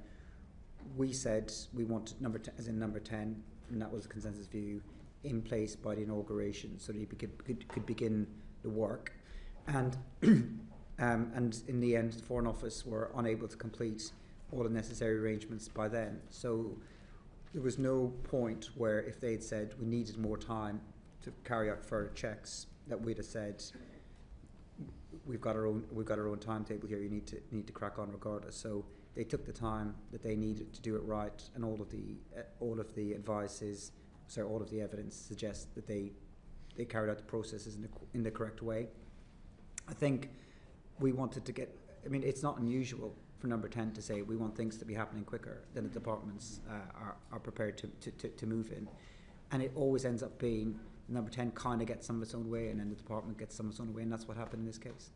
we said we wanted number 10, as in number 10, and that was a consensus view, in place by the inauguration, so that he could begin the work. And and in the end, the Foreign Office were unable to complete all the necessary arrangements by then. So there was no point where, if they'd said we needed more time to carry out further checks, that we'd have said we've got our own timetable here. You need to crack on regardless. So they took the time that they needed to do it right, and all of the evidence suggests that they carried out the processes in the correct way. I think we wanted to get. I mean, it's not unusual for number 10 to say we want things to be happening quicker than the departments are prepared to move in, and it always ends up being number 10 kind of gets some of its own way, and then the department gets some of its own way, and that's what happened in this case.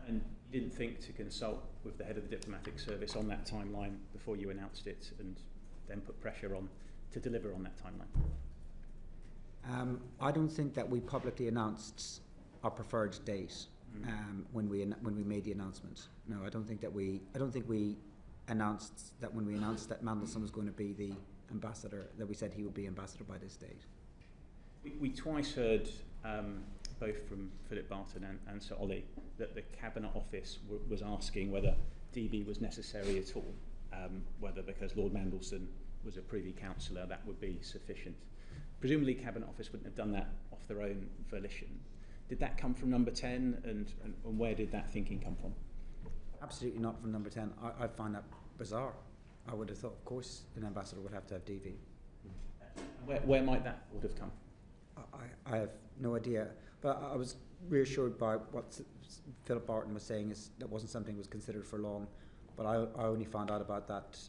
And you didn't think to consult with the head of the diplomatic service on that timeline before you announced it, and then put pressure on to deliver on that timeline? I don't think that we publicly announced our preferred date when we made the announcement. No, I don't think we announced that when we announced that Mandelson was going to be the ambassador, that we said he would be ambassador by this date. We twice heard, both from Philip Barton and Sir Ollie, that the Cabinet Office was asking whether DV was necessary at all, whether because Lord Mandelson was a Privy Councillor that would be sufficient. Presumably Cabinet Office wouldn't have done that off their own volition. Did that come from number 10, and where did that thinking come from? Absolutely not from number 10. I find that bizarre. I would have thought, of course, an ambassador would have to have DV. Where might that would have come? I have no idea, but I was reassured by what Philip Barton was saying, is that wasn't something that was considered for long, but I only found out about that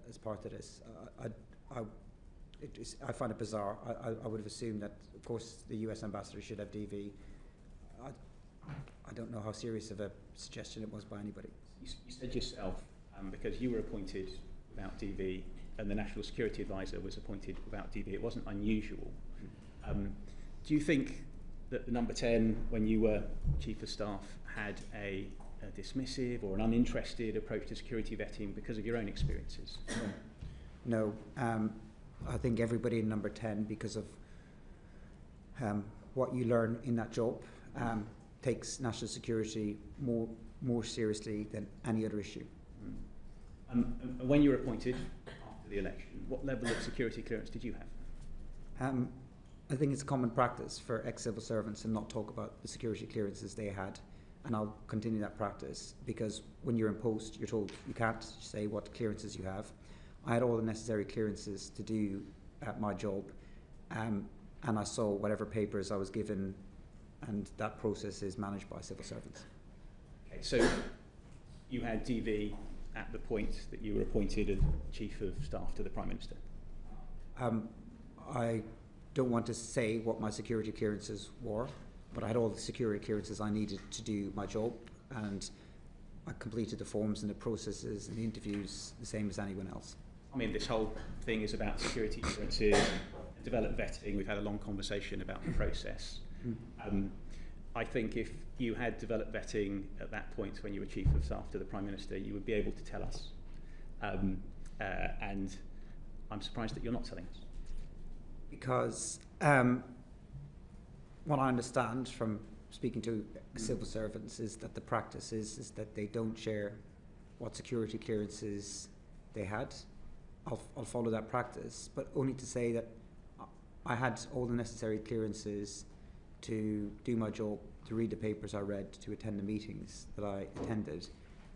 as part of this. I find it bizarre. I would have assumed that, of course, the US ambassador should have DV. I don't know how serious of a suggestion it was by anybody. You said yourself, because you were appointed without DV and the National Security Advisor was appointed without DV, it wasn't unusual. Do you think that the number 10, when you were Chief of Staff, had a dismissive or an uninterested approach to security vetting because of your own experiences? No. I think everybody in number 10, because of What you learn in that job takes national security more seriously than any other issue. And when you were appointed after the election, what level of security clearance did you have? I think it's common practice for ex-civil servants to not talk about the security clearances they had, and I'll continue that practice, because when you're in post, you're told you can't say what clearances you have. I had all the necessary clearances to do my job, and I saw whatever papers I was given, and that process is managed by civil servants. Okay, so you had DV at the point that you were appointed as Chief of Staff to the Prime Minister? I don't want to say what my security clearances were, but I had all the security clearances I needed to do my job, and I completed the forms and the processes and the interviews the same as anyone else. I mean, this whole thing is about security clearances, developed vetting. We've had a long conversation about the process. I think if you had developed vetting at that point when you were Chief of Staff to the Prime Minister, you would be able to tell us. And I'm surprised that you're not telling us. Because what I understand from speaking to civil servants is that the practice is that they don't share what security clearances they had. I'll follow that practice, but only to say that I had all the necessary clearances to do my job, to read the papers I read, to attend the meetings that I attended,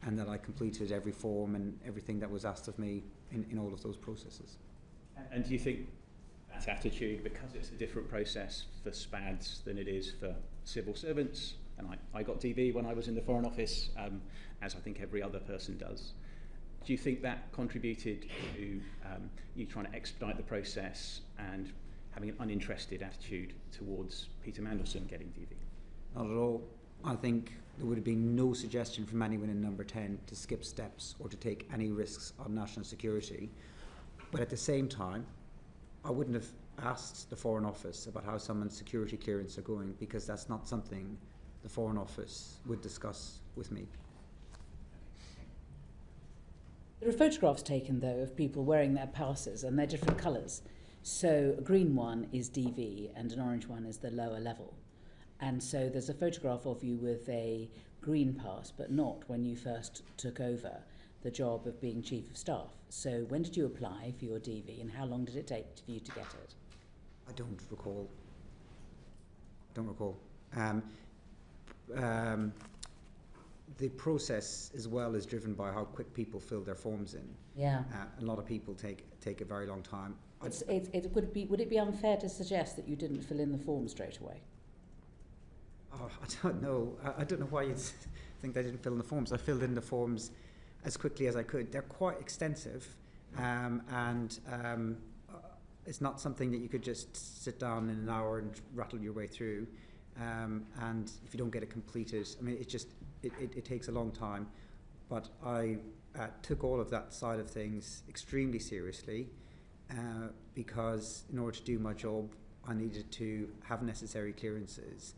and that I completed every form and everything that was asked of me in all of those processes. And do you think that attitude, because it's a different process for SPADs than it is for civil servants, and I got DV when I was in the Foreign Office, as I think every other person does, do you think that contributed to you trying to expedite the process and having an uninterested attitude towards Peter Mandelson getting DV? Not at all. I think there would have been no suggestion from anyone in number 10 to skip steps or to take any risks on national security. But at the same time, I wouldn't have asked the Foreign Office about how someone's security clearance are going, because that's not something the Foreign Office would discuss with me. There are photographs taken, though, of people wearing their passes, and they're different colours. So a green one is DV and an orange one is the lower level. And so there's a photograph of you with a green pass, but not when you first took over the job of being Chief of Staff. So when did you apply for your DV, and how long did it take for you to get it? I don't recall. The process as well is driven by how quick people fill their forms in. Yeah. A lot of people take a very long time. Would it be unfair to suggest that you didn't fill in the form straight away? Oh, I don't know. I don't know why you think I didn't fill in the forms. I filled in the forms as quickly as I could. They're quite extensive, and it's not something that you could just sit down in an hour and rattle your way through. And if you don't get it completed, I mean, it takes a long time. But I took all of that side of things extremely seriously, because in order to do my job, I needed to have necessary clearances.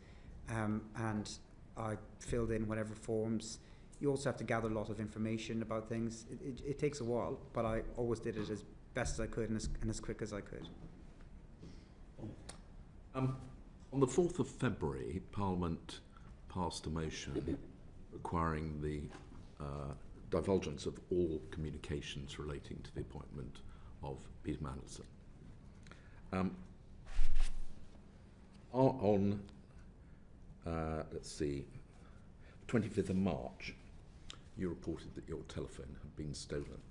And I filled in whatever forms. You also have to gather a lot of information about things. It takes a while, but I always did it as best as I could and as quick as I could. On the 4th of February, Parliament passed a motion requiring the divulgence of all communications relating to the appointment of Peter Mandelson. On, let's see, 25th of March, you reported that your telephone had been stolen.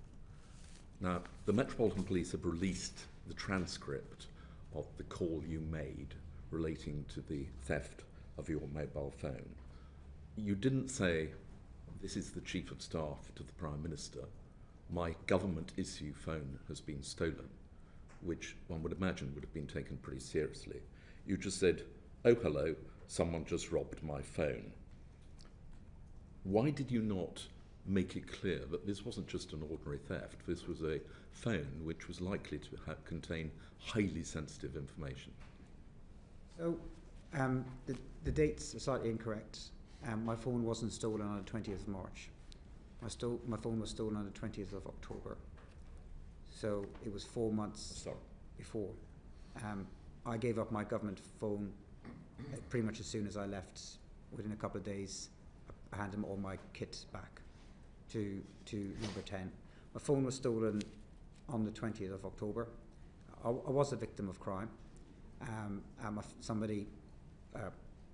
Now, the Metropolitan Police have released the transcript of the call you made relating to the theft of your mobile phone. You didn't say, "This is the Chief of Staff to the Prime Minister. My government issue phone has been stolen," which one would imagine would have been taken pretty seriously. You just said, "Oh, hello, someone just robbed my phone." Why did you not make it clear that this wasn't just an ordinary theft? This was a phone which was likely to contain highly sensitive information. So the dates are slightly incorrect. My phone wasn't stolen on the 20th of March. My phone was stolen on the 20th of October. So it was 4 months before. I gave up my government phone pretty much as soon as I left. Within a couple of days, I handed them all my kit back to number 10. My phone was stolen on the 20th of October. I was a victim of crime. Somebody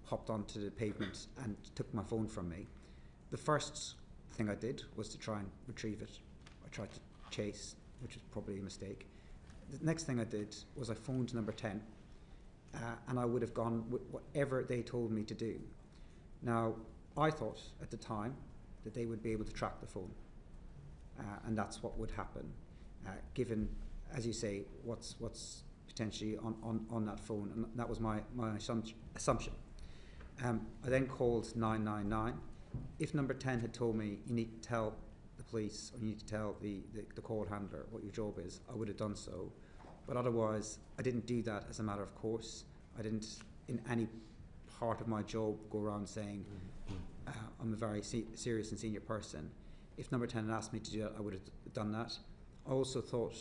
hopped onto the pavement and took my phone from me. The first thing I did was to try and retrieve it. I tried to chase, which was probably a mistake. The next thing I did was I phoned number 10, and I would have gone with whatever they told me to do. Now, I thought at the time that they would be able to track the phone, and that's what would happen, given, as you say, what's potentially on that phone, and that was my assumption. I then called 999. If number 10 had told me you need to tell the police or you need to tell the call handler what your job is, I would have done so. But otherwise, I didn't do that as a matter of course. I didn't, in any part of my job, go around saying I'm a very serious and senior person. If number 10 had asked me to do that, I would have done that. I also thought,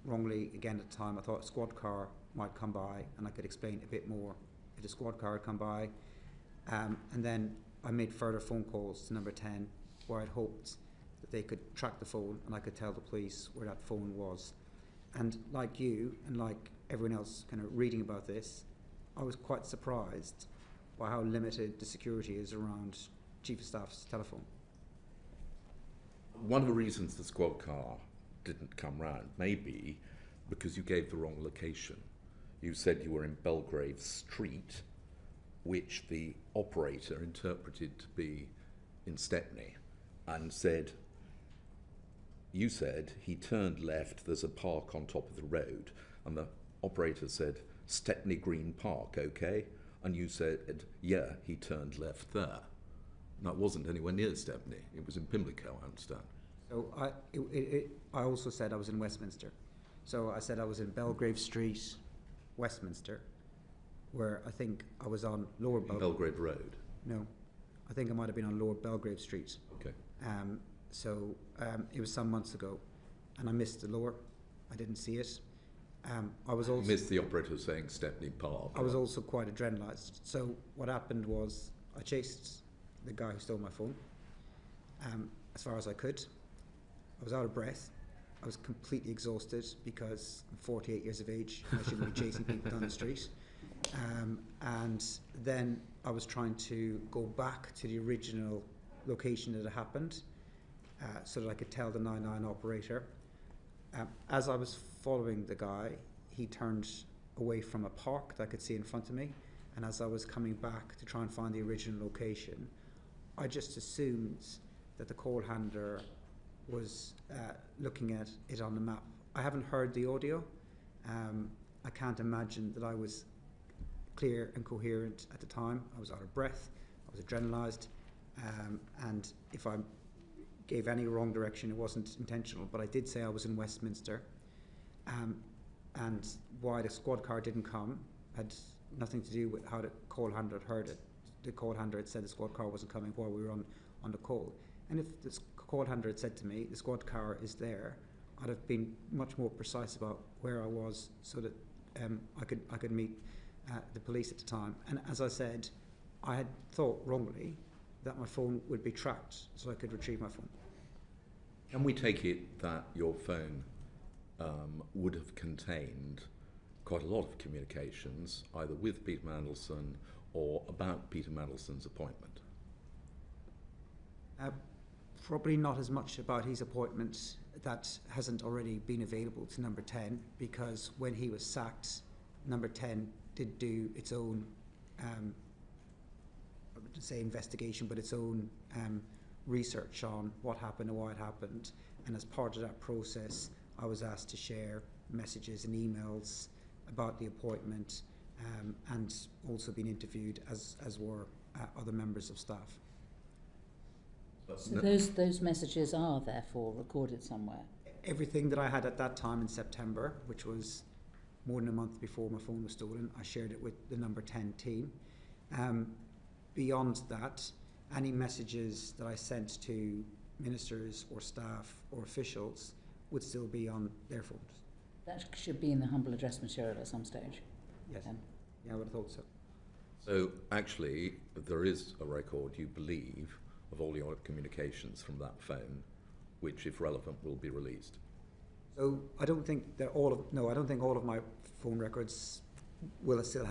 wrongly again at the time, I thought a squad car might come by and I could explain a bit more if the squad car had come by. And then I made further phone calls to number 10 where I'd hoped that they could track the phone and I could tell the police where that phone was. And like you and like everyone else kind of reading about this, I was quite surprised by how limited the security is around Chief of Staff's telephone. One of the reasons the squad car didn't come round may be because you gave the wrong location. You said you were in Belgrave Street, which the operator interpreted to be in Stepney, and you said he turned left, there's a park on top of the road, and the operator said Stepney Green Park, okay? And you said, yeah, he turned left there. No, it wasn't anywhere near Stepney, it was in Pimlico, I understand. So I also said I was in Westminster. So I said I was in Belgrave Street, Westminster, where I think I was on Lower Belgrave Road? No, I think I might have been on Lower Belgrave Street. Okay. It was some months ago, and I missed the lower. I didn't see it. I was also missed the operator saying Stepney Park. I was also quite adrenalised. So what happened was I chased the guy who stole my phone as far as I could. I was out of breath. I was completely exhausted because I'm 48 years of age and I shouldn't be chasing people down the street. And then I was trying to go back to the original location that it happened so that I could tell the 99 operator. As I was following the guy, he turned away from a park that I could see in front of me, and as I was coming back to try and find the original location, I just assumed that the call handler was looking at it on the map. I haven't heard the audio. I can't imagine that I was clear and coherent at the time. I was out of breath, I was adrenalised, and if I gave any wrong direction, it wasn't intentional, but I did say I was in Westminster, and why the squad car didn't come had nothing to do with how the call handler had heard it. The call handler had said the squad car wasn't coming while we were on the call, and if the call handler had said to me the squad car is there, I'd have been much more precise about where I was so that I could meet the police at the time. And as I said, I had thought wrongly that my phone would be tracked so I could retrieve my phone. Can we take it that your phone would have contained quite a lot of communications either with Peter Mandelson or about Peter Mandelson's appointment? Probably not as much about his appointment. That hasn't already been available to number 10, because when he was sacked, number 10 did do its own I wouldn't say investigation, but its own research on what happened and why it happened. And as part of that process, I was asked to share messages and emails about the appointment, and also been interviewed, as were other members of staff. So those messages are therefore recorded somewhere? Everything that I had at that time in September, which was more than a month before my phone was stolen, I shared it with the number 10 team. Beyond that, any messages that I sent to ministers or staff or officials would still be on their phones. That should be in the humble address material at some stage. Yes. then? Yeah, I would have thought so. So actually, there is a record, you believe, of all your communications from that phone, which, if relevant, will be released. So I don't think that I don't think all of my phone records will still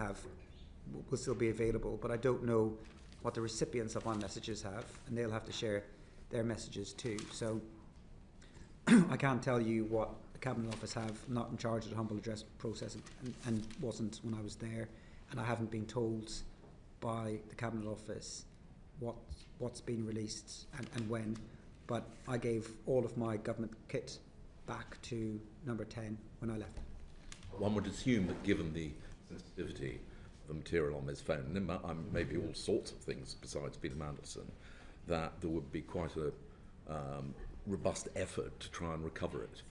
be available, but I don't know what the recipients of my messages have, and they'll have to share their messages too. So I can't tell you what the Cabinet Office have. I'm not in charge of the humble address process and wasn't when I was there, and I haven't been told by the Cabinet Office what's been released and when, but I gave all of my government kit back to number 10 when I left. One would assume that given the sensitivity of the material on this phone, and there may be all sorts of things besides Peter Mandelson, that there would be quite a robust effort to try and recover it.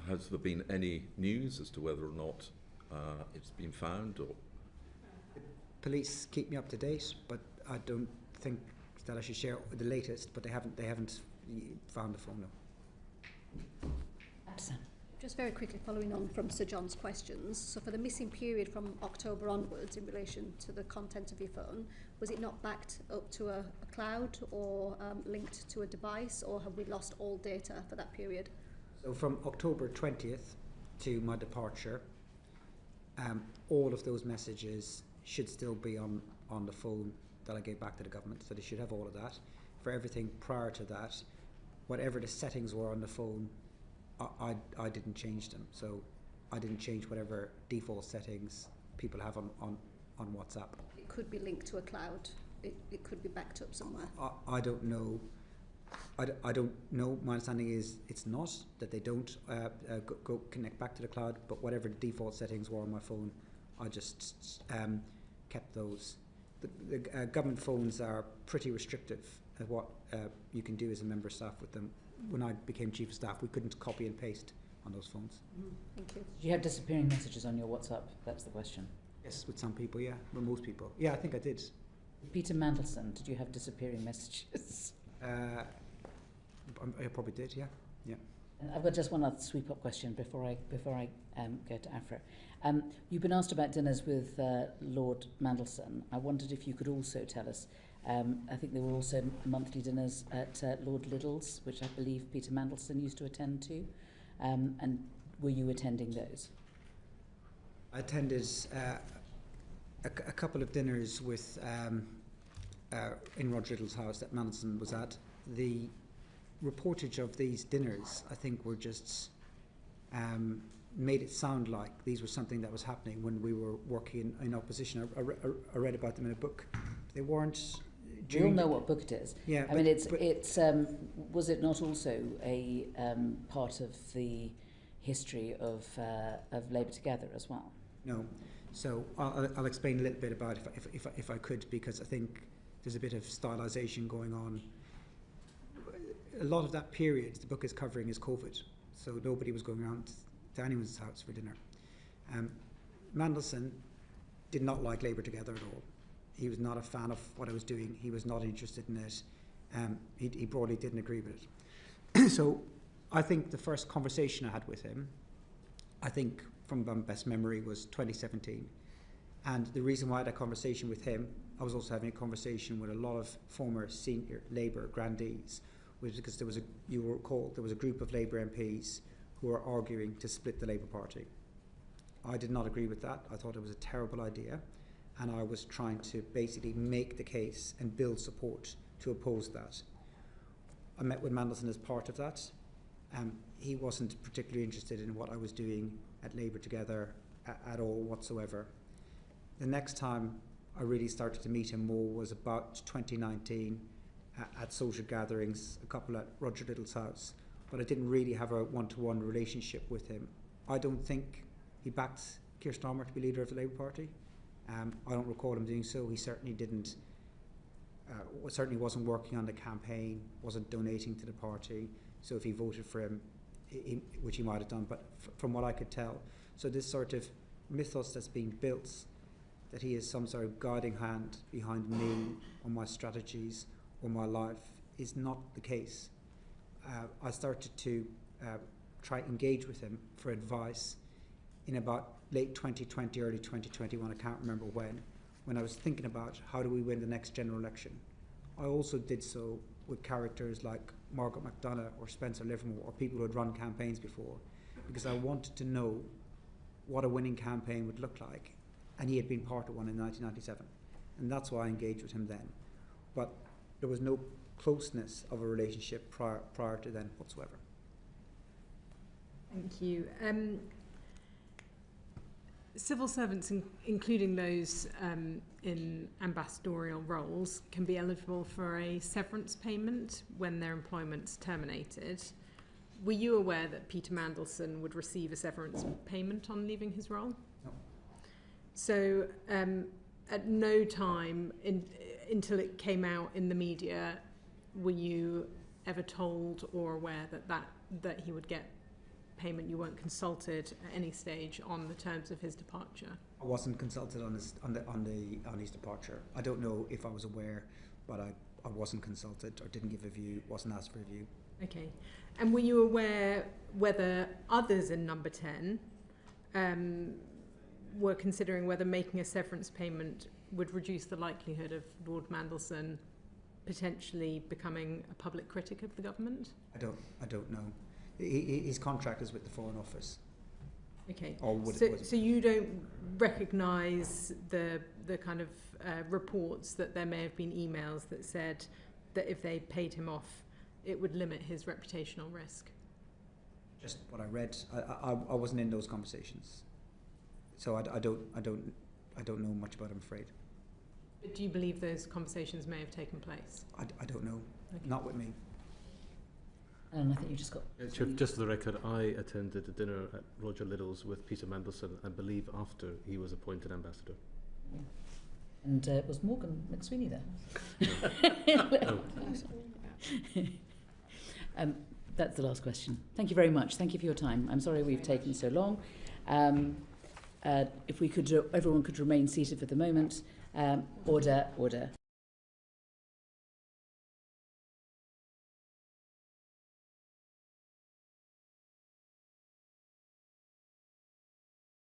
Has there been any news as to whether or not it's been found? Or Police keep me up to date, but I don't think that I should share the latest. But they haven't found the phone. No. Just very quickly following on from Sir John's questions, so for the missing period from October onwards in relation to the content of your phone, was it not backed up to a cloud or linked to a device, or have we lost all data for that period? So from October 20th to my departure, all of those messages should still be on the phone that I gave back to the government, so they should have all of that. For everything prior to that, whatever the settings were on the phone, I didn't change them, so I didn't change whatever default settings people have on WhatsApp. It could be linked to a cloud. It could be backed up somewhere. I don't know. I don't know. My understanding is it's not, that they don't go connect back to the cloud, but whatever the default settings were on my phone, I just kept those. The government phones are pretty restrictive at what you can do as a member of staff with them. When I became Chief of Staff, we couldn't copy and paste on those phones. Thank you. Did you have disappearing messages on your WhatsApp? That's the question. Yes, with some people, yeah. With most people. Yeah, I think I did. Peter Mandelson, did you have disappearing messages? I probably did, yeah. Yeah. I've got just one other sweep-up question before I go to Afra. You've been asked about dinners with Lord Mandelson. I wondered if you could also tell us. I think there were also monthly dinners at Lord Liddell's, which I believe Peter Mandelson used to attend to. And were you attending those? I attended a couple of dinners with in Roger Liddell's house that Mandelson was at. The reportage of these dinners, I think, were just made it sound like these were something that was happening when we were working in opposition. I read about them in a book. They weren't. We all know what book it is. Yeah, I mean, it's was it not also a part of the history of Labour Together as well? No. So I'll explain a little bit about it if I could, because I think there's a bit of stylisation going on. A lot of that period the book is covering is COVID, so nobody was going around to anyone's house for dinner. Mandelson did not like Labour Together at all. He was not a fan of what I was doing. He was not interested in it. He broadly didn't agree with it. So I think the first conversation I had with him, I think from my best memory, was 2017. And the reason why I had a conversation with him, I was also having a conversation with a lot of former senior Labour grandees, was because there was you will recall, there was a group of Labour MPs who were arguing to split the Labour Party. I did not agree with that. I thought it was a terrible idea, and I was trying to basically make the case and build support to oppose that. I met with Mandelson as part of that. He wasn't particularly interested in what I was doing at Labour Together at all whatsoever. The next time I really started to meet him more was about 2019 at social gatherings, a couple at Roger Liddell's house, but I didn't really have a one-to-one relationship with him. I don't think he backed Keir Starmer to be leader of the Labour Party. I don't recall him doing so. He certainly didn't. Certainly wasn't working on the campaign, wasn't donating to the party. So if he voted for him, which he might have done, but from what I could tell, so this sort of mythos that's being built, that he is some sort of guiding hand behind me or my strategies or my life, is not the case. I started to try to engage with him for advice in about late 2020, early 2021, I can't remember when I was thinking about how do we win the next general election. I also did so with characters like Margaret McDonough or Spencer Livermore or people who had run campaigns before, because I wanted to know what a winning campaign would look like, and he had been part of one in 1997, and that's why I engaged with him then. But there was no closeness of a relationship prior to then whatsoever. Thank you. Civil servants, including those in ambassadorial roles, can be eligible for a severance payment when their employment's terminated. Were you aware that Peter Mandelson would receive a severance payment on leaving his role? No. So at no time until it came out in the media were you ever told or aware that he would get payment? You weren't consulted at any stage on the terms of his departure? I wasn't consulted on his departure. I don't know if I was aware, but I wasn't consulted or didn't give a view, wasn't asked for a view. Okay. And were you aware whether others in number 10 were considering whether making a severance payment would reduce the likelihood of Lord Mandelson potentially becoming a public critic of the government? I don't know. His contract is with the Foreign Office. Okay. So you don't recognise the kind of reports that there may have been emails that said that if they paid him off, it would limit his reputational risk? Just what I read. I wasn't in those conversations, so I don't know much about it, I'm afraid. But do you believe those conversations may have taken place? I don't know. Okay. Not with me. And I think you just got... Just for the record, I attended a dinner at Roger Liddell's with Peter Mandelson, I believe after he was appointed ambassador. Yeah. And was Morgan McSweeney there? No. That's the last question. Thank you very much. Thank you for your time. I'm sorry we've taken so long. If we could, everyone could remain seated for the moment. Order.